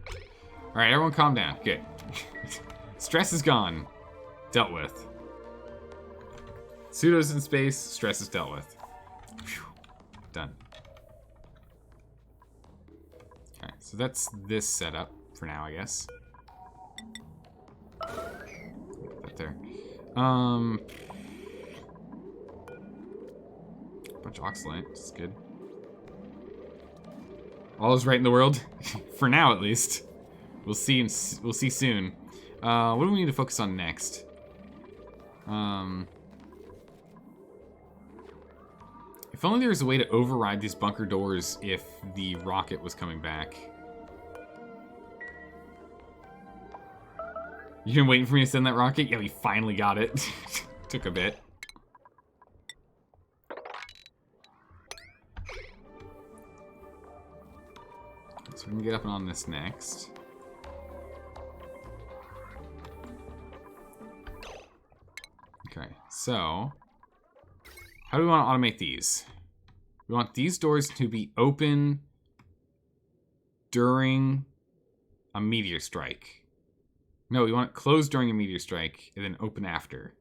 Alright, everyone calm down. Good. Stress is gone. Dealt with. Pseudos in space, stress is dealt with. Whew. Done. Okay, so that's this setup for now, I guess. Put that there. Bunch of oxalate, that's good. All is right in the world, for now at least. We'll see soon. What do we need to focus on next? If only there was a way to override these bunker doors if the rocket was coming back. You've been waiting for me to send that rocket? Yeah, we finally got it. Took a bit. So we can get up and on this next. Okay, so how do we want to automate these? We want these doors to be open during a meteor strike. No, we want it closed during a meteor strike and then open after.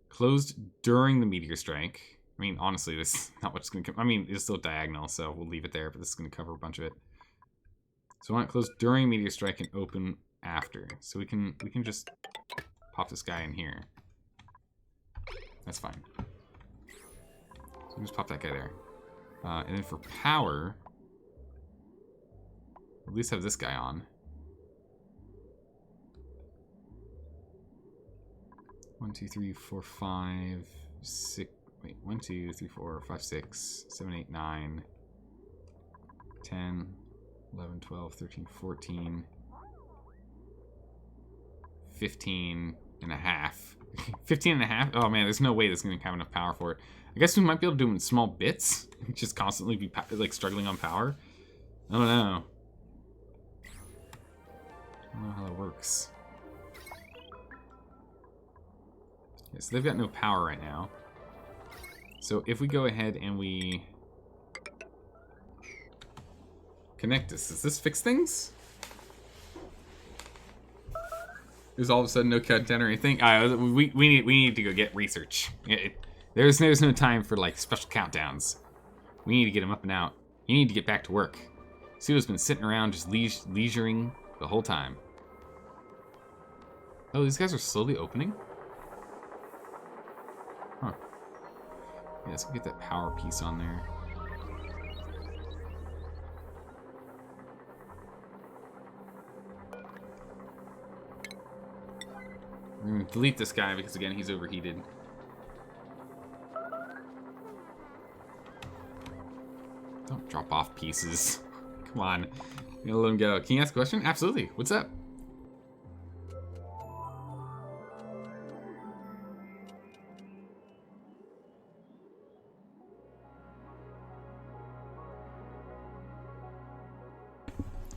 Closed during the meteor strike. I mean, honestly, this is not what's going to come. I mean, it's still diagonal, so we'll leave it there, but this is going to cover a bunch of it. So I want it closed during meteor strike and open after. So we can just pop this guy in here. That's fine. So we'll just pop that guy there. And then for power, at least have this guy on. 1, 2, 3, 4, 5, 6. Wait, 1, 2, 3, 4, 5, 6, 7, 8, 9, 10, 11, 12, 13, 14, 15 and a half. 15 and a half? Oh man, there's no way this is going to have enough power for it. I guess we might be able to do them in small bits. Just constantly be like struggling on power. I don't know. I don't know how that works. Yeah, so they've got no power right now. So if we go ahead and we connect this, does this fix things? There's all of a sudden no countdown or anything. We need to go get research. There's no time for like special countdowns. We need to get him up and out. You need to get back to work. Sudo's been sitting around just leisuring the whole time. Oh, these guys are slowly opening? Huh. Yeah, let's go get that power piece on there. We're gonna delete this guy because, again, he's overheated. Don't drop off pieces. Come on. I'm gonna let him go. Can you ask a question? Absolutely. What's up?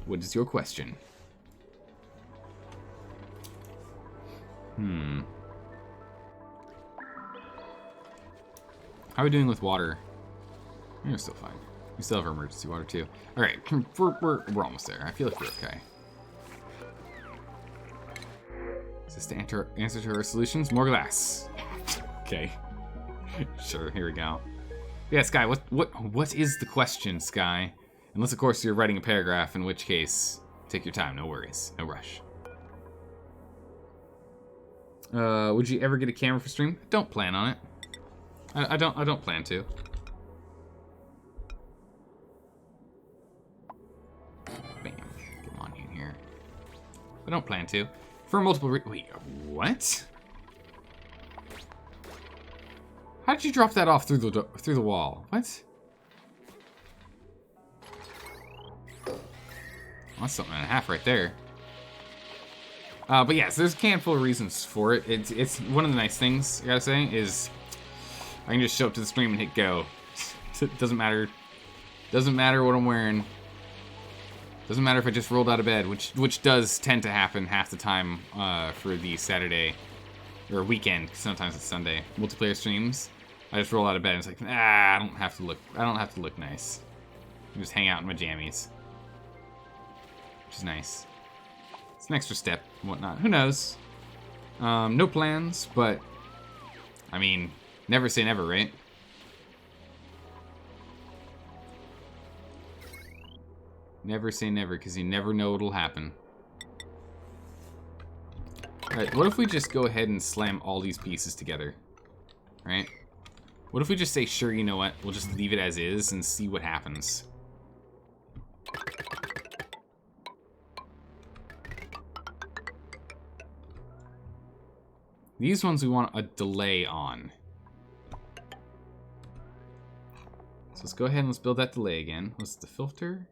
What is your question? How are we doing with water? We're still fine. We still have our emergency water too. All right, we're almost there. I feel like we're okay. Is this the answer to our solutions? More glass. Okay. Sure. Here we go. Yeah, Sky. What is the question, Sky? Unless, of course, you're writing a paragraph, in which case, take your time. No worries. No rush. Would you ever get a camera for stream? Don't plan on it. I don't plan to. Bam. Get on in here. I don't plan to. For multiple wait, what? How did you drop that off through the wall? What? Well, that's something and a half right there. But yes, there's a handful of reasons for it. It's one of the nice things I gotta say is I can just show up to the stream and hit go. It doesn't matter. Doesn't matter what I'm wearing. Doesn't matter if I just rolled out of bed, which does tend to happen half the time for the Saturday or weekend. Sometimes it's Sunday multiplayer streams. I just roll out of bed and it's like, I don't have to look nice. I just hang out in my jammies, which is nice. It's an extra step and whatnot. Who knows? No plans, but I mean, never say never, right? Never say never, because you never know what'll happen. Alright, what if we just go ahead and slam all these pieces together? Right? What if we just say, sure, you know what? We'll just leave it as is and see what happens. These ones we want a delay on. So let's go ahead and let's build that delay again. What's the filter?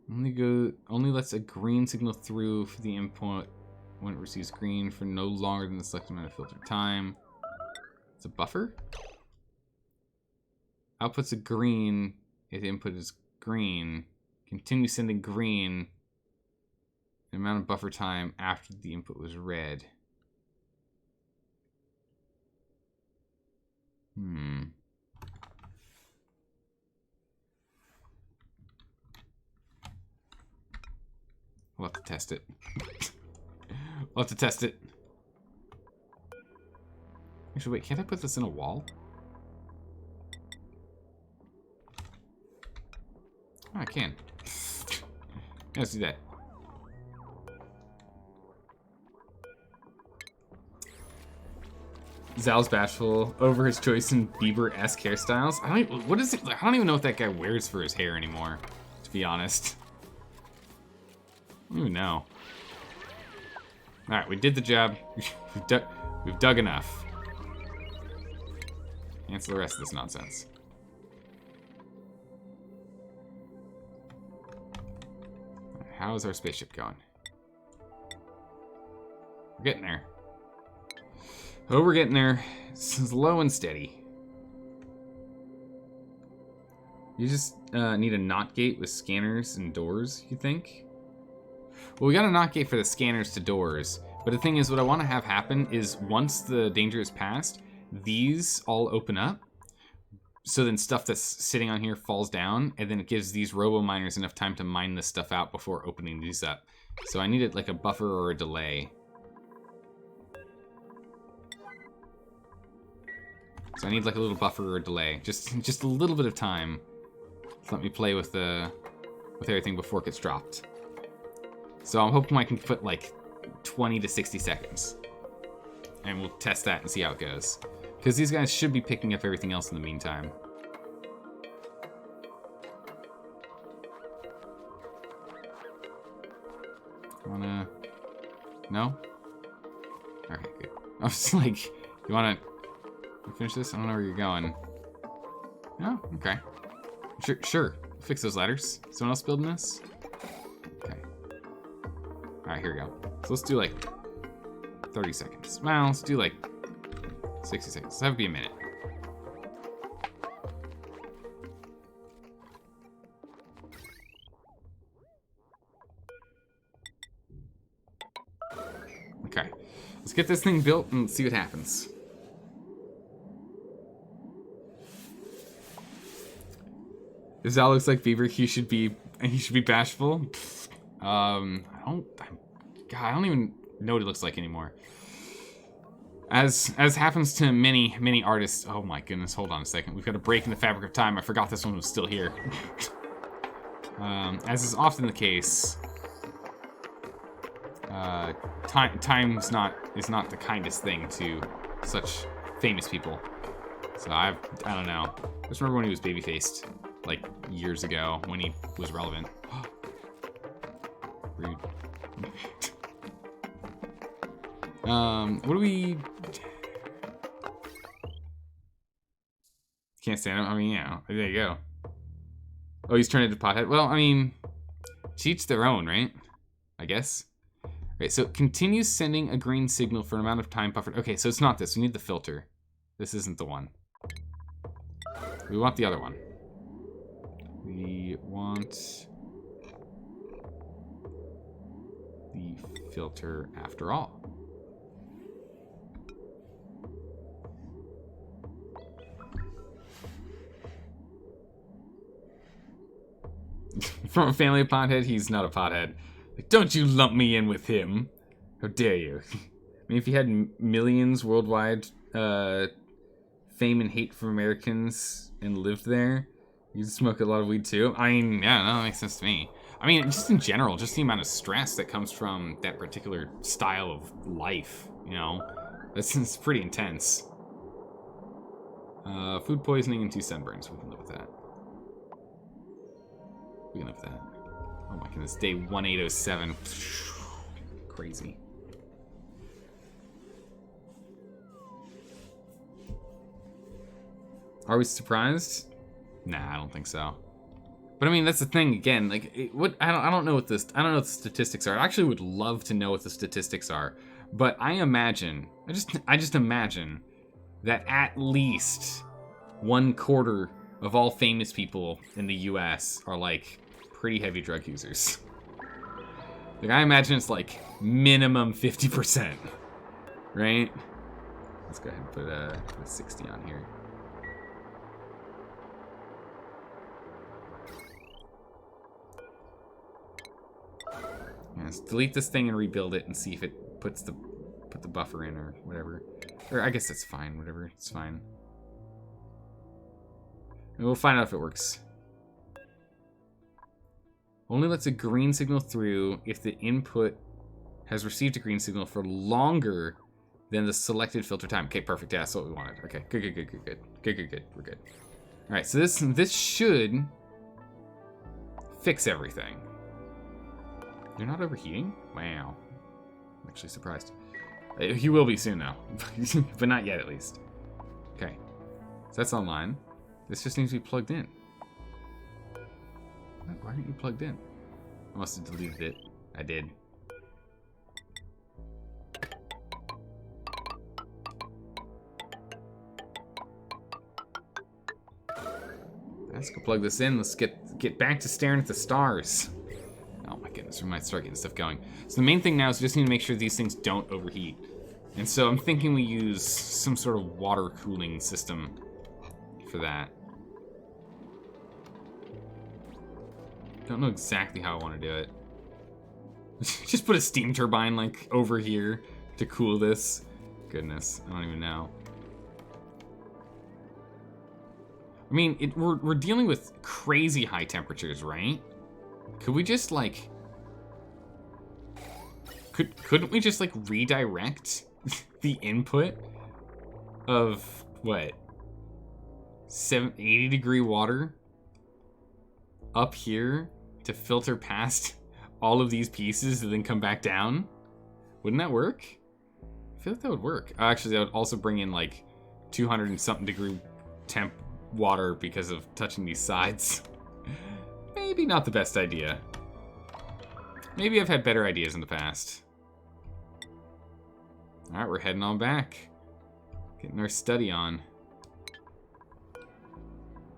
Only lets a green signal through for the input when it receives green for no longer than the selected amount of filter time. It's a buffer. Outputs a green if the input is green. Continue sending green the amount of buffer time after the input was red. We'll have to test it. We'll have to test it. Actually, wait, can't I put this in a wall? Oh, I can. Let's do that. Zal's bashful over his choice in Bieber-esque hairstyles. What is it? I don't even know what that guy wears for his hair anymore, to be honest. I don't even know. Alright, we did the job. We've dug enough. Answer the rest of this nonsense. How is our spaceship going? We're getting there. Oh, we're getting there. Slow and steady. You just need a knot gate with scanners and doors, you think? Well, we got a knock gate for the scanners to doors. But the thing is, what I want to have happen is once the danger is passed, these all open up. So then stuff that's sitting on here falls down, and then it gives these Robominers enough time to mine this stuff out before opening these up. So I needed like a buffer or a delay. So I need like a little buffer or a delay. Just a little bit of time to let me play with everything before it gets dropped. So I'm hoping I can put like 20 to 60 seconds. And we'll test that and see how it goes. Because these guys should be picking up everything else in the meantime. Wanna... No? Okay, good. I was like, you wanna finish this? I don't know where you're going. Oh, okay. Sure. Fix those ladders. Someone else building this? Okay. Alright, here we go. So let's do like 30 seconds. Well, let's do like 60 seconds. That would be a minute. Okay. Let's get this thing built and see what happens. If Zal looks like Beaver, he should be bashful. I don't even know what he looks like anymore. As happens to many artists. Oh my goodness, hold on a second. We've got a break in the fabric of time. I forgot this one was still here. As is often the case, time is not the kindest thing to such famous people. So I don't know. I just remember when he was baby-faced, like years ago, when he was relevant. Rude. What do we... Can't stand him. I mean, yeah, there you go. Oh, he's turned into pothead. Well, I mean, to each their own, right? I guess. Okay, so it continues sending a green signal for an amount of time buffered. Okay, so it's not this. We need the filter. This isn't the one. We want the other one. We want the filter after all. From a family of pothead, he's not a pothead. Like, don't you lump me in with him. How dare you? I mean, if you had millions worldwide fame and hate from Americans and lived there, you'd smoke a lot of weed too. I mean, yeah, no, that makes sense to me. I mean, just in general, just the amount of stress that comes from that particular style of life, you know? It's pretty intense. Food poisoning and 2 sunburns. We can live with that. We can live with that. Oh my goodness, day 1807. Crazy. Are we surprised? Nah, I don't think so. But I mean, that's the thing again. Like, I don't know what the statistics are. I actually would love to know what the statistics are. But I just imagine that at least 1/4 of all famous people in the U.S. are like pretty heavy drug users. Like, I imagine it's like minimum 50%, right? Let's go ahead and put a 60 on here. Yeah, let's delete this thing and rebuild it and see if it put the buffer in or whatever. Or I guess that's fine, whatever, it's fine. And we'll find out if it works. Only lets a green signal through if the input has received a green signal for longer than the selected filter time. Okay, perfect. Yeah, that's what we wanted. Okay, good. We're good. All right, so this should fix everything. You're not overheating? Wow. I'm actually surprised. He will be soon now, but not yet at least. Okay, so that's online. This just needs to be plugged in. Why aren't you plugged in? I must have deleted it. I did. Let's go plug this in. Let's get back to staring at the stars. Oh my goodness. So we might start getting stuff going. So the main thing now is we just need to make sure these things don't overheat. And so I'm thinking we use some sort of water cooling system for that. Don't know exactly how I want to do it. Just put a steam turbine like over here to cool this. Goodness, I don't even know. I mean, we're dealing with crazy high temperatures, right? Could we just like... Couldn't we just like redirect the input of what? 80 degree water up here to filter past all of these pieces and then come back down? Wouldn't that work? I feel like that would work. Actually, that would also bring in like 200 and something degree temp water because of touching these sides. Maybe not the best idea. Maybe I've had better ideas in the past. Alright, we're heading on back. Getting our study on.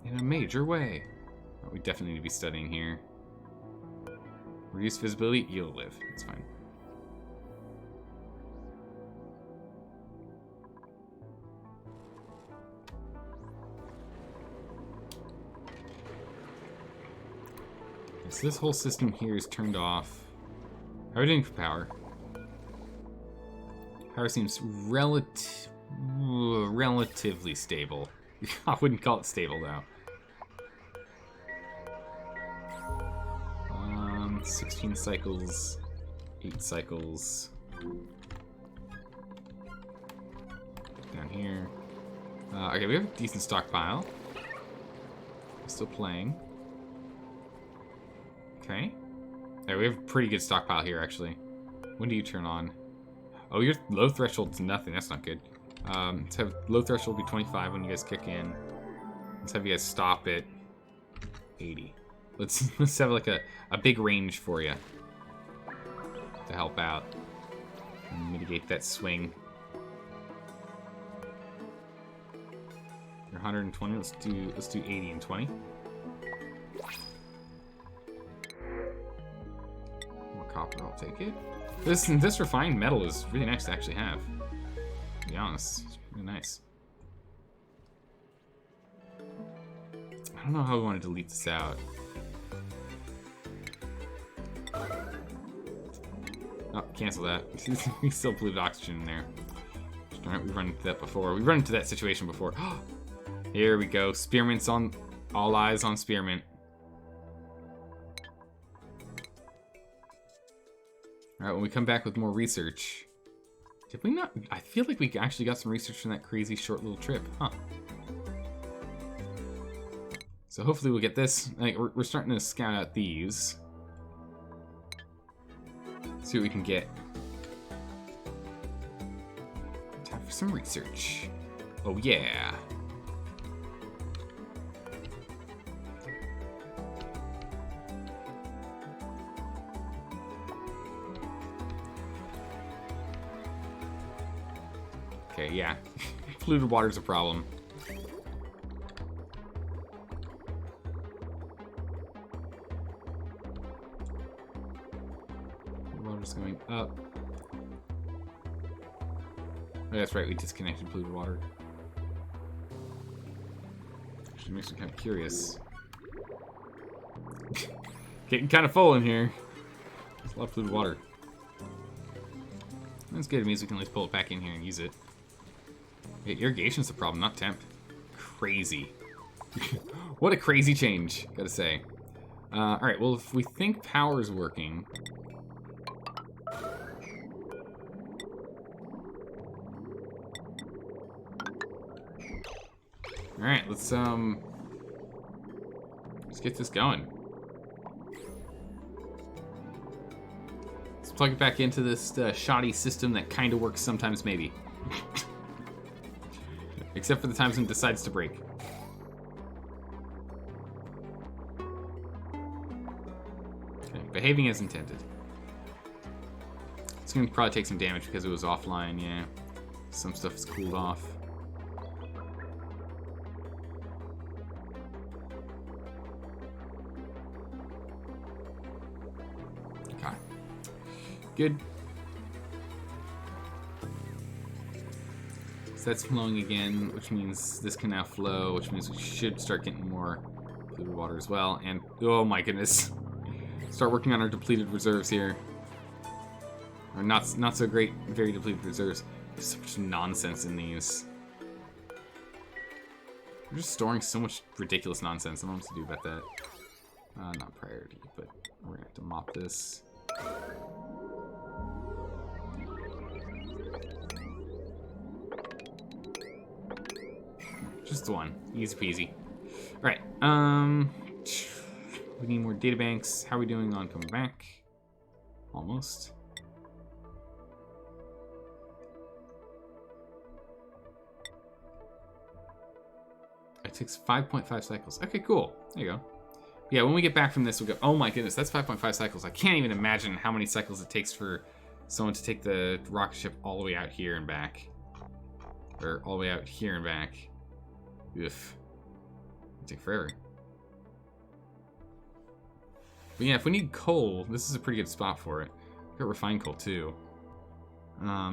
In a major way. Oh, we definitely need to be studying here. Reduce visibility, you'll live. It's fine. So this whole system here is turned off. How are we doing for power? Power seems relatively stable. I wouldn't call it stable though. 16 cycles, 8 cycles. Down here. Okay, we have a decent stockpile. Still playing. Okay. There, we have a pretty good stockpile here, actually. When do you turn on? Oh, your low threshold's nothing. That's not good. Let's have low threshold be 25 when you guys kick in. Let's have you guys stop at 80. Let's have like a big range for you to help out and mitigate that swing. You're 120. Let's do 80 and 20. More copper, I'll take it. This refined metal is really nice to actually have. To be honest, it's really nice. I don't know how we want to delete this out. Oh, cancel that. We still polluted oxygen in there. Alright, we've run into that before. We've run into that situation before. Here we go. Spearmint's on. All eyes on Spearmint. Alright, when we come back with more research. Did we not? I feel like we actually got some research from that crazy short little trip. Huh. So hopefully we'll get this. Like, we're starting to scout out these. See what we can get. Time for some research. Oh yeah. Okay, yeah. Polluted water's a problem. Going up. Oh, that's right, we disconnected polluted water. Actually makes me kind of curious. Getting kind of full in here. There's a lot of polluted water. That's good, it means we can at least pull it back in here and use it. Okay, irrigation's the problem, not temp. Crazy. What a crazy change, gotta say. Alright, well, if we think power's working... Alright, let's get this going. Let's plug it back into this shoddy system that kind of works sometimes, maybe. Except for the times when it decides to break. Okay, behaving as intended. It's gonna probably take some damage because it was offline, yeah. Some stuff is cooled off. Good. So that's flowing again, which means this can now flow, which means we should start getting more polluted water as well. And, oh my goodness. Start working on our depleted reserves here. Or not so great, very depleted reserves. There's so much nonsense in these. We're just storing so much ridiculous nonsense. I don't know what to do about that. Not priority, but we're gonna have to mop this. Just one. Easy peasy. Alright, we need more databanks. How are we doing on coming back? Almost. It takes 5.5 cycles. Okay, cool. There you go. Yeah, when we get back from this, we'll go, oh my goodness, that's 5.5 cycles. I can't even imagine how many cycles it takes for someone to take the rocket ship all the way out here and back. Or all the way out here and back. Oof. It'll take forever. But yeah, if we need coal, this is a pretty good spot for it. We've got refined coal too.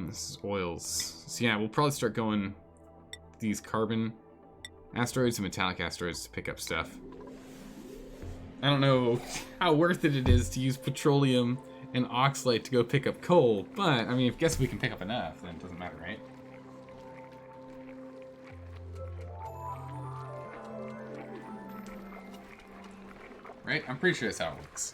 This is oils. So yeah, we'll probably start going these carbon asteroids and metallic asteroids to pick up stuff. I don't know how worth it is to use petroleum and oxalate to go pick up coal, but I mean, I guess if we can pick up enough, then it doesn't matter, right? Right? I'm pretty sure that's how it works.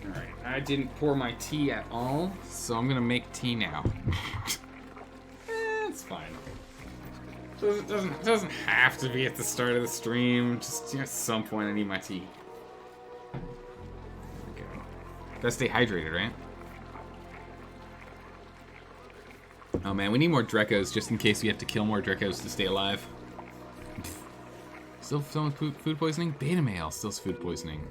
Alright, I didn't pour my tea at all, so I'm gonna make tea now. It's fine. Doesn't have to be at the start of the stream. Just, at some point I need my tea. There we go. Gotta stay hydrated, right? Oh man, we need more Drekos just in case we have to kill more Drekos to stay alive. Still feeling food poisoning? Beta male still has food poisoning.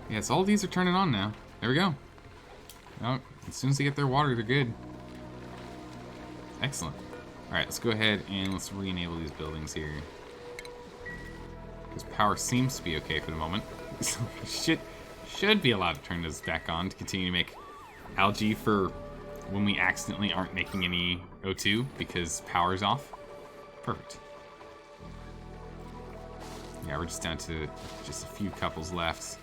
Yeah, so all these are turning on now. There we go. Oh, as soon as they get their water, they're good. Excellent. Alright, let's go ahead and let's re-enable these buildings here. Because power seems to be okay for the moment. So we should be allowed to turn this back on to continue to make algae for when we accidentally aren't making any O2 because power's off. Perfect. Yeah, we're just down to just a few couples left.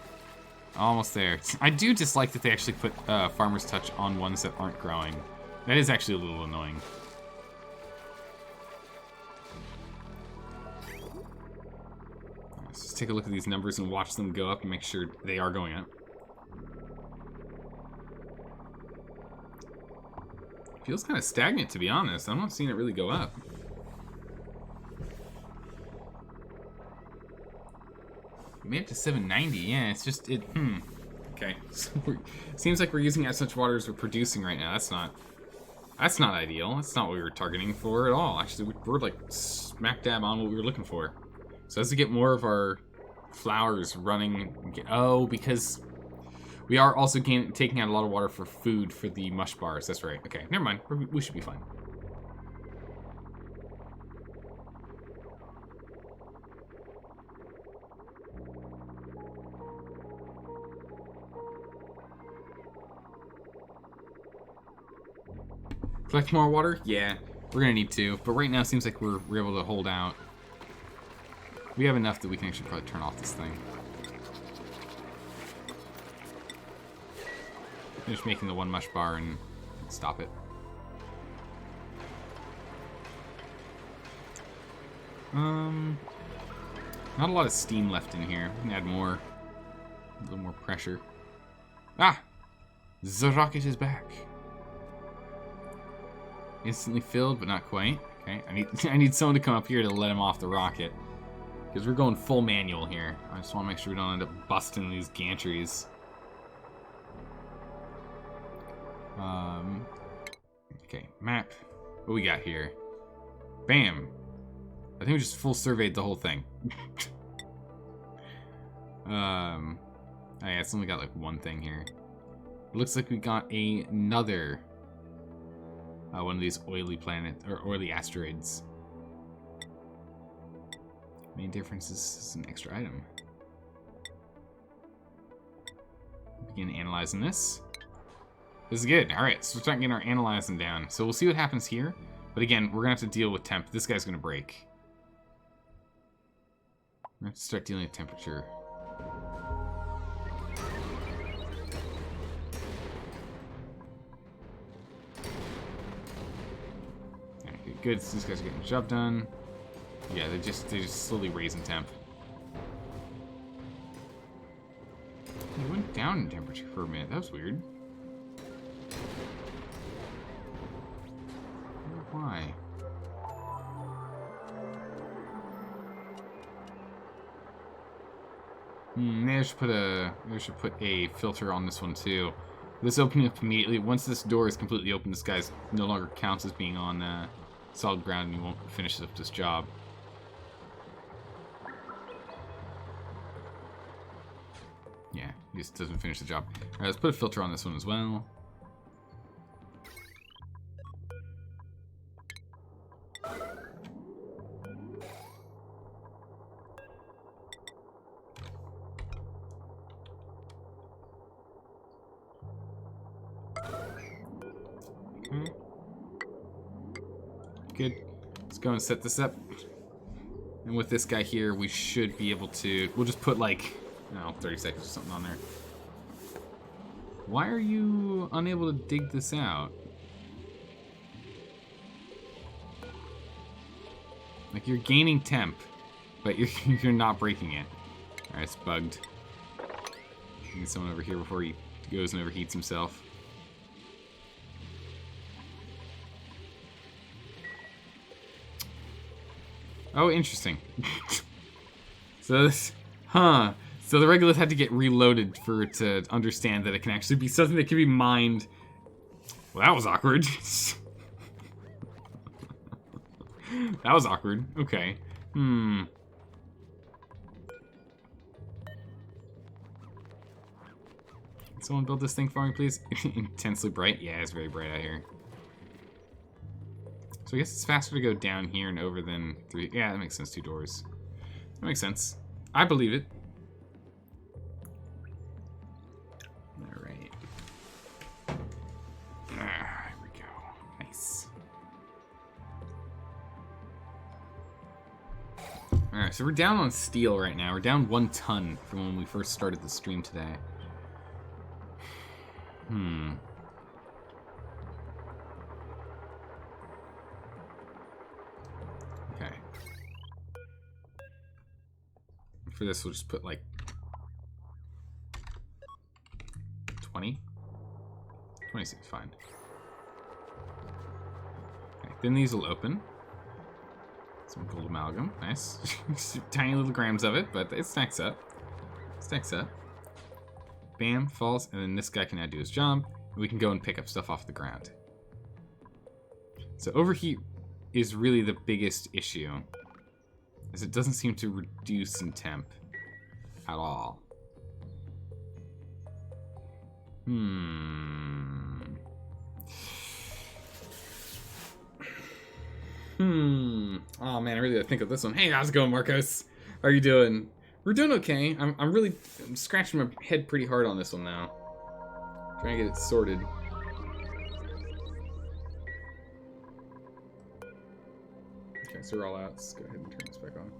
Almost there. I do dislike that they actually put Farmer's Touch on ones that aren't growing. That is actually a little annoying. Let's just take a look at these numbers and watch them go up and make sure they are going up. Feels kind of stagnant, to be honest. I'm not seeing it really go up. We made it to 790. Yeah, it's just Okay, so seems like we're using as much water as we're producing right now. That's not ideal. That's not what we were targeting for at all. Actually, we're like smack dab on what we were looking for. So as we get more of our flowers running, because we are also taking out a lot of water for food for the mush bars. That's right. Okay, never mind. We should be fine. Collect more water? Yeah, we're gonna need to. But right now, it seems like we're able to hold out. We have enough that we can actually probably turn off this thing. Finish making the one mush bar and stop it. Not a lot of steam left in here. We can add more. A little more pressure. Ah! The rocket is back. Instantly filled, but not quite. Okay, I need someone to come up here to let him off the rocket. Because we're going full manual here. I just want to make sure we don't end up busting these gantries. Okay, map. What we got here? Bam! I think we just full surveyed the whole thing. Oh yeah, it's only got like one thing here. It looks like we got another one of these oily planets or oily asteroids. Main difference is an extra item. Begin analyzing this. This is good. Alright, so we're starting getting our analyzing down. So we'll see what happens here. But again, we're going to have to deal with temp. This guy's going to break. We're going to have to start dealing with temperature. Alright, good. So these guys are getting the job done. Yeah, they're just slowly raising temp. It went down in temperature for a minute. That was weird. Why? Maybe I should put a filter on this one too. This opening up immediately. Once this door is completely open, this guy's no longer counts as being on solid ground, and he won't finish up this job. Yeah, he just doesn't finish the job. Alright, let's put a filter on this one as well. Okay. Good. Let's go and set this up. And with this guy here, we should be able to... We'll just put like... No, 30 seconds or something on there. Why are you unable to dig this out? Like, you're gaining temp, but you're not breaking it. Alright, it's bugged. Need someone over here before he goes and overheats himself. Oh, interesting. So this... Huh. So the regolith had to get reloaded for it to understand that it can actually be something that can be mined. Well, that was awkward. That was awkward. Okay. Can someone build this thing for me, please? Intensely bright? Yeah, it's very bright out here. So I guess it's faster to go down here and over than through... Yeah, that makes sense. 2 doors. That makes sense. I believe it. Alright. There we go. Nice. Alright, so we're down on steel right now. We're down 1 ton from when we first started the stream today. Okay. For this, we'll just put like 20. 20 seems fine. Okay, then these will open. Some gold amalgam, nice. Tiny little grams of it, but it stacks up. Stacks up. Bam, falls, and then this guy can now do his job. And we can go and pick up stuff off the ground. So overheat is really the biggest issue, as it doesn't seem to reduce in temp at all. Oh man, I really gotta think of this one. Hey, how's it going, Marcos? How are you doing? We're doing okay. I'm scratching my head pretty hard on this one now. Trying to get it sorted. Okay, so we're all out. Let's go ahead and turn this back on.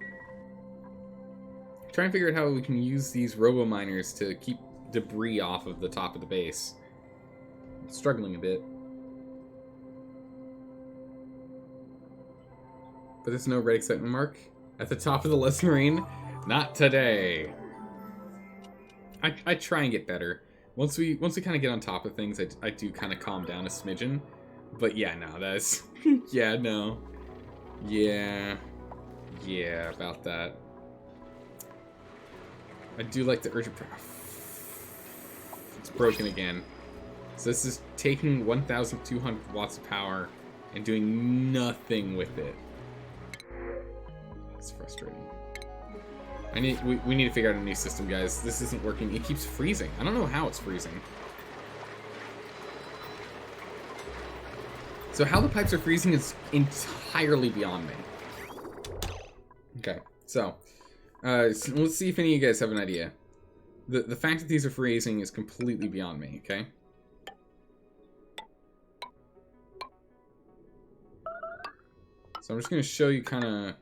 Try and figure out how we can use these Robominers to keep debris off of the top of the base. I'm struggling a bit. But there's no red excitement mark at the top of the list, Marine. Not today. I try and get better. Once we kind of get on top of things, I do kind of calm down a smidgen. But yeah, no, that's... yeah, no. Yeah, about that. I do like the urgent... It's broken again. So this is taking 1,200 watts of power and doing nothing with it. It's frustrating. We need to figure out a new system, guys. This isn't working. It keeps freezing. I don't know how it's freezing. So how the pipes are freezing is entirely beyond me. Okay, So let's see if any of you guys have an idea. The fact that these are phrasing is completely beyond me, okay? So I'm just going to show you kind of...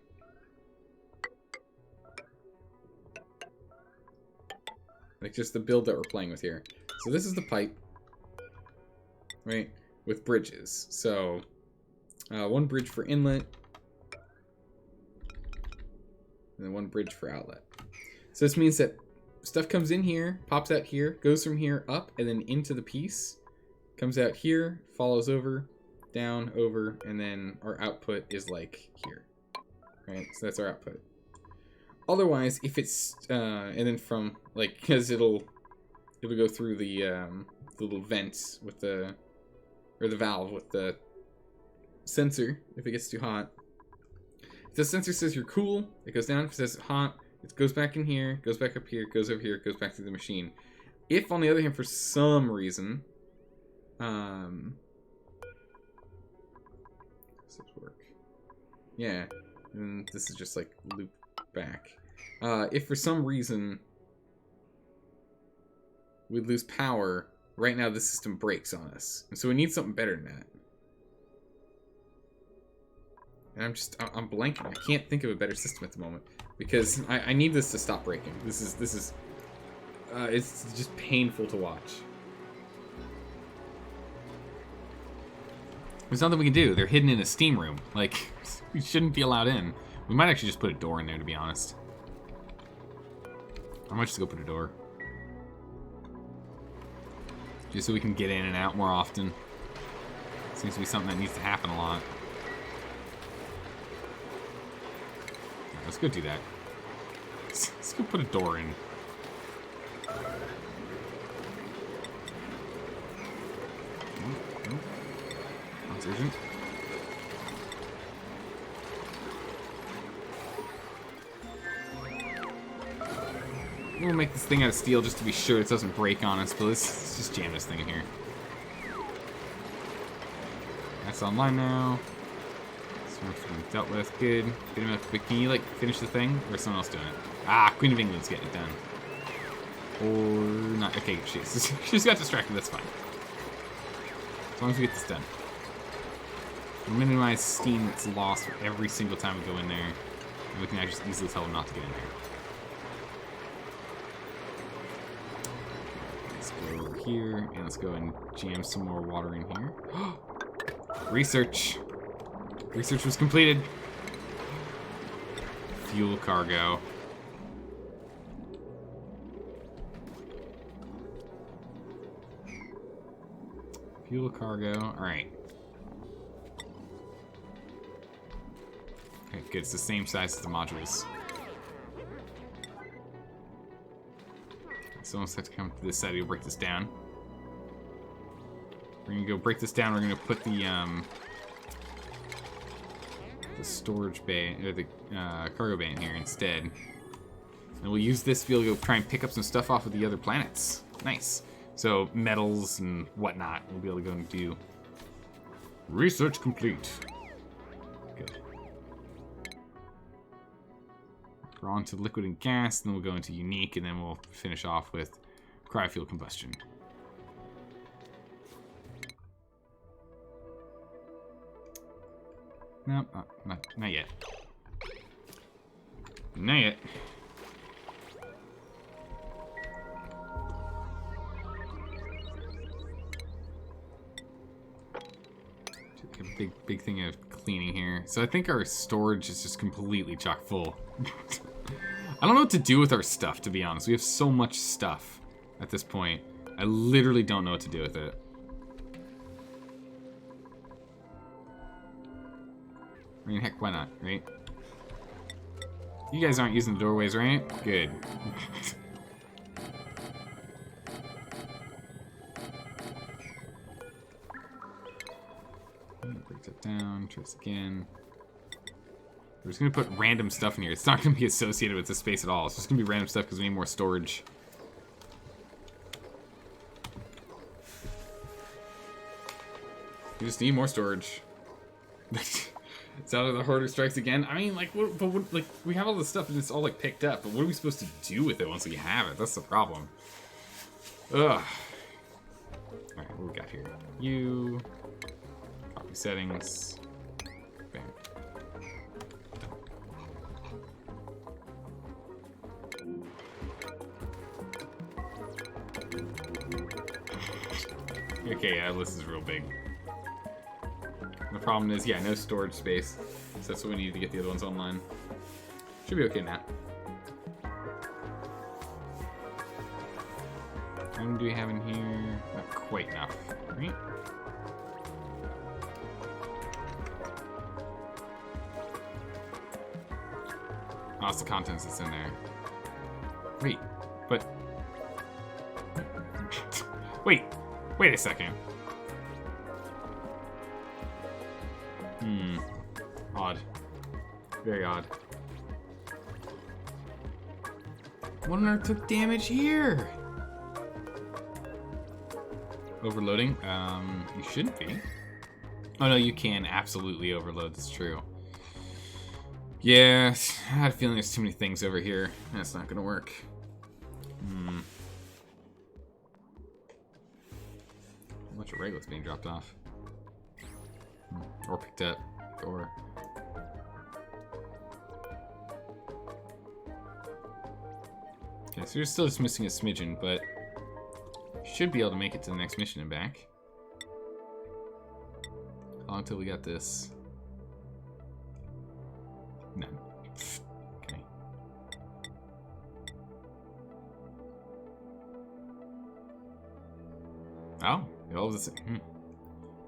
like just the build that we're playing with here. So this is the pipe, right? With bridges. So one bridge for inlet, and then one bridge for outlet. So this means that stuff comes in here, pops out here, goes from here up, and then into the piece, comes out here, follows over, down, over, and then our output is like here, right? So that's our output. Otherwise, if it's and then from like, because it'll go through the little vents with the valve with the sensor. If it gets too hot, if the sensor says you're cool, it goes down. If it says hot, it goes back in here, goes back up here, goes over here, goes back to the machine. If on the other hand, for some reason, does this work? Yeah, and this is just like loop back. If for some reason we lose power, right now the system breaks on us. And so we need something better than that. And I'm blanking. I can't think of a better system at the moment. Because I need this to stop breaking. This is it's just painful to watch. There's nothing we can do. They're hidden in a steam room. Like, we shouldn't be allowed in. We might actually just put a door in there, to be honest. I might just go put a door. Just so we can get in and out more often. Seems to be something that needs to happen a lot. Yeah, let's go do that. Let's go put a door in. That's urgent. We'll make this thing out of steel just to be sure it doesn't break on us, but let's just jam this thing in here. That's online now. So it's been dealt with. Good. Good enough. But can you, like, finish the thing? Or is someone else doing it? Ah, Queen of England's getting it done. Or not. Okay, she's got distracted. That's fine. As long as we get this done. We'll minimize steam that's lost every single time we go in there. And we can actually just easily tell them not to get in there. Here, and let's go and jam some more water in here. Research was completed. Fuel cargo. Fuel cargo. All right. Okay, good. It's the same size as the modules. Someone's have to come to this side to break this down. We're gonna go break this down. We're gonna put the storage bay or the cargo bay in here instead, and we'll use this fuel to go try and pick up some stuff off of the other planets. Nice. So metals and whatnot, we'll be able to go and do. Research complete. Good. We're on to liquid and gas, then we'll go into unique, and then we'll finish off with cryofuel combustion. Nope, not yet. Not yet. A big thing of cleaning here. So I think our storage is just completely chock full. I don't know what to do with our stuff, to be honest. We have so much stuff at this point. I literally don't know what to do with it. I mean, heck, why not, right? You guys aren't using the doorways, right? Good. Break that down, try this again. We're just gonna put random stuff in here. It's not gonna be associated with this space at all. It's just gonna be random stuff because we need more storage. We just need more storage. It's out of the Hoarder strikes again. I mean, like, like, we have all this stuff and it's all, like, picked up, but what are we supposed to do with it once we have it? That's the problem. Ugh. Alright, what we got here? You. Copy settings. Bam. Okay, yeah, this is real big. The problem is, yeah, no storage space. So that's what we need to get the other ones online. Should be okay now. How many do we have in here? Not quite enough, right? Oh, it's the contents that's in there. Wait, but... Wait a second. Odd. Very odd. What on earth took damage here? Overloading? You shouldn't be. Oh no, you can absolutely overload, that's true. Yeah, I had a feeling there's too many things over here. That's not gonna work. A bunch of regulars being dropped off. Or picked up. Or... Okay, so you're still just missing a smidgen, but should be able to make it to the next mission and back. How long until we got this? None. Okay. Oh, all of this.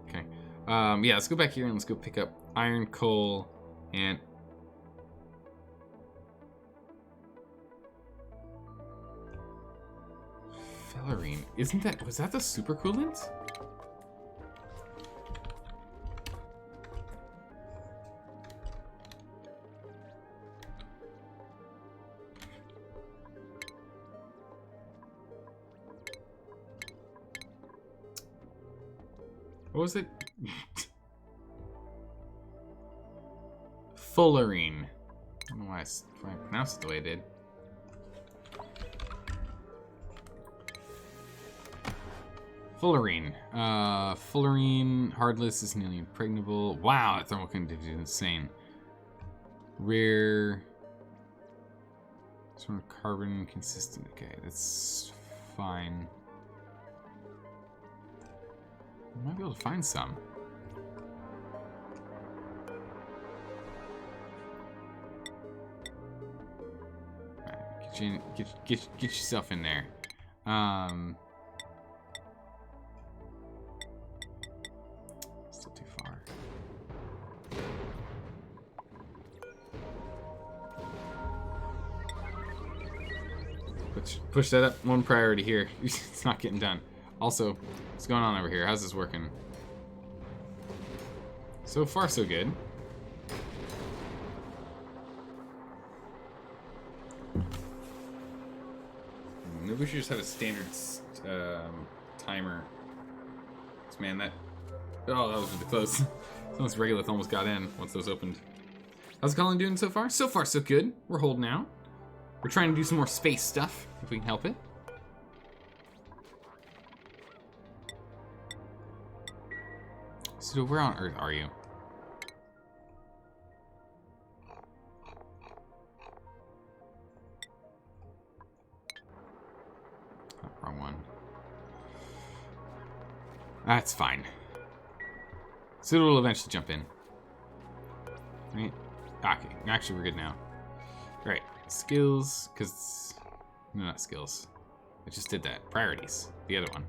Okay. Yeah, let's go back here and let's go pick up iron, coal, and Fellerine. Isn't that, was that the super coolant? What was it? Fullerene. I don't know why I pronounced it the way I did. Fullerene. Fullerene, hardless, is nearly impregnable. Wow, that thermal conductivity is insane. Rare. Sort of carbon consistent. Okay, that's fine. I might be able to find some. Alright, get yourself in there. Still too far. Push that up one priority here. It's not getting done. Also, what's going on over here? How's this working? So far, so good. Maybe we should just have a standard timer. Man, that... Oh, that was really close. Those regolith almost got in once those opened. How's the colony doing so far? So far, so good. We're holding out. We're trying to do some more space stuff, if we can help it. So where on Earth are you? Oh, wrong one. That's fine. Sudo will eventually jump in. Right? Okay, actually we're good now. Alright, skills, because... No, not skills. I just did that. Priorities. The other one.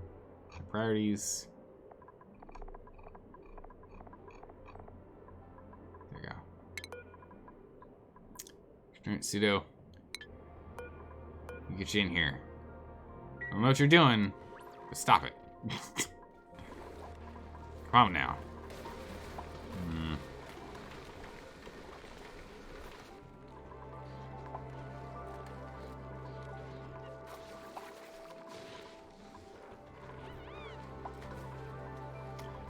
Priorities... Alright, Sudo. Get you in here. I don't know what you're doing, but stop it. Come on now.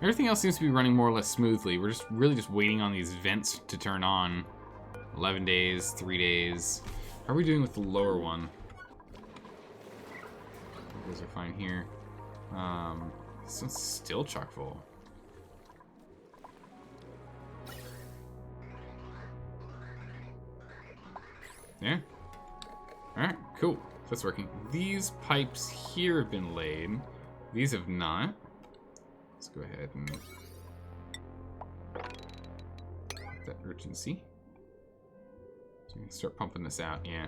Everything else seems to be running more or less smoothly. We're just really just waiting on these vents to turn on. 11 days, 3 days. How are we doing with the lower one? Those are fine here. This one's still chock full. Yeah. Alright, cool. That's working. These pipes here have been laid. These have not. Let's go ahead and get that urgency. So we can start pumping this out, yeah.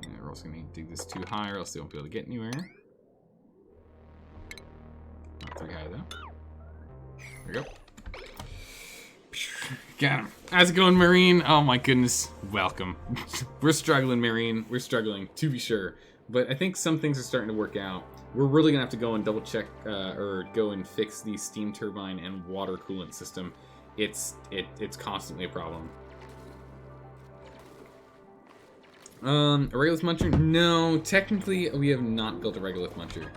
Yeah, we're also gonna dig this too high or else they won't be able to get anywhere. Not too high though. There we go. Got him. How's it going, Marine? Oh my goodness. Welcome. We're struggling, Marine. We're struggling, to be sure. But I think some things are starting to work out. We're really gonna have to go and double check or go and fix the steam turbine and water coolant system. It's constantly a problem. A regolith muncher? No, technically we have not built a regolith muncher.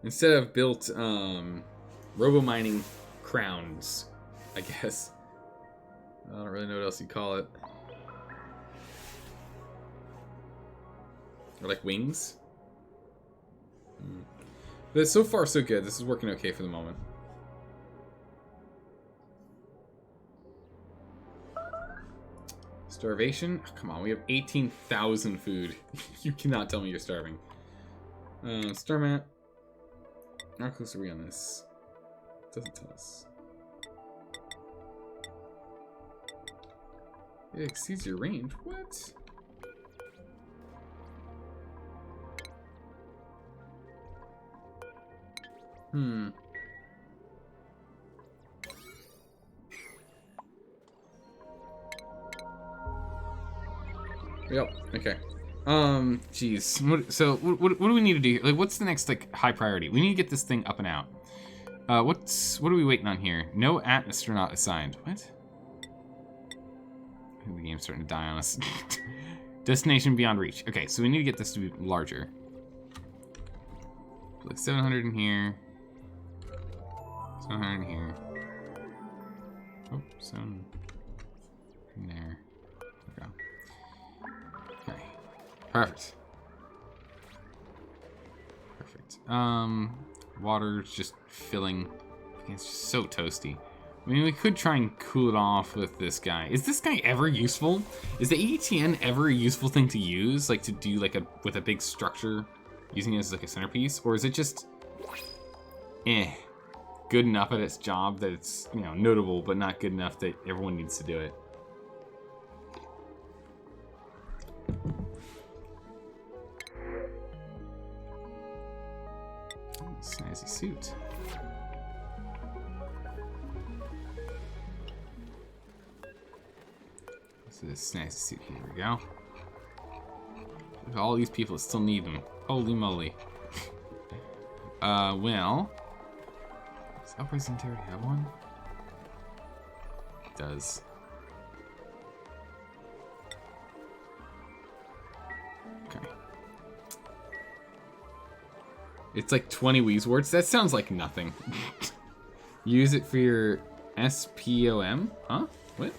Instead I've built robomining crowns, I guess. I don't really know what else you'd call it. Or like wings. But so far so good. This is working okay for the moment. Starvation? Oh, come on, we have 18,000 food. You cannot tell me you're starving. Star map. How close are we on this? It doesn't tell us. It exceeds your range. What? Yep. Okay. Jeez. What do we need to do? Like, what's the next like high priority? We need to get this thing up and out. What are we waiting on here? No astronaut assigned. What? I think the game's starting to die on us. Destination beyond reach. Okay, so we need to get this to be larger. Like 700 in here. 700 in here. Oh, 7 in there. Okay. Okay. Perfect. Perfect. Water's just filling. It's just so toasty. I mean, we could try and cool it off with this guy. Is this guy ever useful? Is the AETN ever a useful thing to use? Like to do like with a big structure, using it as like a centerpiece? Or is it just, good enough at its job that it's, you know, notable, but not good enough that everyone needs to do it? Snazzy suit. So this snazzy suit, here we go. Look at all these people that still need them. Holy moly. Well, does Uprising already have one? It does. Okay. It's like 20 Wheezwords. That sounds like nothing. Use it for your SPOM? Huh? What?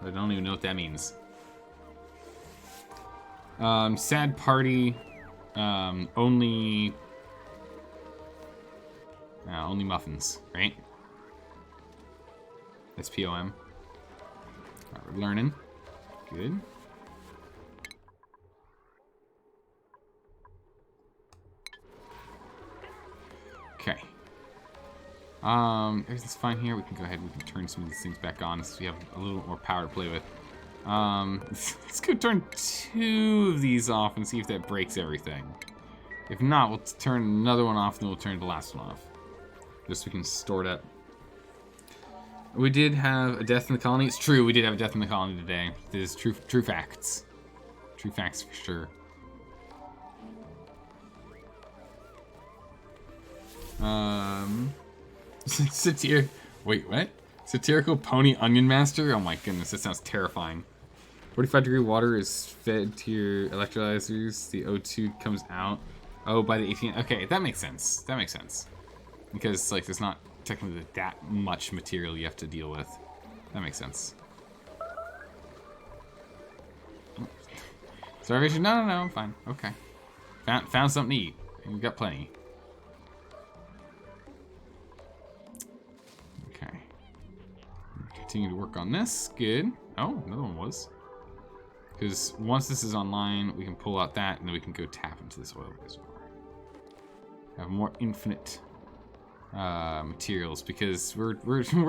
I don't even know what that means. Sad party. Only muffins, right? SPOM. We're learning. Good. Okay. Everything's fine here. We can go ahead. We can turn some of these things back on so we have a little bit more power to play with. Let's go turn 2 of these off and see if that breaks everything. If not, we'll turn another one off and then we'll turn the last one off. Just so we can store it up. We did have a death in the colony. It's true, we did have a death in the colony today. This is true facts. True facts for sure. Wait, what? Satirical Pony Onion Master? Oh my goodness, that sounds terrifying. 45-degree water is fed to your electrolyzers. The O2 comes out Oh, by the 18. Okay, that makes sense. That makes sense. Because, like, there's not technically that much material you have to deal with. That makes sense. Starvation? No, I'm fine. Okay. Found something to eat. We've got plenty. Okay. Continue to work on this. Good. Oh, another one was. Because once this is online, we can pull out that, and then we can go tap into this oil reservoir. Have more infinite materials, because we're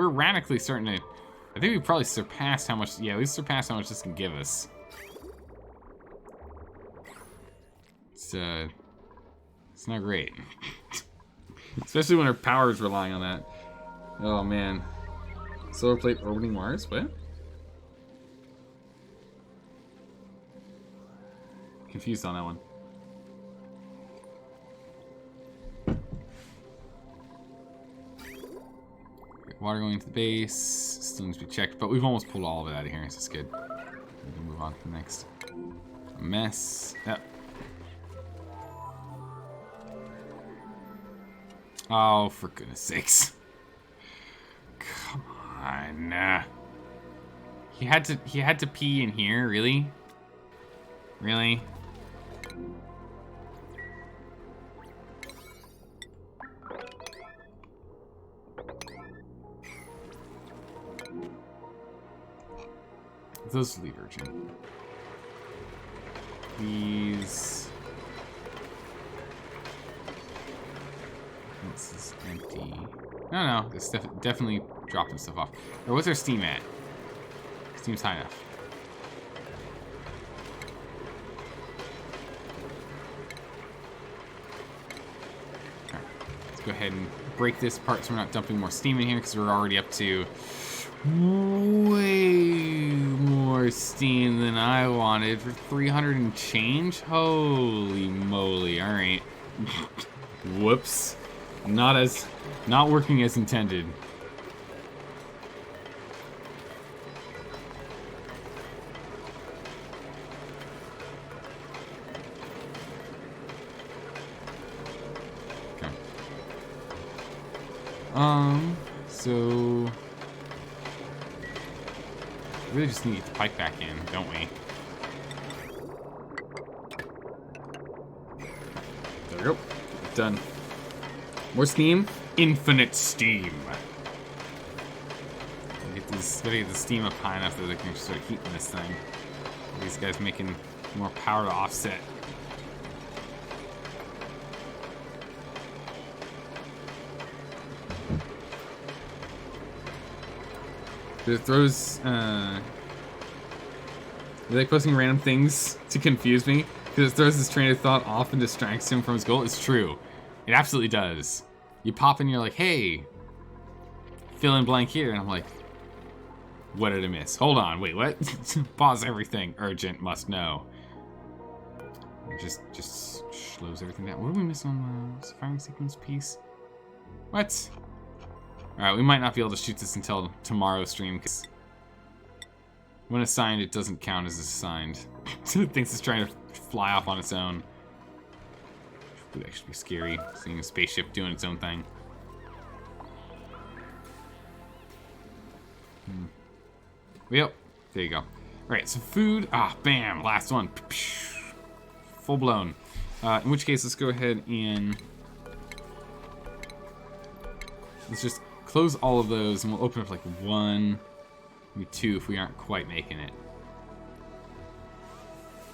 radically starting to. I think we probably surpassed how much. Yeah, we surpassed how much this can give us. It's not great, especially when our power is relying on that. Oh man, solar plate orbiting Mars. What? Confused on that one. Water going into the base. Still needs to be checked, but we've almost pulled all of it out of here, so it's good. We can move on to the next mess. Yep. Oh, for goodness sakes! Come on. He had to pee in here, really? Really? Those leave urgent. These. This is empty. No, it's definitely dropping stuff off. Or what's our steam at? Steam's high enough. Okay. Let's go ahead and break this apart so we're not dumping more steam in here, because we're already up to way more steam than I wanted for 300 and change. Holy moly! All right. Whoops. Not working as intended. Okay. So we really just need to get the pipe back in, don't we? There we go. Done. More steam? Infinite steam. Gotta get the steam up high enough that they can start heating this thing. These guys making more power to offset. It throws, are they posting random things to confuse me? Because it throws his train of thought off and distracts him from his goal. It's true. It absolutely does. You pop in, you're like, hey, fill in blank here. And I'm like, what did I miss? Hold on, wait, what? Pause everything. Urgent, must know. Just slows everything down. What did we miss on the firing sequence piece? What? Alright, we might not be able to shoot this until tomorrow's stream, because when assigned, it doesn't count as assigned. It thinks it's trying to fly off on its own. Would actually be scary, seeing a spaceship doing its own thing. Yep, there you go. Alright, so food. Ah, bam, last one. Full blown. In which case, let's go ahead and let's just close all of those, and we'll open up like one, maybe two if we aren't quite making it.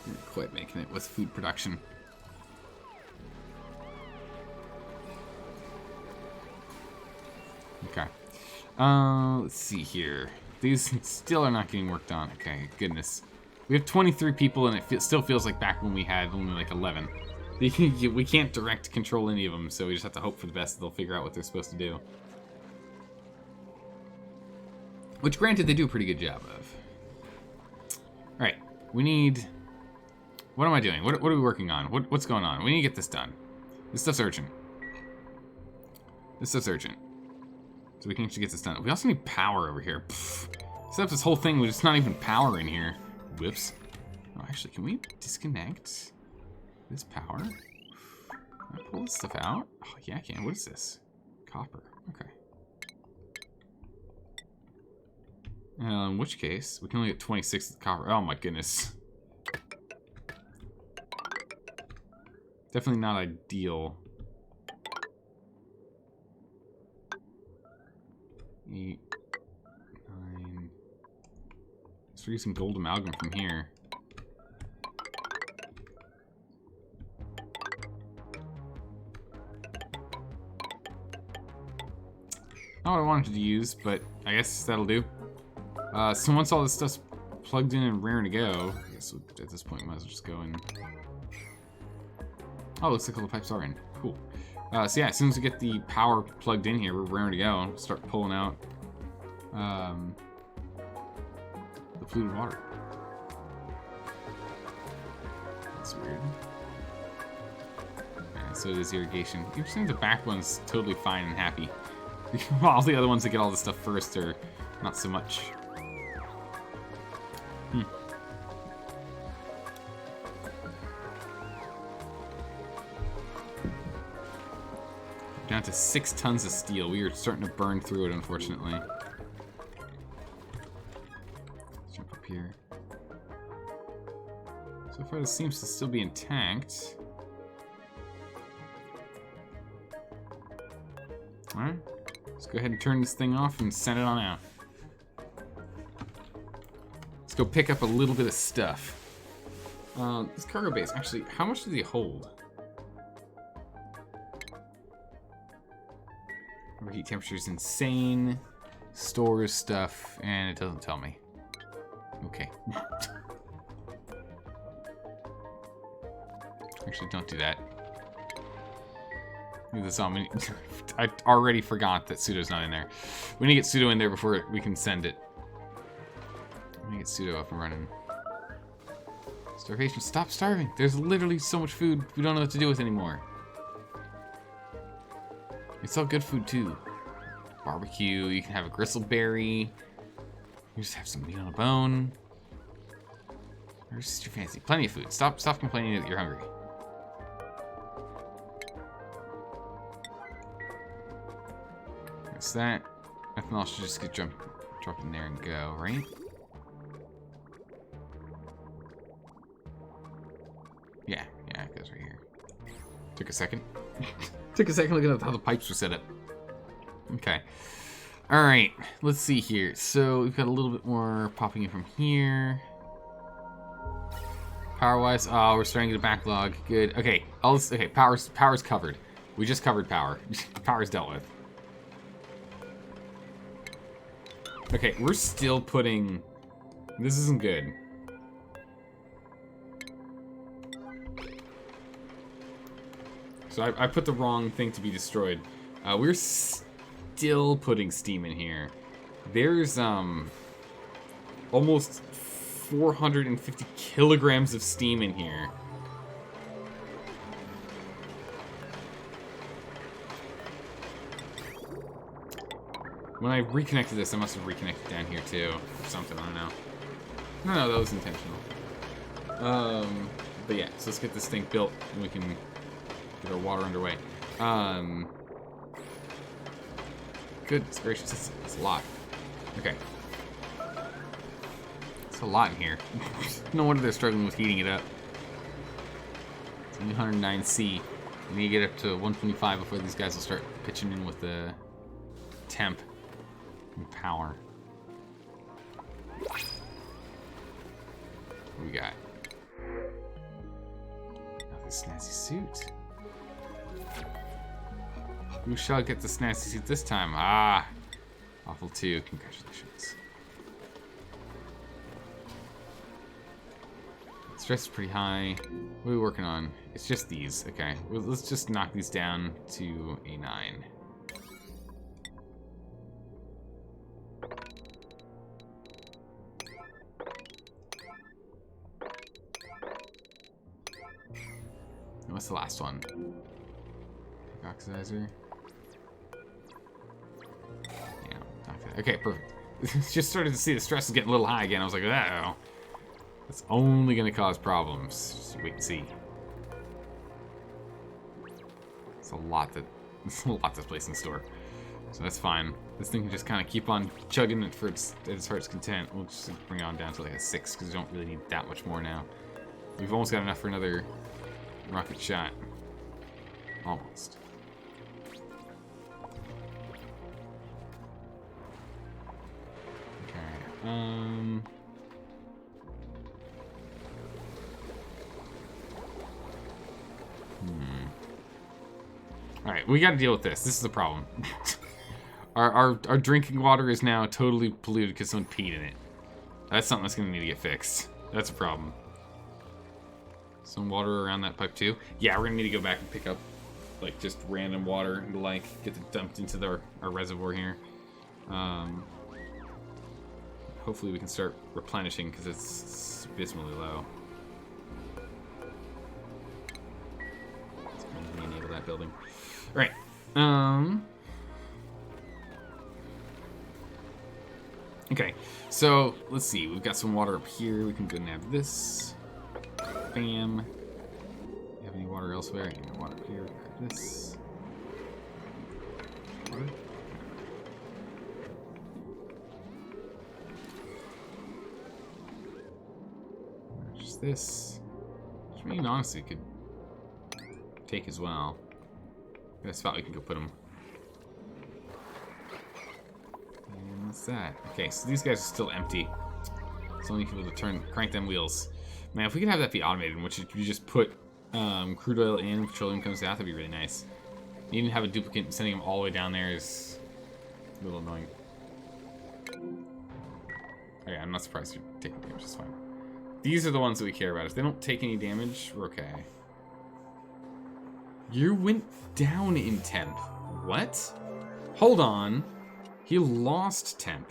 We're not quite making it with food production. Okay. Let's see here. These still are not getting worked on. Okay, goodness. We have 23 people, and it still feels like back when we had only like 11. We can't direct control any of them, so we just have to hope for the best that they'll figure out what they're supposed to do. Which, granted, they do a pretty good job of. Alright, we need... What am I doing? What are we working on? What's going on? We need to get this done. This stuff's urgent. This stuff's urgent. So we can actually get this done. We also need power over here. Set up this whole thing with just not even power in here. Whoops. Oh, actually, can we disconnect this power? Can I pull this stuff out? Oh, yeah, I can. What is this? Copper. Okay. In which case, we can only get 26 of the copper. Oh my goodness. Definitely not ideal. 8, 9. Let's use some gold amalgam from here. Not what I wanted to use, but I guess that'll do. So once all this stuff's plugged in and raring to go, I guess at this point we might as well just go and... Oh, looks like all the pipes are in. Cool. So yeah, as soon as we get the power plugged in here, we're raring to go. We'll start pulling out the polluted water. That's weird. Okay, so it is irrigation. You're saying the back one's totally fine and happy. All the other ones that get all the stuff first are not so much. Down to 6 tons of steel. We are starting to burn through it, unfortunately. Let's jump up here. So far, this seems to still be intact. Alright. Let's go ahead and turn this thing off and send it on out. Let's go pick up a little bit of stuff. This cargo base, actually, how much do they hold? Overheat temperature is insane. Stores stuff, and it doesn't tell me. Okay. Actually, don't do that. Leave this on. I already forgot that pseudo's not in there. We need to get pseudo in there before we can send it. Let me get pseudo up and running. Starvation, stop starving. There's literally so much food we don't know what to do with anymore. It's all good food too. Barbecue, you can have a gristleberry. You just have some meat on a bone. Where's just your fancy? Plenty of food. Stop complaining that you're hungry. That's that. Ethanol should just get dropped in there and go, right? Yeah, it goes right here. Took a second. Took a second looking at how the pipes were set up. Okay. Alright, let's see here. So we've got a little bit more popping in from here. Power-wise, oh, we're starting to get a backlog. Good. Okay, okay, power's covered. We just covered power. Power's dealt with. Okay, we're still putting... This isn't good. So I put the wrong thing to be destroyed. We're still putting steam in here. There's almost 450 kilograms of steam in here. When I reconnected this, I must have reconnected down here too, or something. I don't know. No, that was intentional. But yeah, so let's get this thing built, and we can get our water underway. Good gracious, it's a lot. Okay. It's a lot in here. No wonder they're struggling with heating it up. It's 109C. We need to get up to 125 before these guys will start pitching in with the temp and power. What do we got? Oh, this snazzy suit. Who shall get the snazzy suit this time? Ah! Awful 2. Congratulations. Stress is pretty high. What are we working on? It's just these. Okay. Well, let's just knock these down to a 9. And what's the last one? Oxidizer. Yeah, okay, perfect. Just started to see the stress is getting a little high again. I was like, uh-oh. That's only going to cause problems. Just wait and see. It's a lot to place in store. So that's fine. This thing can just kind of keep on chugging it for its heart's content. We'll just bring it on down to like a 6 because we don't really need that much more now. We've almost got enough for another rocket shot. Almost. Okay. Alright, we gotta deal with this. This is the problem. Our drinking water is now totally polluted because someone peed in it. That's something that's gonna need to get fixed. That's a problem. Some water around that pipe too. Yeah, we're gonna need to go back and pick up like just random water and like get it dumped into our reservoir here. Hopefully we can start replenishing because it's abysmally low. Let's go enable that building. All right. Okay, so let's see. We've got some water up here. We can go and have this. Bam. You have any water elsewhere? You got water up here. Grab this. Water. There's this. Which I mean, honestly, could take as well. Got a spot we can go put them. And what's that? Okay, so these guys are still empty. So only people to crank them wheels. Man, if we could have that be automated, in which you just put crude oil in, petroleum comes out, that'd be really nice. You didn't have a duplicate and sending them all the way down there is a little annoying. Okay, I'm not surprised you're taking damage, it's fine. These are the ones that we care about. If they don't take any damage, we're okay. You went down in temp. What? Hold on. He lost temp.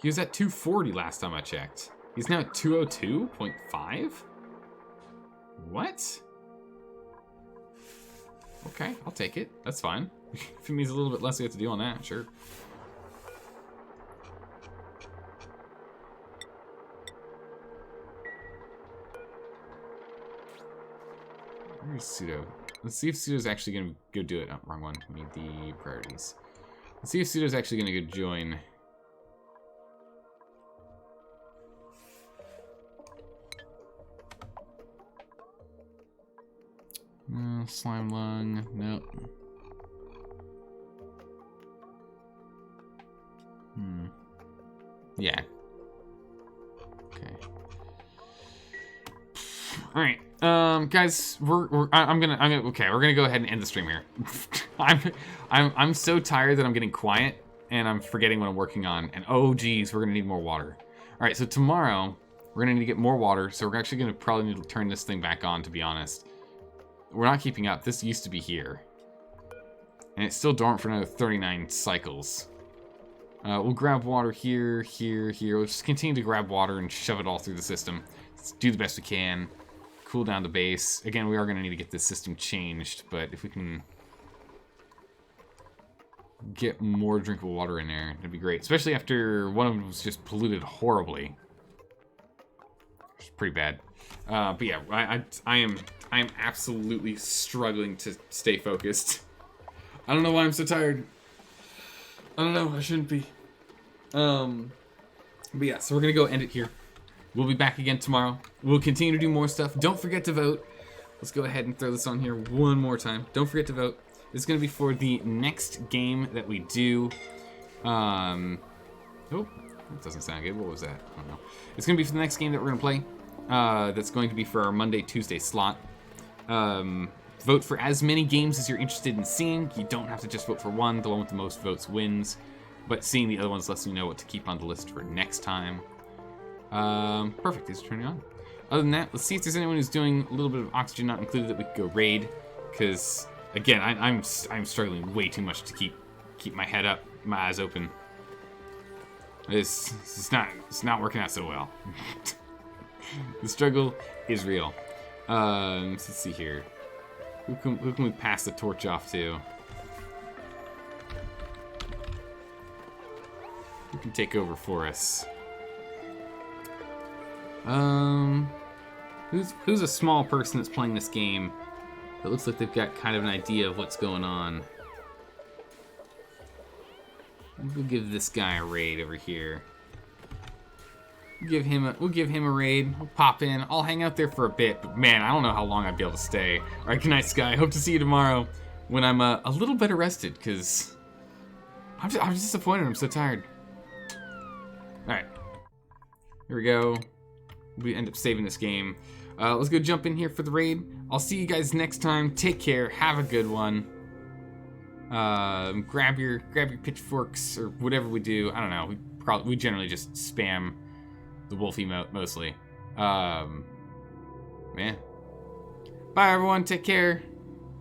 He was at 240 last time I checked. He's now at 202.5? What? Okay, I'll take it. That's fine. If it means a little bit less we have to do on that, sure. Where's Pseudo? Let's see if Pseudo's actually going to go do it. Oh, wrong one. We need the priorities. Let's see if Pseudo's actually going to go join. No, slime lung. Nope. Yeah. Okay. All right. Guys, we're gonna go ahead and end the stream here. I'm so tired that I'm getting quiet and I'm forgetting what I'm working on. And oh geez, we're gonna need more water. All right, so tomorrow we're gonna need to get more water. So we're actually gonna probably need to turn this thing back on. To be honest, we're not keeping up. This used to be here, and it's still dormant for another 39 cycles. We'll grab water here, here, here. We'll just continue to grab water and shove it all through the system. Let's do the best we can. Cool down the base. Again, we are going to need to get this system changed, but if we can get more drinkable water in there, that'd be great. Especially after one of them was just polluted horribly. It's pretty bad. But yeah, I am absolutely struggling to stay focused. I don't know why I'm so tired. I don't know. I shouldn't be. But yeah, so we're gonna go end it here. We'll be back again tomorrow. We'll continue to do more stuff. Don't forget to vote. Let's go ahead and throw this on here one more time. Don't forget to vote. This is going to be for the next game that we do. Oh, that doesn't sound good. What was that? I don't know. It's going to be for the next game that we're going to play. That's going to be for our Monday, Tuesday slot. Vote for as many games as you're interested in seeing. You don't have to just vote for one. The one with the most votes wins. But seeing the other ones lets you know what to keep on the list for next time. Perfect. These are turning on. Other than that, let's see if there's anyone who's doing a little bit of oxygen not included that we could go raid. Because again, I'm struggling way too much to keep my head up, my eyes open. It's not working out so well. The struggle is real. Let's see here. Who can we pass the torch off to? Who can take over for us? Who's a small person that's playing this game It looks like they've got kind of an idea of what's going on. We'll give this guy a raid over here. We'll give him a raid. We'll pop in. I'll hang out there for a bit, but man, I don't know how long I'd be able to stay. All right, good night, Sky. Hope to see you tomorrow when I'm a little better rested, because I'm disappointed. I'm so tired. All right, here we go. We end up saving this game. Let's go jump in here for the raid. I'll see you guys next time. Take care. Have a good one. Grab your pitchforks or whatever we do. I don't know. We generally just spam the wolf emote mostly. Man. Bye everyone. Take care.